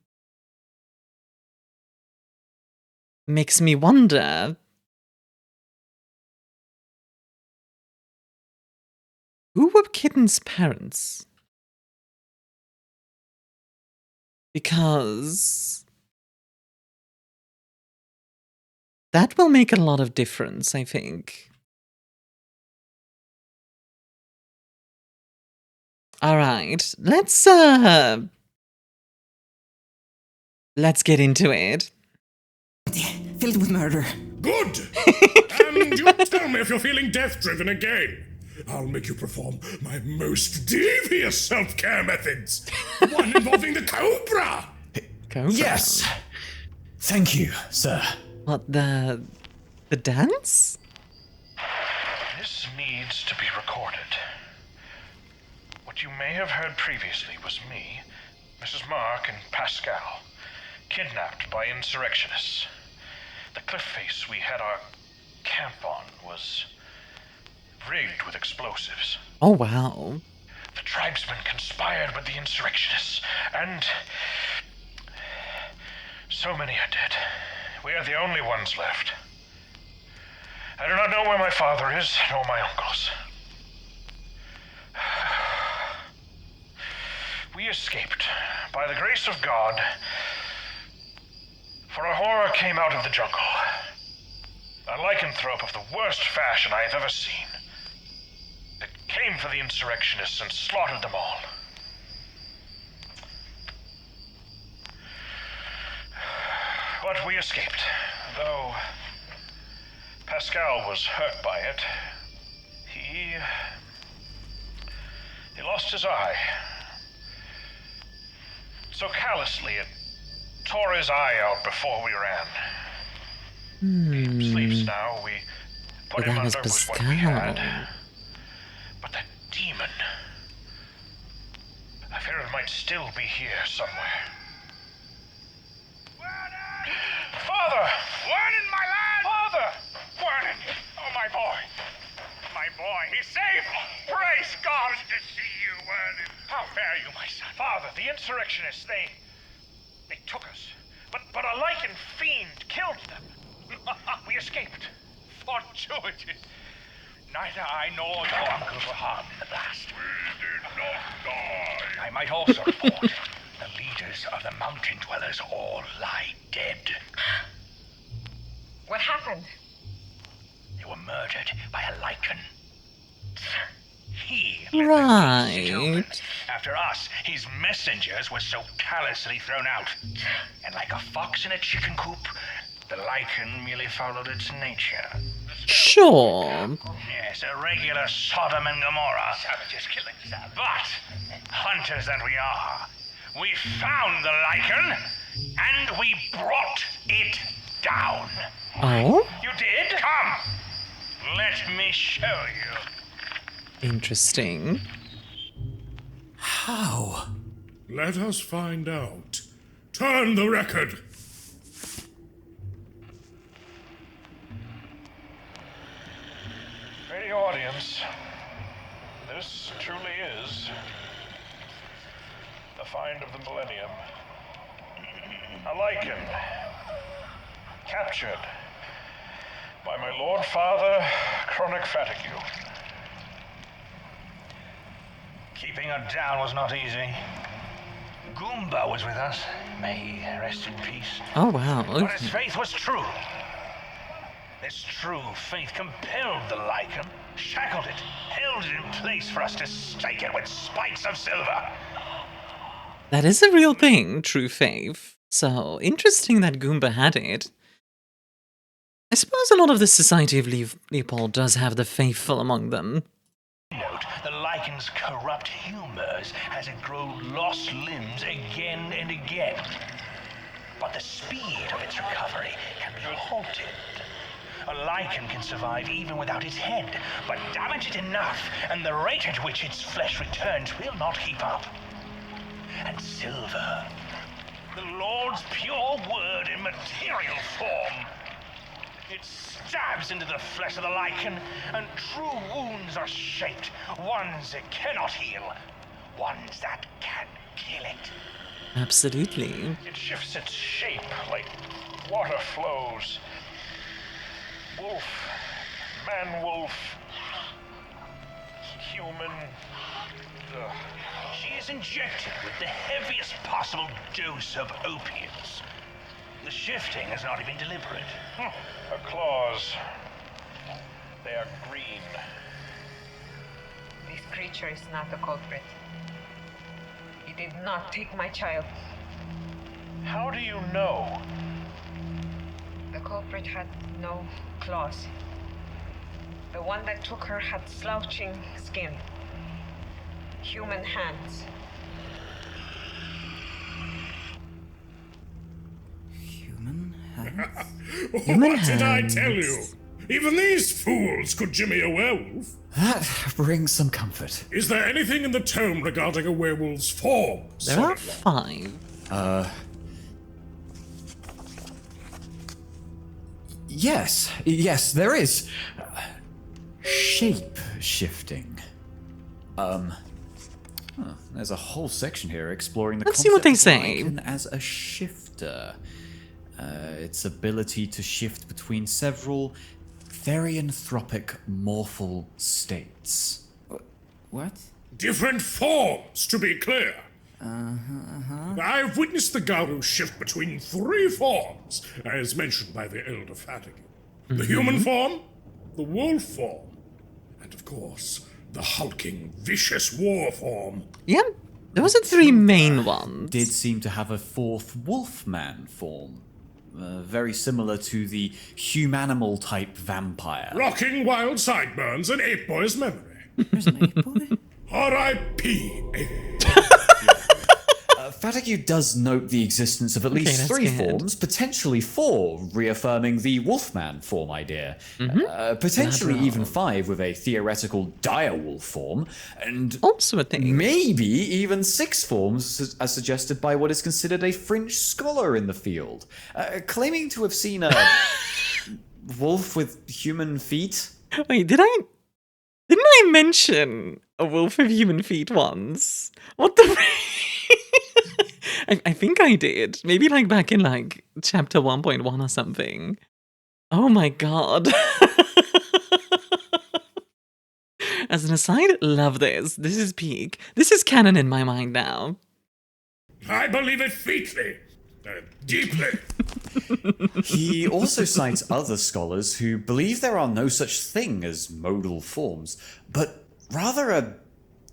Makes me wonder, who were Kitten's parents? Because that will make a lot of difference, I think. All right, let's get into it. Filled with murder. Good! And you tell me if you're feeling death-driven again. I'll make you perform my most devious self-care methods. One involving the cobra. Cobra? Yes! Thank you, sir. What, the dance? This needs to be recorded. What you may have heard previously was me, Mrs. Mark, and Pascal, kidnapped by insurrectionists. The cliff face we had our camp on was rigged with explosives. Oh, wow. The tribesmen conspired with the insurrectionists, and so many are dead. We are the only ones left. I do not know where my father is, nor my uncles. We escaped, by the grace of God, for our horror came out of the jungle. A lycanthrope of the worst fashion I have ever seen. It came for the insurrectionists and slaughtered them all. But we escaped, though Pascal was hurt by it. He lost his eye. So callously, it tore his eye out before we ran. He sleeps now. We put him under with what we had. But that demon, I fear it might still be here somewhere. Father! Vernon, my lad! Father! Vernon! Oh, my boy! My boy, he's safe! Praise God! Good to see you, Vernon. How fare you, my son? Father, the insurrectionists, they took us. But a lichen fiend killed them. We escaped. Fortuitous. Neither I nor your uncle were harmed in the blast. We did not die. I might also report the leaders of the mountain dwellers all lie dead. What happened? They were murdered by a lichen. He Right. after us, his messengers were so callously thrown out. And like a fox in a chicken coop, the lichen merely followed its nature. Sure. Yes, a regular Sodom and Gomorrah. Savages killing savages. But, hunters that we are, we found the lichen, and we brought it down. Oh? You did? Come! Let me show you. Interesting. How? Let us find out. Turn the record. Radio audience, this truly is the find of the millennium. A lichen, captured by my Lord Father, Chronic Fatigue. Keeping her down was not easy. Goomba was with us. May he rest in peace. Oh, wow. But his faith was true. This true faith compelled the lichen, shackled it, held it in place for us to stake it with spikes of silver. That is a real thing, true faith. So, interesting that Goomba had it. I suppose a lot of the Society of Leopold does have the faithful among them. Note the lichen's corrupt humors as it grows lost limbs again and again. But the speed of its recovery can be halted. A lichen can survive even without its head, but damage it enough, and the rate at which its flesh returns will not keep up. And silver, the Lord's pure word in material form. It stabs into the flesh of the lichen, and true wounds are shaped. Ones it cannot heal, ones that can kill it. Absolutely. It shifts its shape like water flows. Wolf, man-wolf, human. She is injected with the heaviest possible dose of opiates. The shifting has not been deliberate. Her claws, they are green. This creature is not the culprit. He did not take my child. How do you know? The culprit had no claws. The one that took her had slouching skin. Human hands. Human hands? What did I tell you? Even these fools could jimmy a werewolf. That brings some comfort. Is there anything in the tome regarding a werewolf's form? There are 5. Yes, there is. Shape shifting. There's a whole section here exploring the Let's see what they concept of say. lichen as a shifter. Its ability to shift between several very anthropic morphal states. What? Different forms, to be clear. I've witnessed the Garu shift between 3 forms, as mentioned by the Elder Fatigue. The human form, the wolf form, and of course, the hulking, vicious war form. Yeah, those are three main ones. Did seem to have a fourth wolfman form. Very similar to the humanimal type vampire. Rocking wild sideburns and Ape Boy's memory. There's an ape boy? R.I.P. Fatigue does note the existence of at least that's 3 good. forms, potentially 4, reaffirming the Wolfman form idea. Potentially even 5 with a theoretical direwolf form, and Also a thing. maybe even 6 forms as suggested by what is considered a fringe scholar in the field, claiming to have seen a wolf with human feet. Wait, didn't I mention a wolf with human feet once? What the? I think I did. Maybe like back in like chapter 1.1 or something. Oh my god. As an aside, love this. This is peak. This is canon in my mind now. I believe it featly. Deeply. He also cites other scholars who believe there are no such thing as modal forms, but rather a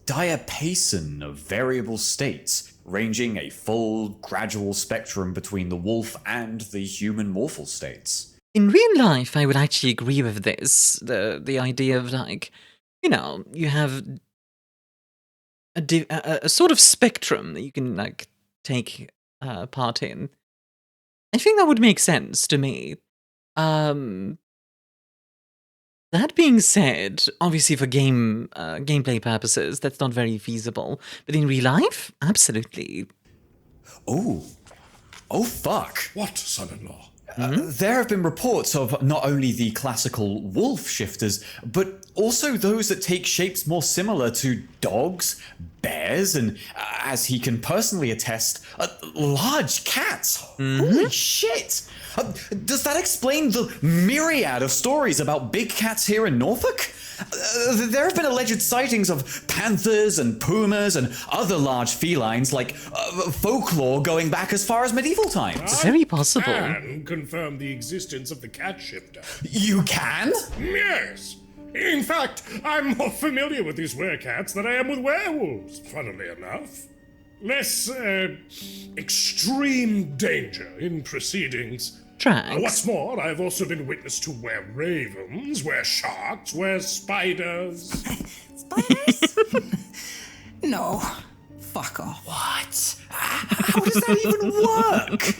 diapason of variable states, ranging a full, gradual spectrum between the wolf and the human morphal states. In real life, I would actually agree with this. The idea of like, you know, you have a sort of spectrum that you can like take part in. I think that would make sense to me. That being said, obviously for gameplay purposes, that's not very feasible. But in real life, absolutely. Oh fuck. What, son-in-law? There have been reports of not only the classical wolf shifters, but also those that take shapes more similar to dogs, bears, and, as he can personally attest, large cats. Holy shit! Does that explain the myriad of stories about big cats here in Norfolk? There have been alleged sightings of panthers and pumas and other large felines, like folklore going back as far as medieval times. It's very possible. And confirm the existence of the cat shifter. You can? Yes. In fact, I'm more familiar with these werecats than I am with werewolves, funnily enough. Less, extreme danger in proceedings. Tracks. What's more, I've also been witness to were-ravens, were-sharks, were-spiders. Spiders? No. Fuck off. What? How does that even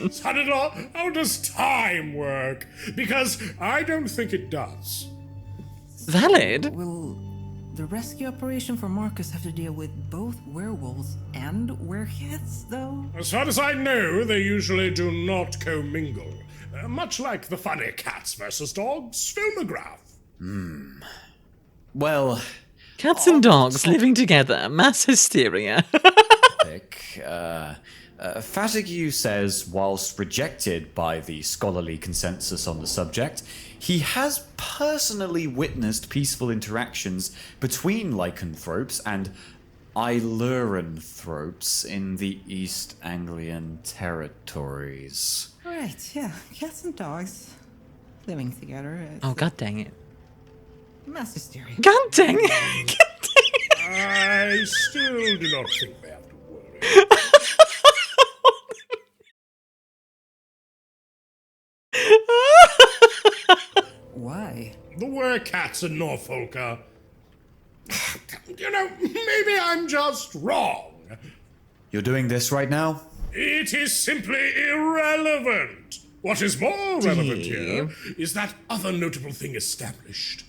work? Son-in-law, how does time work? Because I don't think it does. Valid. Will the rescue operation for Marcus have to deal with both werewolves and werecats, though? As far as I know, they usually do not commingle. Much like the funny cats versus dogs filmograph. Well, Cats and dogs living together. Mass hysteria. Fatigue says, whilst rejected by the scholarly consensus on the subject, he has personally witnessed peaceful interactions between lycanthropes and Iluranthropes in the East Anglian territories. Right, yeah. Cats and dogs living together. Oh, god dang it. Mass hysteria. God dang it. I still do not think we have to worry. Why? The werecats in Norfolk are... You know, maybe I'm just wrong. You're doing this right now? It is simply irrelevant. What is more relevant here is that other notable thing established.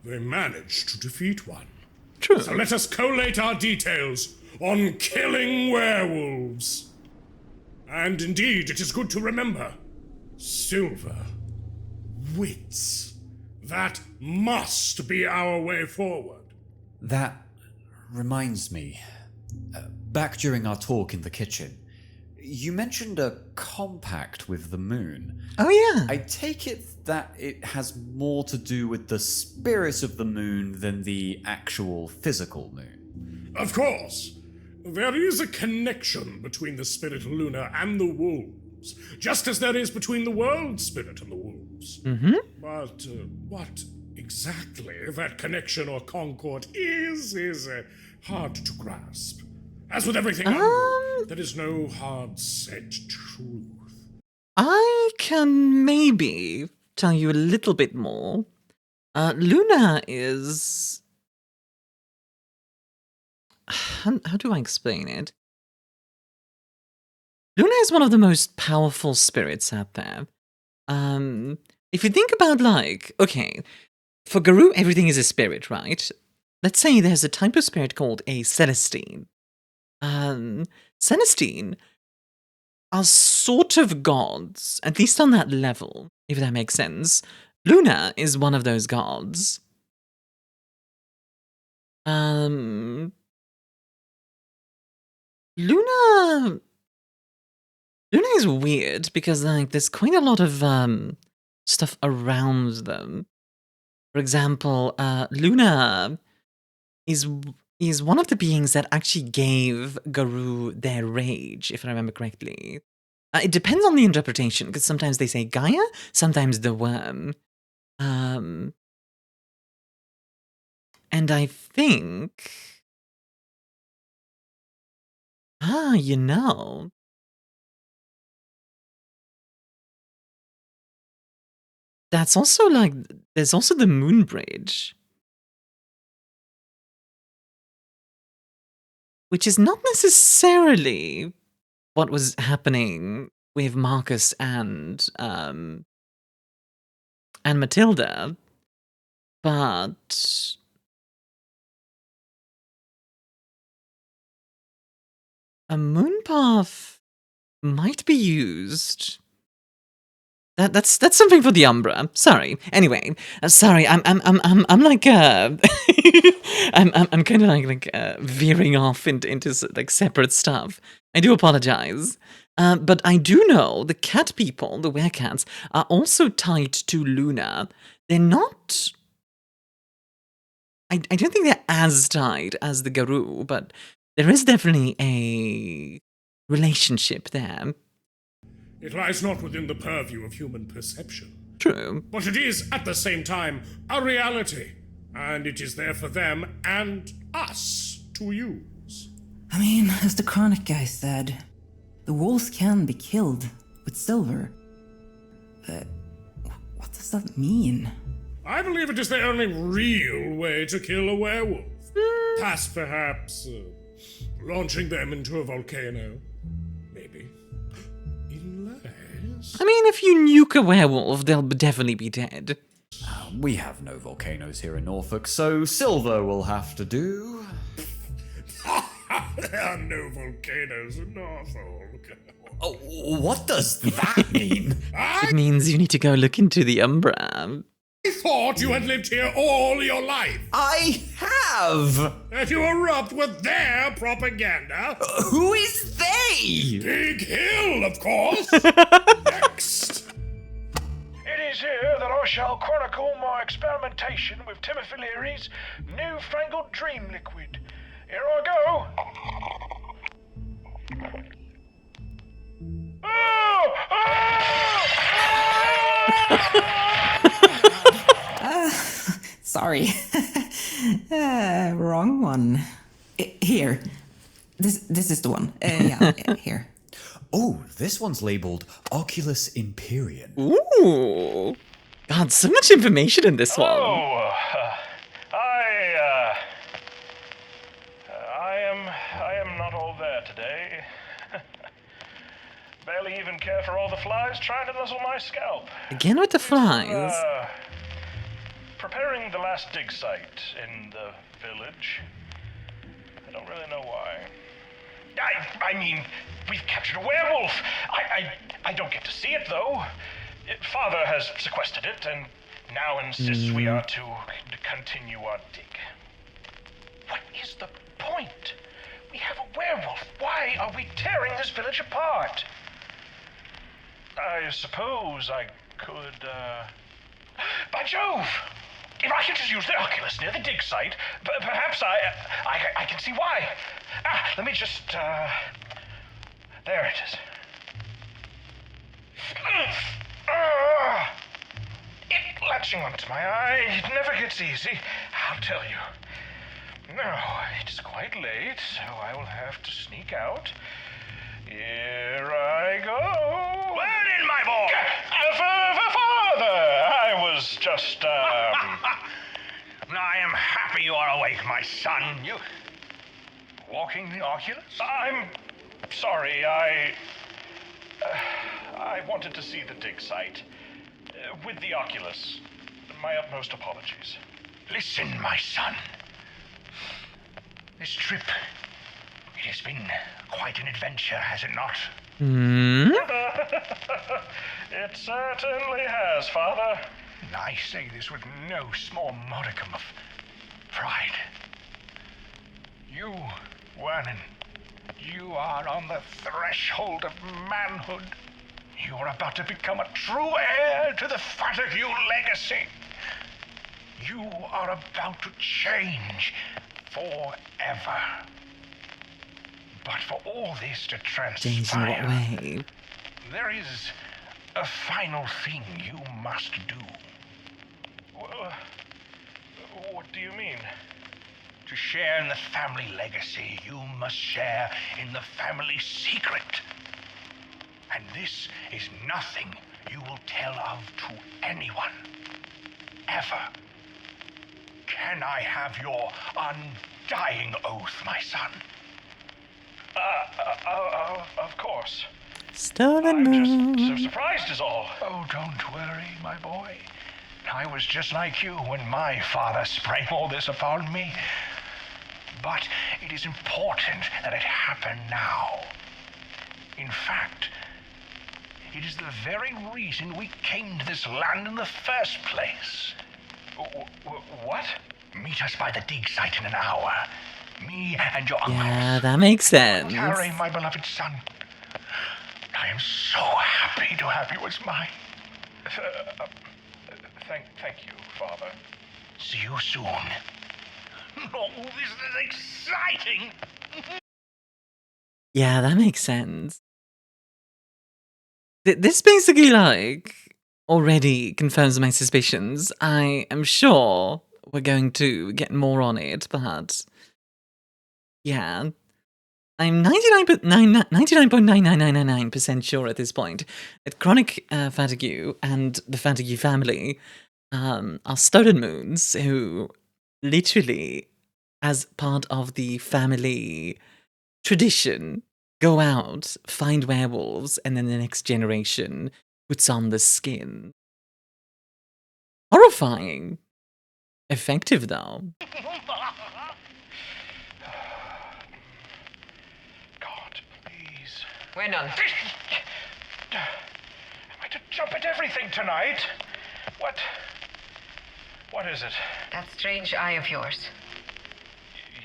They managed to defeat one. True. So let us collate our details on killing werewolves. And indeed, it is good to remember. Silver. Wits. That must be our way forward. That reminds me. Back during our talk in the kitchen, you mentioned a compact with the moon. Oh, yeah. I take it that it has more to do with the spirit of the moon than the actual physical moon. Of course. There is a connection between the spirit Luna and the wolves, just as there is between the world spirit and the wolves. werewolves. Mm-hmm. But what exactly that connection or concord is hard to grasp. As with everything else, there is no hard set truth. I can maybe tell you a little bit more. Luna is... How do I explain it? Luna is one of the most powerful spirits out there. If you think about, like, okay, for Garou, everything is a spirit, right? Let's say there's a type of spirit called a Celestine. Celestine are sort of gods, at least on that level, if that makes sense. Luna is one of those gods. Luna is weird because, like, there's quite a lot of stuff around them. For example, Luna is one of the beings that actually gave Garou their rage, if I remember correctly. It depends on the interpretation, because sometimes they say Gaia, sometimes the worm. And I think... you know... That's also, like, there's also the Moon Bridge. Which is not necessarily what was happening with Marcus and Matilda, but a moon path might be used. That's something for the Umbra. Sorry. Anyway, sorry. I'm like I'm kind of like veering off into like separate stuff. I do apologize. But I do know the cat people, the werecats, are also tied to Luna. They're not... I don't think they're as tied as the Garou, but there is definitely a relationship there. It lies not within the purview of human perception. True. But it is, at the same time, a reality. And it is there for them and us to use. I mean, as the Chronic guy said, the wolves can be killed with silver. But what does that mean? I believe it is the only real way to kill a werewolf. Past, perhaps, launching them into a volcano. Maybe. Unless... I mean, if you nuke a werewolf, they'll definitely be dead. We have no volcanoes here in Norfolk, so silver will have to do. There are no volcanoes in Norfolk. Oh, what does that mean? It means you need to go look into the Umbra. I thought you had lived here all your life. I have! And you erupt with their propaganda. Who is they? Big Hill, of course. Next. It is here that I shall chronicle my experimentation with Timothy Leary's newfangled dream liquid. Here I go. Oh! Sorry. Wrong one. Here. This is the one. Yeah, here. Oh, this one's labeled Oculus Imperium. Ooh. God, so much information in this one. Oh, I am not all there today. Barely even care for all the flies trying to nuzzle my scalp. Again with the flies. Preparing the last dig site in the village. I don't really know why. I mean, we've captured a werewolf. I don't get to see it, though. Father has sequestered it, and now insists we are to continue our dig. What is the point? We have a werewolf. Why are we tearing this village apart? I suppose I could, By Jove! If I could just use the Oculus near the dig site, perhaps I can see why. Let me just, there it is. catching onto my eye. It never gets easy, I'll tell you. Now, it's quite late, so I will have to sneak out. Here I go. Well in, my boy! Father, I was just, I am happy you are awake, my son. You... walking the Oculus? I'm sorry, I wanted to see the dig site. With the Oculus. My utmost apologies. Listen, my son. This trip, it has been quite an adventure, has it not? It certainly has, Father. I say this with no small modicum of pride. You, Wernan, you are on the threshold of manhood. You are about to become a true heir to the Fatague legacy. You are about to change forever. But for all this to Change in what transpire, way? there is a final thing you must do. What do you mean? To share in the family legacy, you must share in the family secret. And this is nothing you will tell of to anyone. Ever. Can I have your undying oath, my son? Of course. Stolen I'm moon. just so surprised is all. Oh, don't worry, my boy. I was just like you when my father sprang all this upon me. But it is important that it happen now. In fact, it is the very reason we came to this land in the first place. What? Meet us by the dig site in an hour. Me and your uncles. Yeah, that makes sense. Carry, my beloved son. I am so happy to have you as mine. Thank you, Father. See you soon. Oh, this is exciting! Yeah, that makes sense. This basically, like, already confirms my suspicions. I am sure we're going to get more on it, but yeah. I'm 99.99999% sure at this point that Chronic Fatague and the Fatague family are stolen moons who literally, as part of the family tradition, go out, find werewolves, and then the next generation puts on the skin. Horrifying. Effective, though. God, please. We're none. Am I to jump at everything tonight? What is it? That strange eye of yours.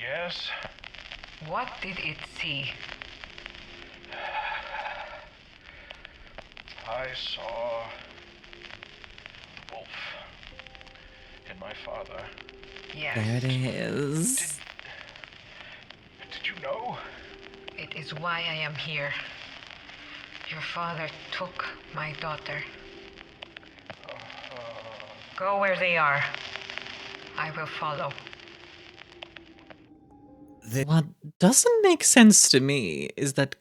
Yes? What did it see? I saw Wolf in my father. Yes. There it is. Did you know? It is why I am here. Your father took my daughter. Go where they are. I will follow. What doesn't make sense to me is that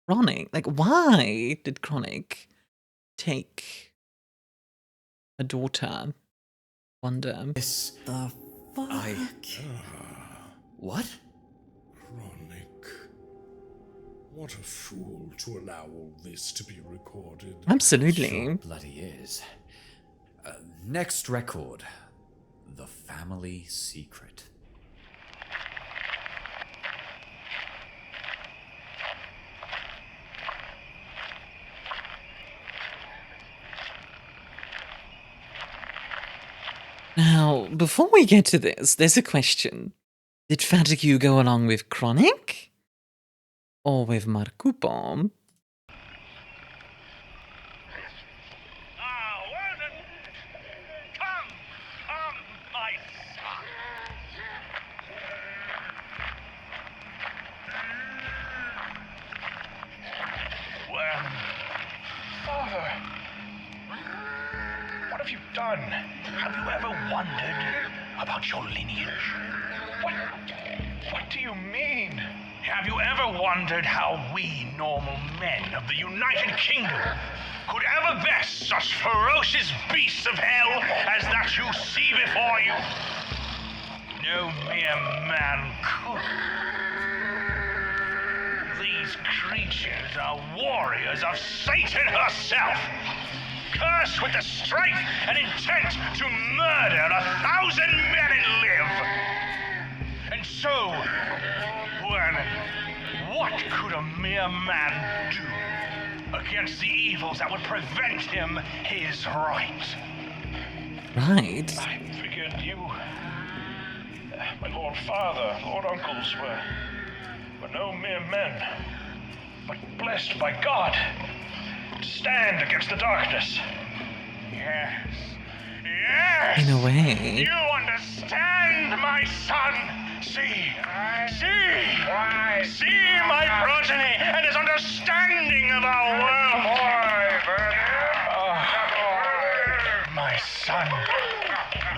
Chronic, like, why did Chronic take a daughter? Wonder. This. The fuck? What? Chronic. What a fool to allow all this to be recorded. Absolutely. Sure bloody is. Next record. The family secret. Now, before we get to this, there's a question. Did Fatague go along with Chronic? Or with Markupo? Wernan! Come, my son! Father! What have you done. Have you ever wondered about your lineage? What do you mean? Have you ever wondered how we normal men of the United Kingdom could ever best such ferocious beasts of hell as that you see before you? No mere man could. These creatures are warriors of Satan herself, cursed with the strength and intent to murder 1,000 men and live. And so, Vernon, what could a mere man do against the evils that would prevent him his right? Right. I figured you, my Lord Father, Lord Uncles, were no mere men, but blessed by God to stand against the darkness. Yes. Yes! In a way. You understand, my son! See my progeny and his understanding of our world. My son,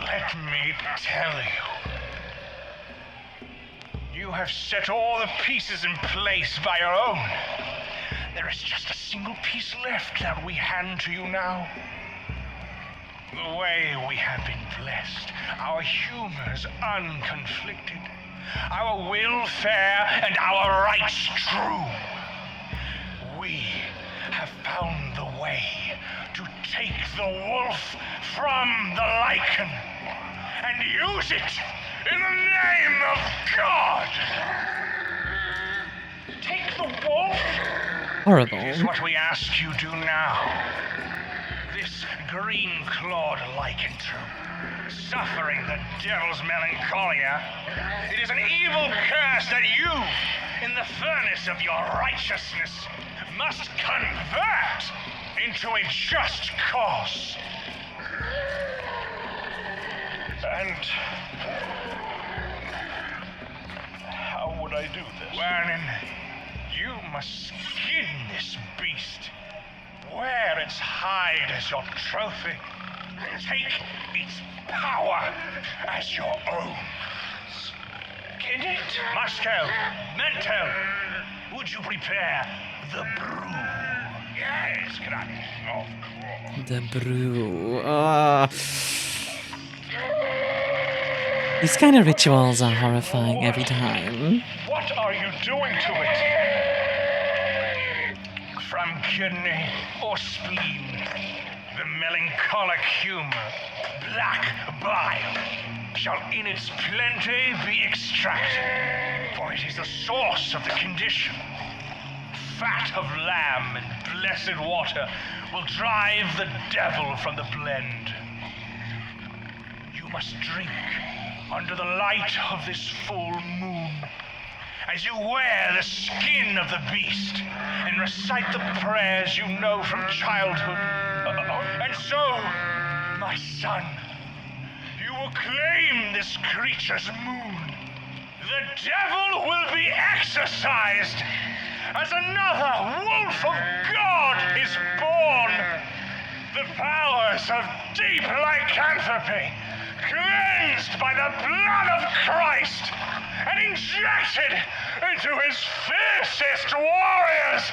let me tell you. You have set all the pieces in place by your own. There is just a single piece left that we hand to you now. The way we have been blessed, our humors unconflicted, our will fair and our rights true. We have found the way to take the wolf from the lichen and use it in the name of God. Take the wolf? Horrible. It is what we ask you do now. This green-clawed lycanthrope, suffering the devil's melancholia, it is an evil curse that you, in the furnace of your righteousness, must convert into a just cause. And how would I do this? Vernon, you must skin this beast. Wear its hide as your trophy. Take its power as your own. Skin it? Moscow, Mental, would you prepare the brew? Yes, Gratis, of course. The brew. These kind of rituals are horrifying every time. What are you doing to it? From kidney or spleen, the melancholic humor, black bile, shall in its plenty be extracted, for it is the source of the condition. Fat of lamb and blessed water will drive the devil from the blend. You must drink under the light of this full moon, as you wear the skin of the beast and recite the prayers you know from childhood. And so, my son, you will claim this creature's moon. The devil will be exorcised as another wolf of God is born. The powers of deep lycanthropy, cleansed by the blood of Christ and injected into his fiercest warriors,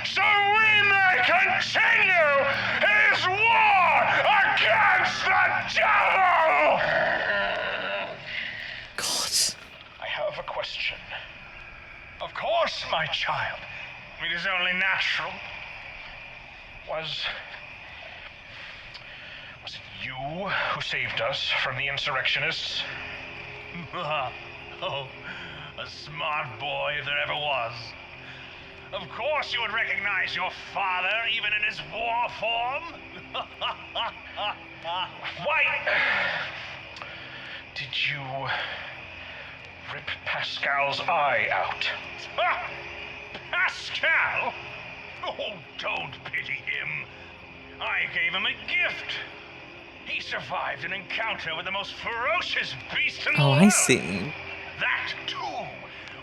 so we may continue his war against the devil! God. I have a question. Of course, my child. It is only natural. Was it you who saved us from the insurrectionists? Oh, a smart boy if there ever was. Of course you would recognize your father, even in his war form. Why did you rip Pascal's eye out? Pascal? Oh, don't pity him. I gave him a gift. He survived an encounter with the most ferocious beast in the world. I see. That, too,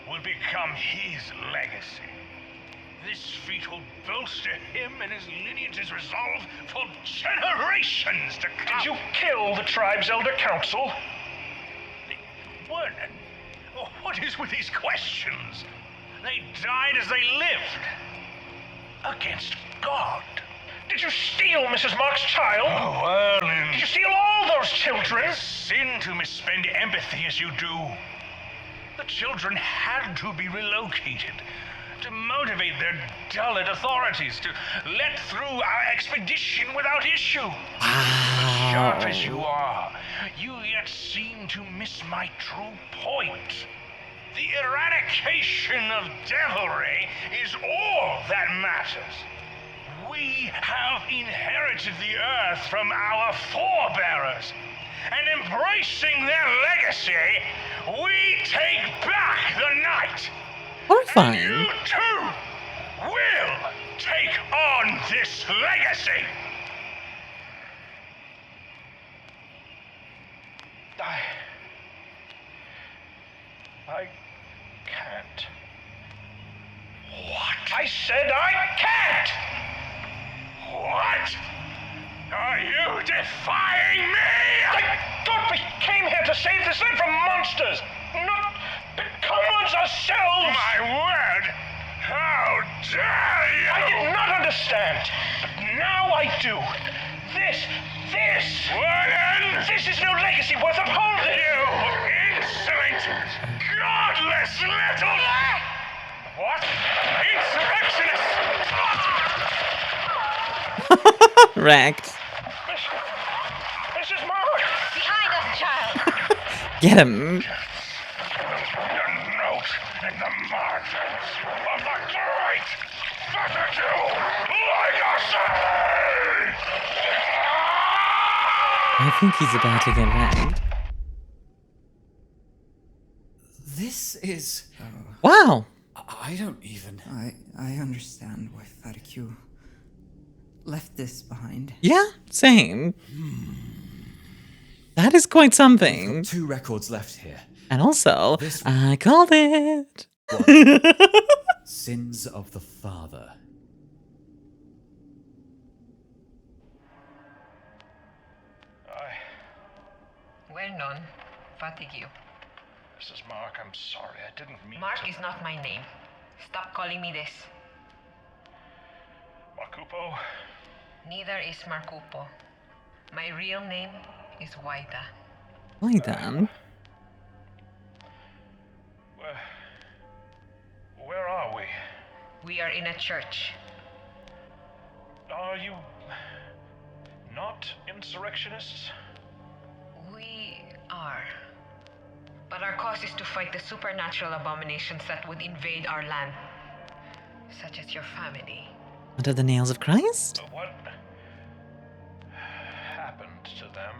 will become his legacy. this feat will bolster him and his lineage's resolve for generations to come. Did you kill the tribe's elder council? What? What is with these questions? They died as they lived. Against God. Did you steal Mrs. Mark's child? Oh, well, Did you steal all those children? It's sin to misspend empathy as you do. The children had to be relocated to motivate their dullard authorities to let through our expedition without issue. Sharp as you are, you yet seem to miss my true point. The eradication of devilry is all that matters. We have inherited the earth from our forebears, and embracing their legacy, we take back the night. Horrifying. And you too will take on this legacy. I can't. What? I said I can't! What? Are you defying me? I thought we came here to save this land from monsters, not become ones ourselves! My word! How dare you! I did not understand, but now I do. This! Warden! This is no legacy worth upholding! You insolent, godless little... What? Insurrectionists! Wrecked. Mrs. Mark! Behind us, child! Get him. A note in the margins of the great ZeroBusterXZ legacy! I think he's about to get wrecked. This is. Wow. I don't even. I understand why Farq left this behind. Yeah, same. That is quite something. 2 records left here. And also, This- I called it. Sins of the Father. Well known. Fatigue. Mrs. Mark, I'm sorry. I didn't mean Mark to. is not my name. Stop calling me this. Markupo? Neither is Markupo. My real name is Waida. Why then? Where are we? We are in a church. Are you not insurrectionists? We are. But our cause is to fight the supernatural abominations that would invade our land. Such as your family. Under the nails of Christ? What happened to them?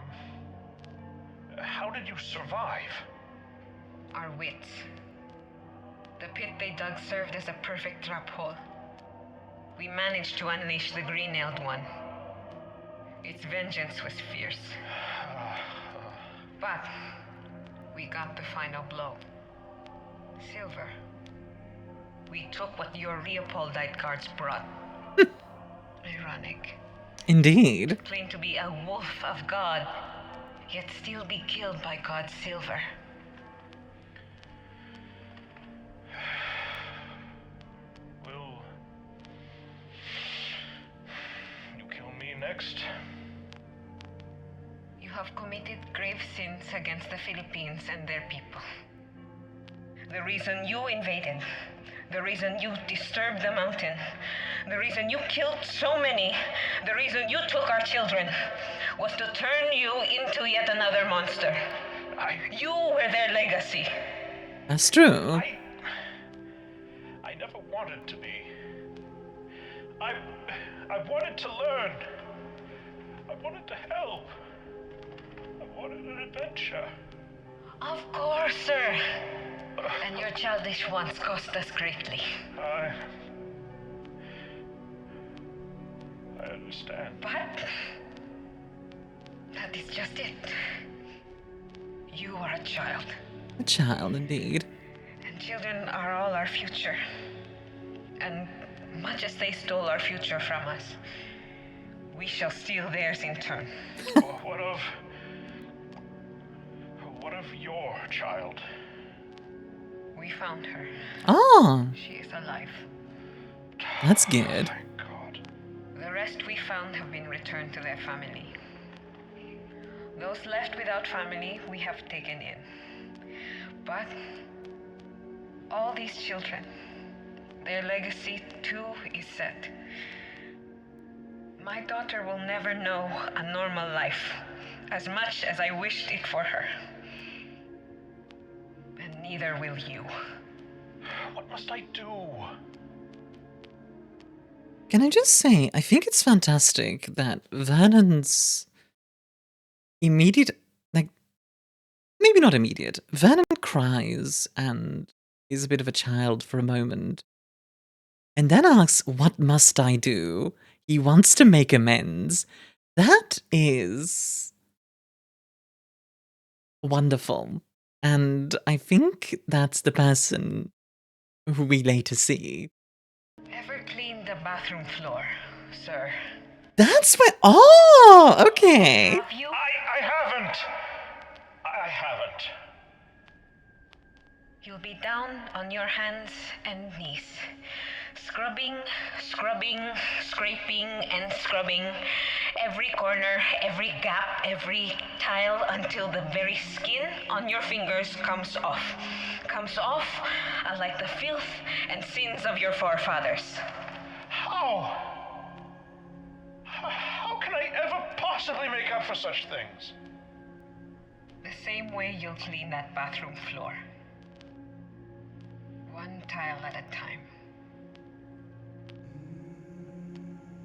How did you survive? Our wits. The pit they dug served as a perfect trap hole. We managed to unleash the green-nailed one. Its vengeance was fierce. But we got the final blow. Silver. We took what your Leopoldite guards brought. Ironic. Indeed. Claim to be a wolf of God, yet still be killed by God's silver. Will you kill me next? You have committed grave sins against the Philippines and their people. The reason you invaded, the reason you disturbed the mountain, the reason you killed so many, the reason you took our children, was to turn you into yet another monster. You were their legacy. That's true. I never wanted to be. I wanted to learn. I wanted to help. I wanted an adventure. Of course, sir. And your childish wants cost us greatly. I understand. But that is just it. You are a child. A child, indeed. And children are all our future. And Much as they stole our future from us, we shall steal theirs in turn. What of your child? We found her. Oh, She is alive. that's good. Thank God. The rest we found have been returned to their family. Those left without family, we have taken in. But all these children, their legacy too is set. My daughter will never know a normal life, as much as I wished it for her. And neither will you. What must I do? Can I just say, I think it's fantastic that Vernon's immediate, like, maybe not immediate, Vernon cries and is a bit of a child for a moment, and then asks, what must I do? He wants to make amends. That is wonderful. And I think that's the person who we later see. Ever cleaned the bathroom floor, sir? That's where. Oh, okay. Have you? I haven't. I haven't. You'll be down on your hands and knees, scrubbing, scraping, and scrubbing every corner, every gap, every tile until the very skin on your fingers comes off. Comes off like the filth and sins of your forefathers. How? How can I ever possibly make up for such things? The same way you'll clean that bathroom floor. One tile at a time.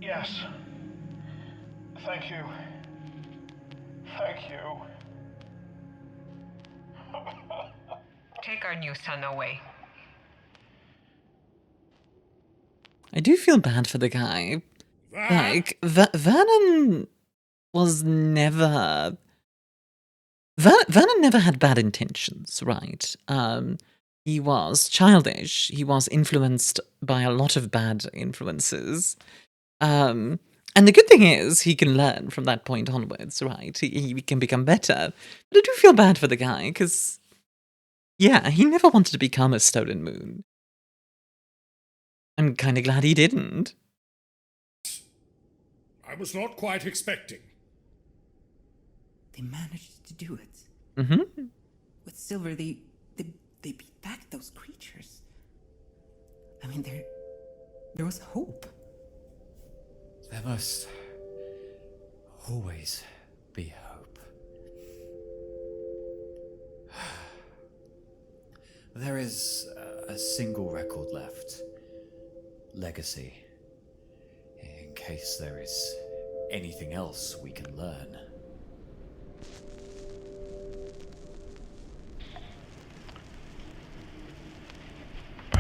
Yes. Thank you. Thank you. Take our new son away. I do feel bad for the guy. Like, Vernon was never... Vernon never had bad intentions, right? He was childish. He was influenced by a lot of bad influences. And the good thing is, he can learn from that point onwards, right? He can become better. But I do feel bad for the guy, because, yeah, he never wanted to become a Stolen Moon. I'm kind of glad he didn't. I was not quite expecting. They managed to do it. Mm-hmm. With Silver, they beat back those creatures. I mean, there was hope. There must always be hope. There is a single record left. Legacy. In case there is anything else we can learn.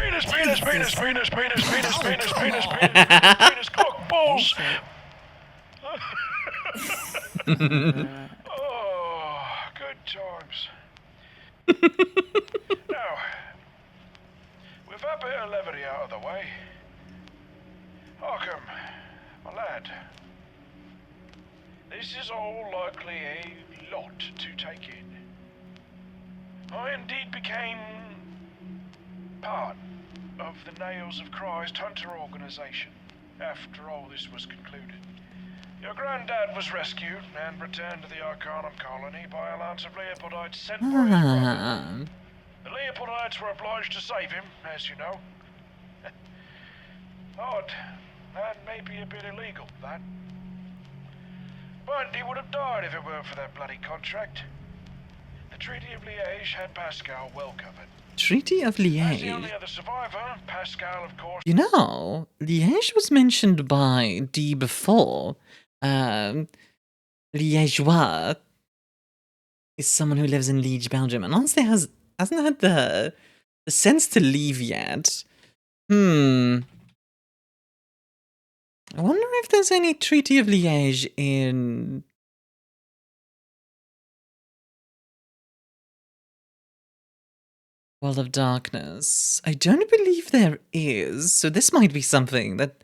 Penis, cock, balls. Oh, good times. Now, with that bit of levity out of the way, Arkham, my lad, this is all likely a lot to take in. I indeed became part of the Nails of Christ Hunter organization after all this was concluded. Your granddad was rescued and returned to the Arcanum colony by a lance of Leopoldites sent by his brother. The Leopoldites were obliged to save him, as you know. Odd, and maybe a bit illegal, that. But he would have died if it weren't for that bloody contract. The Treaty of Liège had Pascal well covered. Treaty of As the Liège. only other survivor, Pascal, of course. You know, Liège was mentioned by Dee before. Liégeois is someone who lives in Liège, Belgium, and honestly hasn't had the sense to leave yet. I wonder if there's any Treaty of Liège in... World of Darkness. I don't believe there is, so this might be something that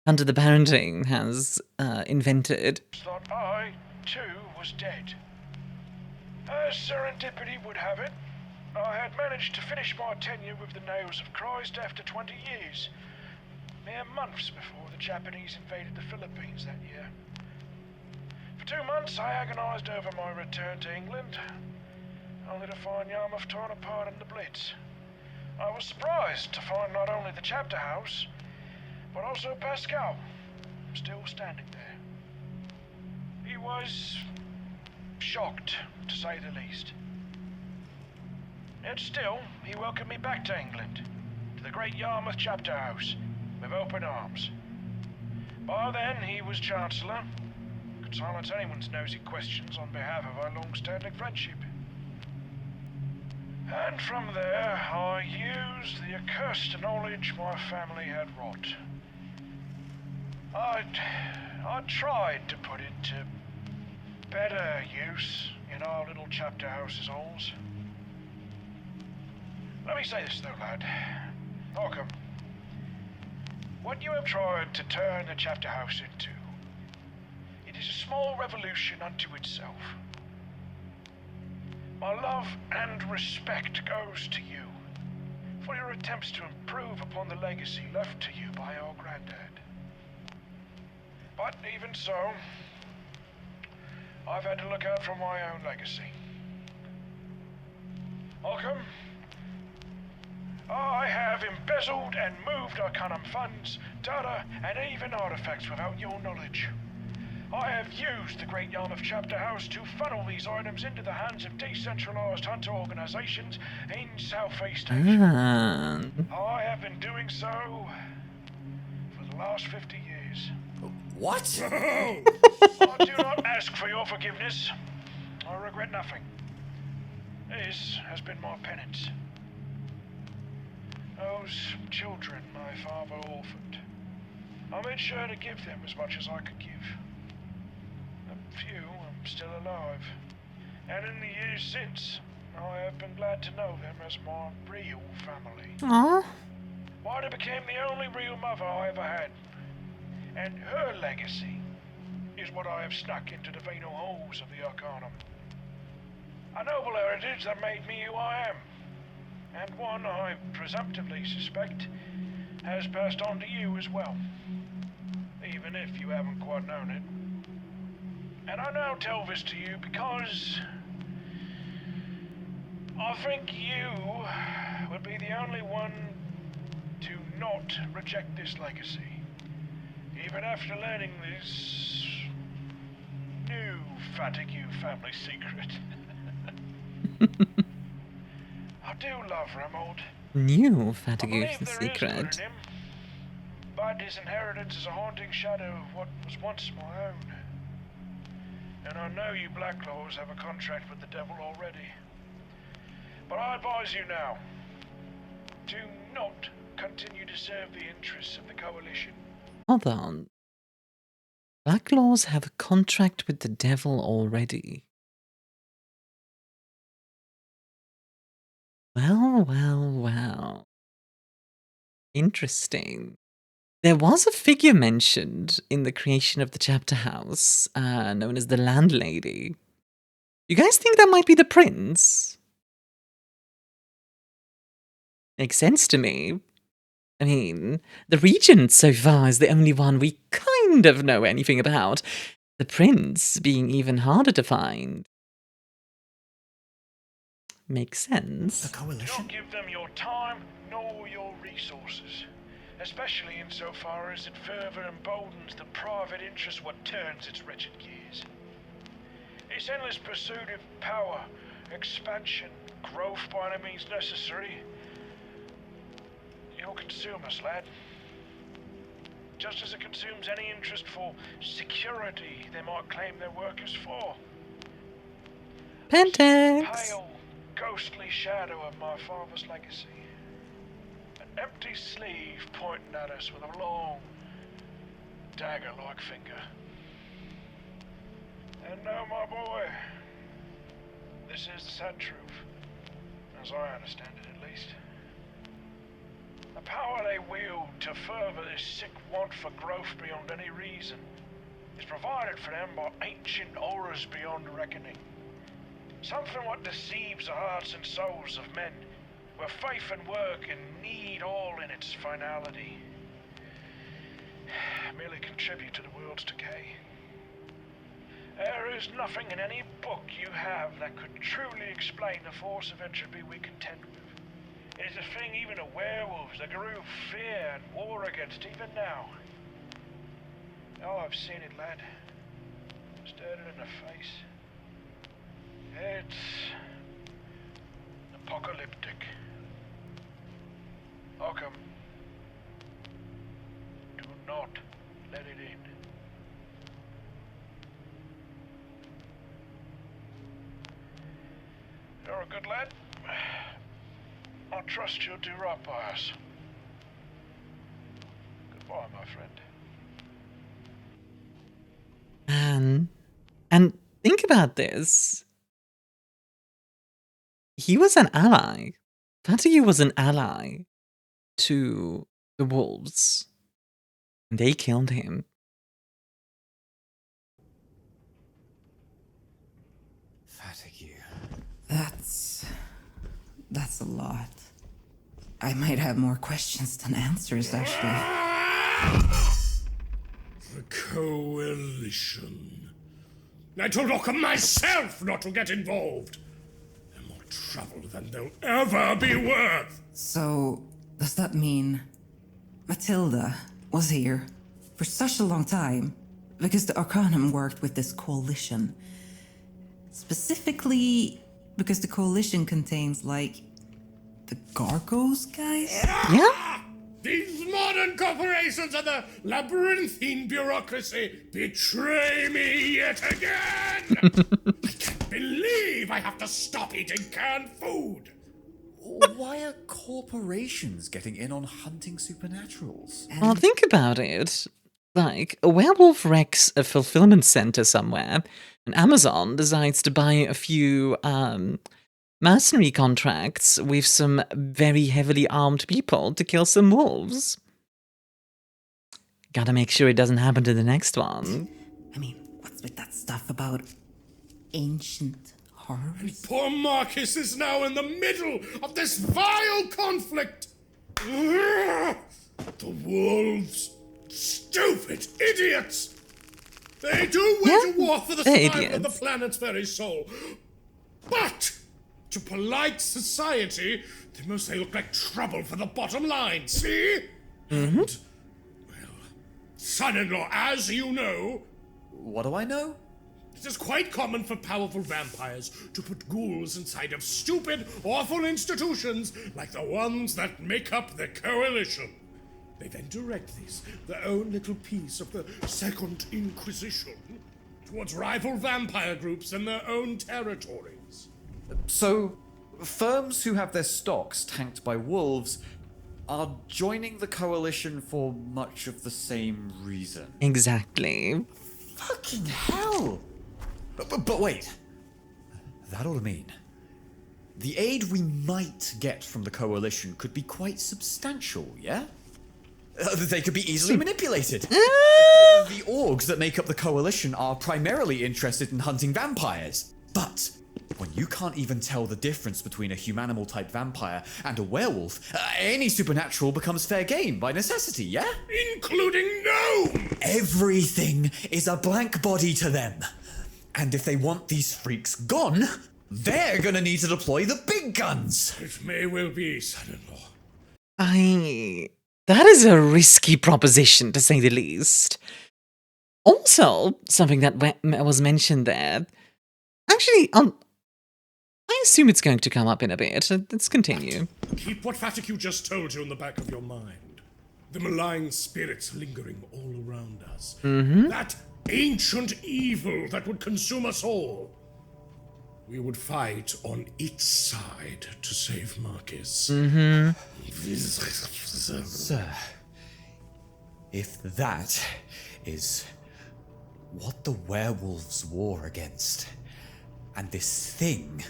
Under the Parenting has invented. Thought I, too, was dead. As serendipity would have it, I had managed to finish my tenure with the Nails of Christ after 20 years, mere months before the Japanese invaded the Philippines that year. For 2 months I agonized over my return to England, only to find Yarmouth torn apart in the Blitz. I was surprised to find not only the chapter house, but also Pascal, still standing there. He was shocked, to say the least. Yet still, he welcomed me back to England, to the great Yarmouth chapter house, with open arms. By then, he was Chancellor, could silence anyone's nosy questions on behalf of our long-standing friendship. And from there, I used the accursed knowledge my family had wrought. I tried to put it to better use in our little chapter house's halls. Let me say this though, lad. Welcome. What you have tried to turn the chapter house into, it is a small revolution unto itself. My love and respect goes to you for your attempts to improve upon the legacy left to you by our granddad. But even so, I've had to look out for my own legacy. Malcolm, I have embezzled and moved Arcanum funds, data, and even artifacts without your knowledge. I have used the Great Yarmouth Chapter House to funnel these items into the hands of decentralized hunter organizations in Southeast Asia. I have been doing so for the last 50 years. What? I do not ask for your forgiveness. I regret nothing. This has been my penance. Those children my father orphaned, I made sure to give them as much as I could give. A few are still alive, and in the years since, I have been glad to know them as my real family. Aww. Marta became the only real mother I ever had, and her legacy is what I have snuck into the venal halls of the Arcanum. A noble heritage that made me who I am, and one I presumptively suspect has passed on to you as well, even if you haven't quite known it. And I now tell this to you because I think you would be the only one to not reject this legacy, even after learning this new fatigue family secret. I do love Remold. New fatigue I believe there is good secret. in him, but his inheritance is a haunting shadow of what was once my own. And I know you Blacklaws have a contract with the devil already. But I advise you now, do not continue to serve the interests of the Coalition. Hold on. Blacklaws have a contract with the devil already. Well, well, well. Interesting. There was a figure mentioned in the creation of the chapter house, known as the landlady. You guys think that might be the prince? Makes sense to me. I mean, the regent so far is the only one we kind of know anything about. The prince being even harder to find. Makes sense. The Coalition? Don't give them your time nor your resources, especially insofar as it further emboldens the private interest what turns its wretched gears. Its endless pursuit of power, expansion, growth by any means necessary, it'll consume us, lad. Just as it consumes any interest for security they might claim their workers for. Pentex! Pale, ghostly shadow of my father's legacy. An empty sleeve pointing at us with a long, dagger-like finger. And now, my boy, this is the sad truth, as I understand it at least. The power they wield to further this sick want for growth beyond any reason is provided for them by ancient horrors beyond reckoning. Something what deceives the hearts and souls of men, where faith and work and need all in its finality merely contribute to the world's decay. There is nothing in any book you have that could truly explain the force of entropy we contend with. It is a thing even the werewolves that grew fear and war against even now. Oh, I've seen it, lad. Stared it in the face. It's apocalyptic. Welcome. Do not let it in. You're a good lad. I trust you'll do right by us. Goodbye, my friend. And think about this. He was an ally. Peachy was an ally to the wolves. And they killed him. That's a lot. I might have more questions than answers, actually. The Coalition. I told Occam myself not to get involved. They're more trouble than they'll ever be worth. So, does that mean Matilda was here for such a long time because the Arcanum worked with this coalition? Specifically because the coalition contains, like, the Gargos guys? Yeah? These modern corporations and the labyrinthine bureaucracy betray me yet again! I can't believe I have to stop eating canned food! Why are corporations getting in on hunting supernaturals? Well, think about it. Like, a werewolf wrecks a fulfillment center somewhere, and Amazon decides to buy a few, mercenary contracts with some very heavily armed people to kill some wolves. Gotta make sure it doesn't happen to the next one. I mean, what's with that stuff about ancient horrors? And poor Marcus is now in the middle of this vile conflict! The wolves! Stupid idiots! They do wage a war for the survival of the planet's very soul. But to polite society, they mostly look like trouble for the bottom line, see? And, well, son-in-law, as you know... What do I know? It is quite common for powerful vampires to put ghouls inside of stupid, awful institutions like the ones that make up the Coalition. They then direct these, their own little piece of the Second Inquisition, towards rival vampire groups in their own territories. So, firms who have their stocks tanked by wolves are joining the Coalition for much of the same reason. Exactly. Fucking hell! But wait. That ought to mean the aid we might get from the Coalition could be quite substantial, yeah? They could be easily manipulated. The orgs that make up the Coalition are primarily interested in hunting vampires. But when you can't even tell the difference between a humanimal-type vampire and a werewolf, any supernatural becomes fair game by necessity, yeah? Including gnome! Everything is a blank body to them. And if they want these freaks gone, they're gonna need to deploy the big guns. It may well be, son-in-law. That is a risky proposition, to say the least. Also, something that was mentioned there. Actually, I assume it's going to come up in a bit. Let's continue. Keep what Fatic just told you in the back of your mind. The malign spirits lingering all around us. That ancient evil that would consume us all. We would fight on its side to save Marcus. Sir, if that is what the werewolves war against, and this thing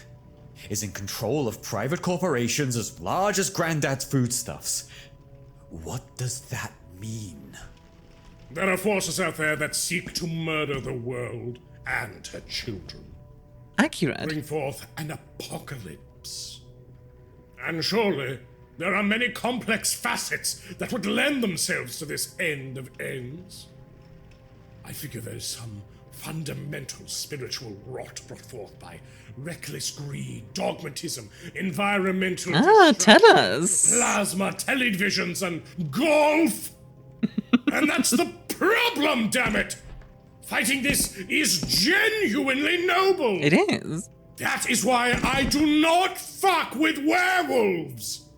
is in control of private corporations as large as Granddad's foodstuffs. What does that mean? There are forces out there that seek to murder the world and her children. Accurate. Bring forth an apocalypse. And surely there are many complex facets that would lend themselves to this end of ends. I figure there's some fundamental spiritual rot brought forth by reckless greed, dogmatism, environmental tell us. plasma, televisions, and golf. And that's the problem, damn it! Fighting this is genuinely noble. It is. That is why I do not fuck with werewolves.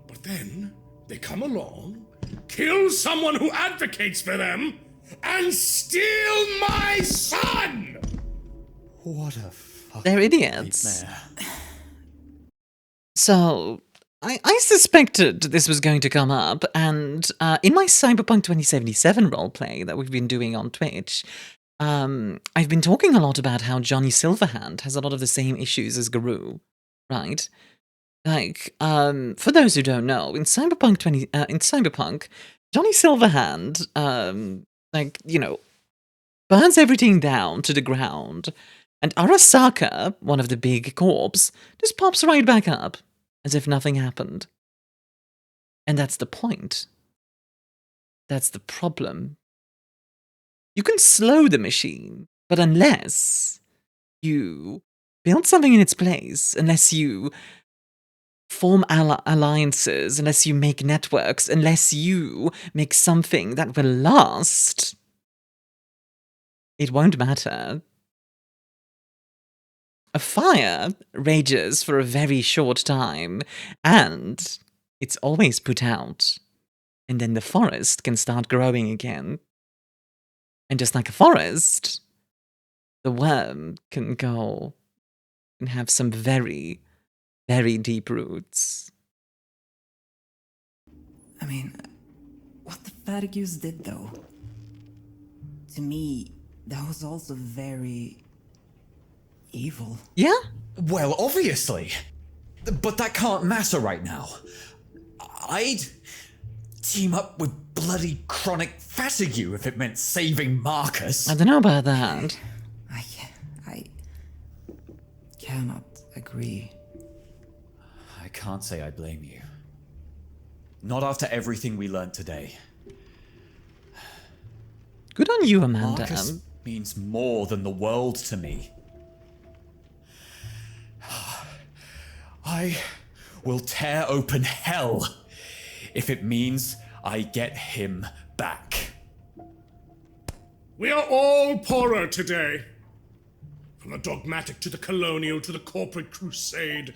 But then they come along, kill someone who advocates for them, and steal my son! What a fucking They're idiots. nightmare. So, I suspected this was going to come up, and in my Cyberpunk 2077 roleplay that we've been doing on Twitch, I've been talking a lot about how Johnny Silverhand has a lot of the same issues as Garou, right? Like, for those who don't know, in Cyberpunk, Johnny Silverhand, like, you know, burns everything down to the ground, and Arasaka, one of the big corps, just pops right back up, as if nothing happened. And that's the point. That's the problem. You can slow the machine, but unless you build something in its place, unless you form alliances, unless you make networks, unless you make something that will last, it won't matter. A fire rages for a very short time, and it's always put out. And then the forest can start growing again. And just like a forest, the worm can go and have some very, very deep roots. I mean, what the Fatigus did, though, to me, that was also very evil. Yeah? Well, obviously. But that can't matter right now. I'd team up with bloody chronic fatigue if it meant saving Marcus. I don't know about that. I cannot agree. I can't say I blame you. Not after everything we learned today. Good on you, Amanda. Marcus means more than the world to me. I will tear open hell if it means I get him back. We are all poorer today. From the dogmatic to the colonial to the corporate crusade.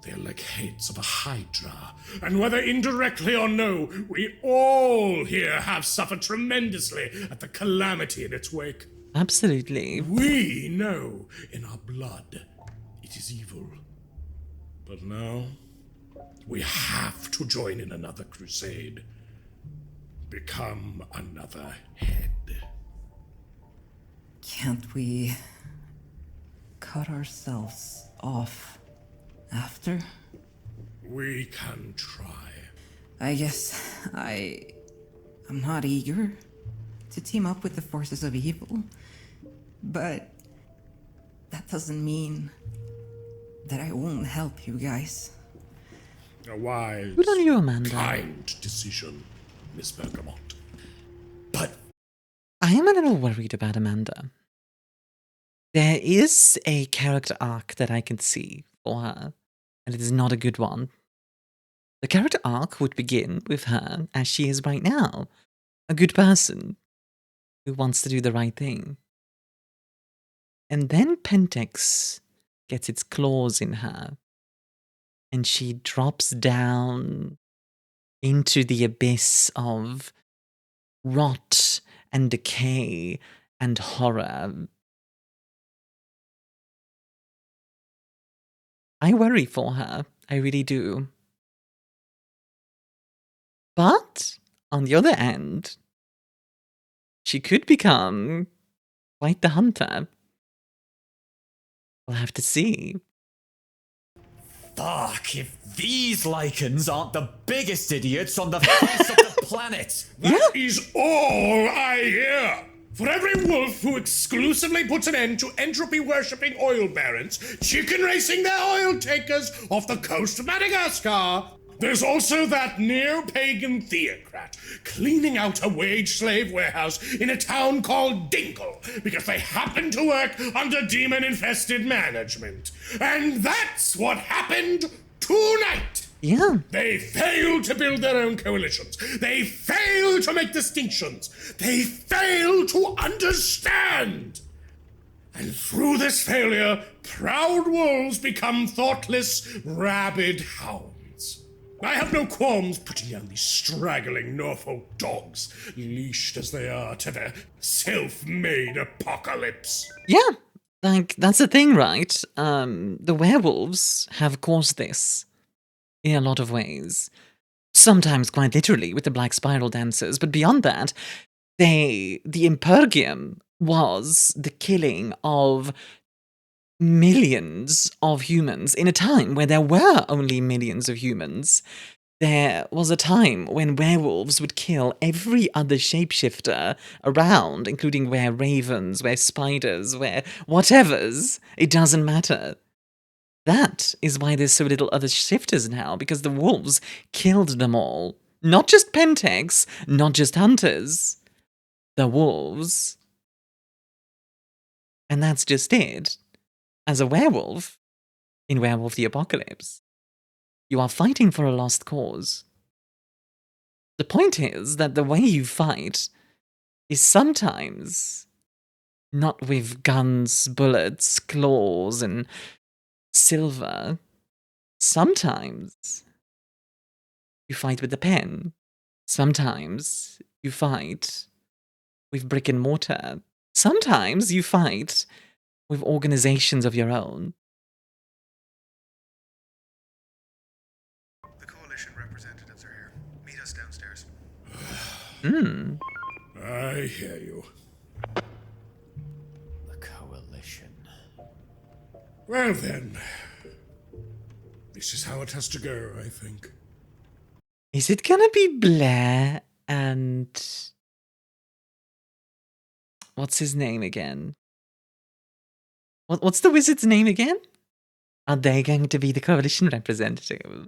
They are like heads of a hydra. And whether indirectly or no, we all here have suffered tremendously at the calamity in its wake. Absolutely. We know in our blood it is evil. But now, we have to join in another crusade. Become another head. Can't we cut ourselves off after? We can try. I guess I'm not eager to team up with the forces of evil, but that doesn't mean that I won't help you guys. A wise, Good on you, Amanda. kind decision, Miss Bergamot. But I am a little worried about Amanda. There is a character arc that I can see for her, and it is not a good one. The character arc would begin with her as she is right now, a good person who wants to do the right thing. And then Pentex gets its claws in her, and she drops down into the abyss of rot and decay and horror. I worry for her, I really do. But, on the other end, she could become quite the hunter. We'll have to see. Fuck, if these lichens aren't the biggest idiots on the face of the planet! That is all I hear! For every wolf who exclusively puts an end to entropy-worshipping oil barons, chicken racing their oil takers off the coast of Madagascar, there's also that neo-pagan theocrat cleaning out a wage-slave warehouse in a town called Dinkle because they happen to work under demon-infested management. And that's what happened tonight! Yeah. They fail to build their own coalitions. They fail to make distinctions. They fail to understand. And through this failure, proud wolves become thoughtless, rabid hounds. I have no qualms putting down these straggling Norfolk dogs, leashed as they are to their self-made apocalypse. Yeah, like, that's the thing, right? The werewolves have caused this in a lot of ways. Sometimes quite literally with the Black Spiral Dancers, but beyond that, the Impergium was the killing of millions of humans in a time where there were only millions of humans. There was a time when werewolves would kill every other shapeshifter around, including were-ravens, were-spiders, were-whatevers. It doesn't matter. That is why there's so little other shifters now, because the wolves killed them all. Not just Pentex, not just hunters. The wolves. And that's just it. As a werewolf, in Werewolf the Apocalypse, you are fighting for a lost cause. The point is that the way you fight is sometimes not with guns, bullets, claws, and silver. Sometimes you fight with a pen. Sometimes you fight with brick and mortar. Sometimes you fight with organizations of your own. The coalition representatives are here. Meet us downstairs. I hear you. The coalition. Well then, this is how it has to go, I think. Is it gonna be Blair and... what's his name again? What's the wizard's name again? Are they going to be the coalition representatives?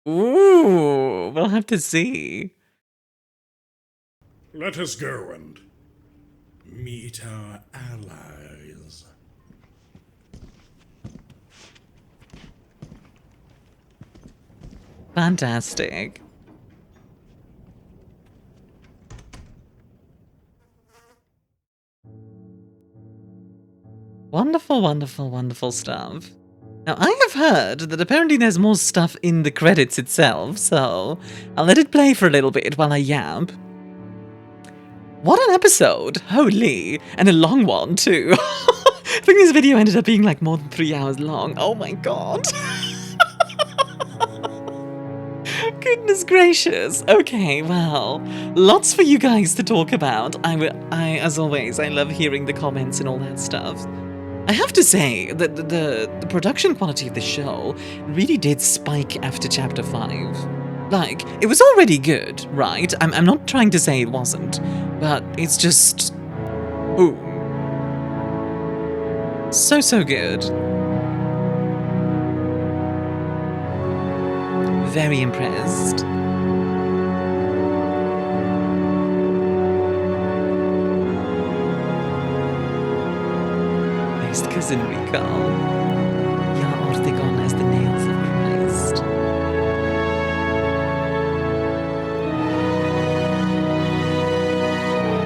Ooh, we'll have to see. Let us go and meet our allies. Fantastic. Wonderful, wonderful, wonderful stuff. Now, I have heard that apparently there's more stuff in the credits itself, so I'll let it play for a little bit while I yap. What an episode! Holy! And a long one, too. I think this video ended up being like more than 3 hours long. Oh my god. Goodness gracious. Okay, well, lots for you guys to talk about. I, as always, I love hearing the comments and all that stuff. I have to say that the production quality of the show really did spike after Chapter 5. Like, it was already good, right? I'm not trying to say it wasn't, but it's just... ooh. So good. Very impressed. Best cousin recall. Ja, Ortegon as the nails of Christ.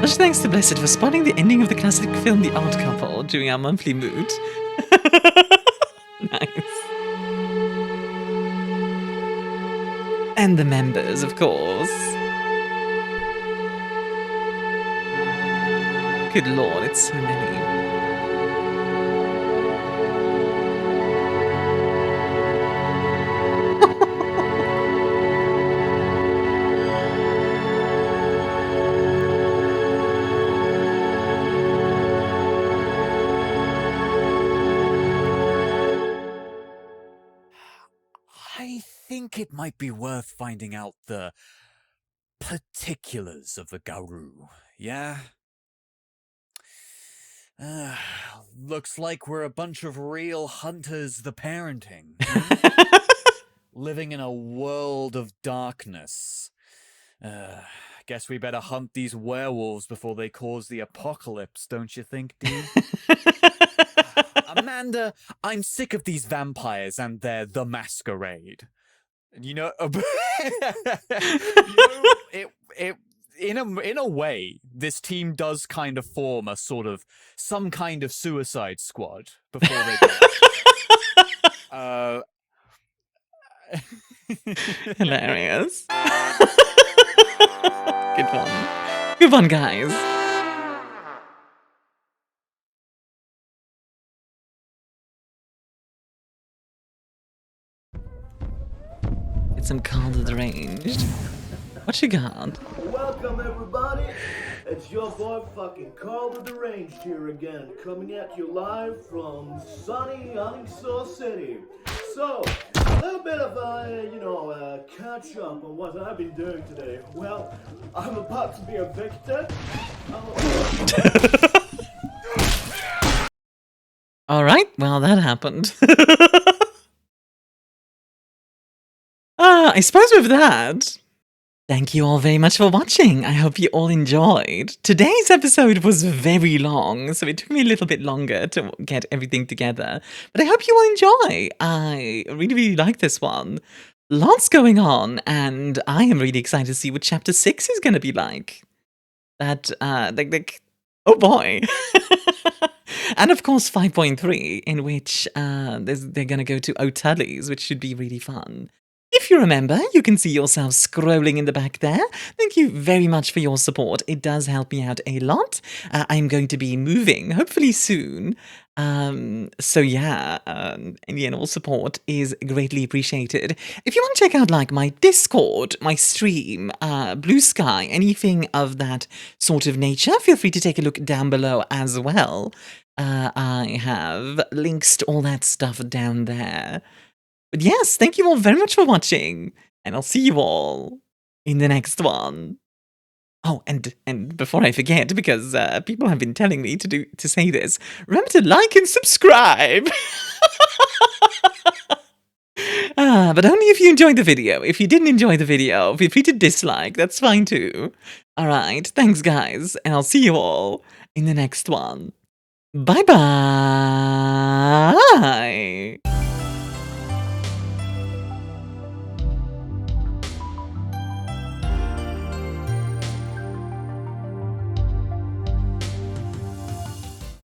Much thanks to Blessed for spotting the ending of the classic film The Odd Couple during our monthly mood. Nice. And the members, of course. Good lord, it's so many. think it might be worth finding out the particulars of the Garou, yeah? Looks like we're a bunch of real hunters the parenting. Living in a world of darkness. Guess we better hunt these werewolves before they cause the apocalypse, don't you think, dude? Amanda, I'm sick of these vampires and their The Masquerade. You know, in a way, this team does kind of form a sort of some kind of Suicide Squad before they go. Hilarious. Good one. Good one, guys. Get some Carl the Deranged. What you got? Welcome, everybody. It's your boy, fucking Carl the Deranged here again, coming at you live from sunny Onyxor City. So, a little bit of catch up on what I've been doing today. Well, I'm about to be evicted. All right, well, that happened. I suppose with that, thank you all very much for watching. I hope you all enjoyed. Today's episode was very long, so it took me a little bit longer to get everything together. But I hope you all enjoy. I really, really like this one. Lots going on, and I am really excited to see what Chapter 6 is going to be like. Oh boy. And of course 5.3, in which they're going to go to O'Tully's, which should be really fun. If you remember, you can see yourself scrolling in the back there. Thank you very much for your support. It does help me out a lot. I'm going to be moving, hopefully soon. So yeah, any and all support is greatly appreciated. If you want to check out like my Discord, my stream, Blue Sky, anything of that sort of nature, feel free to take a look down below as well. I have links to all that stuff down there. But yes, thank you all very much for watching, and I'll see you all in the next one. Oh, and before I forget, because people have been telling me to say this, remember to like and subscribe. But only if you enjoyed the video. If you didn't enjoy the video, feel free to dislike. That's fine too. All right, thanks guys, and I'll see you all in the next one. Bye bye.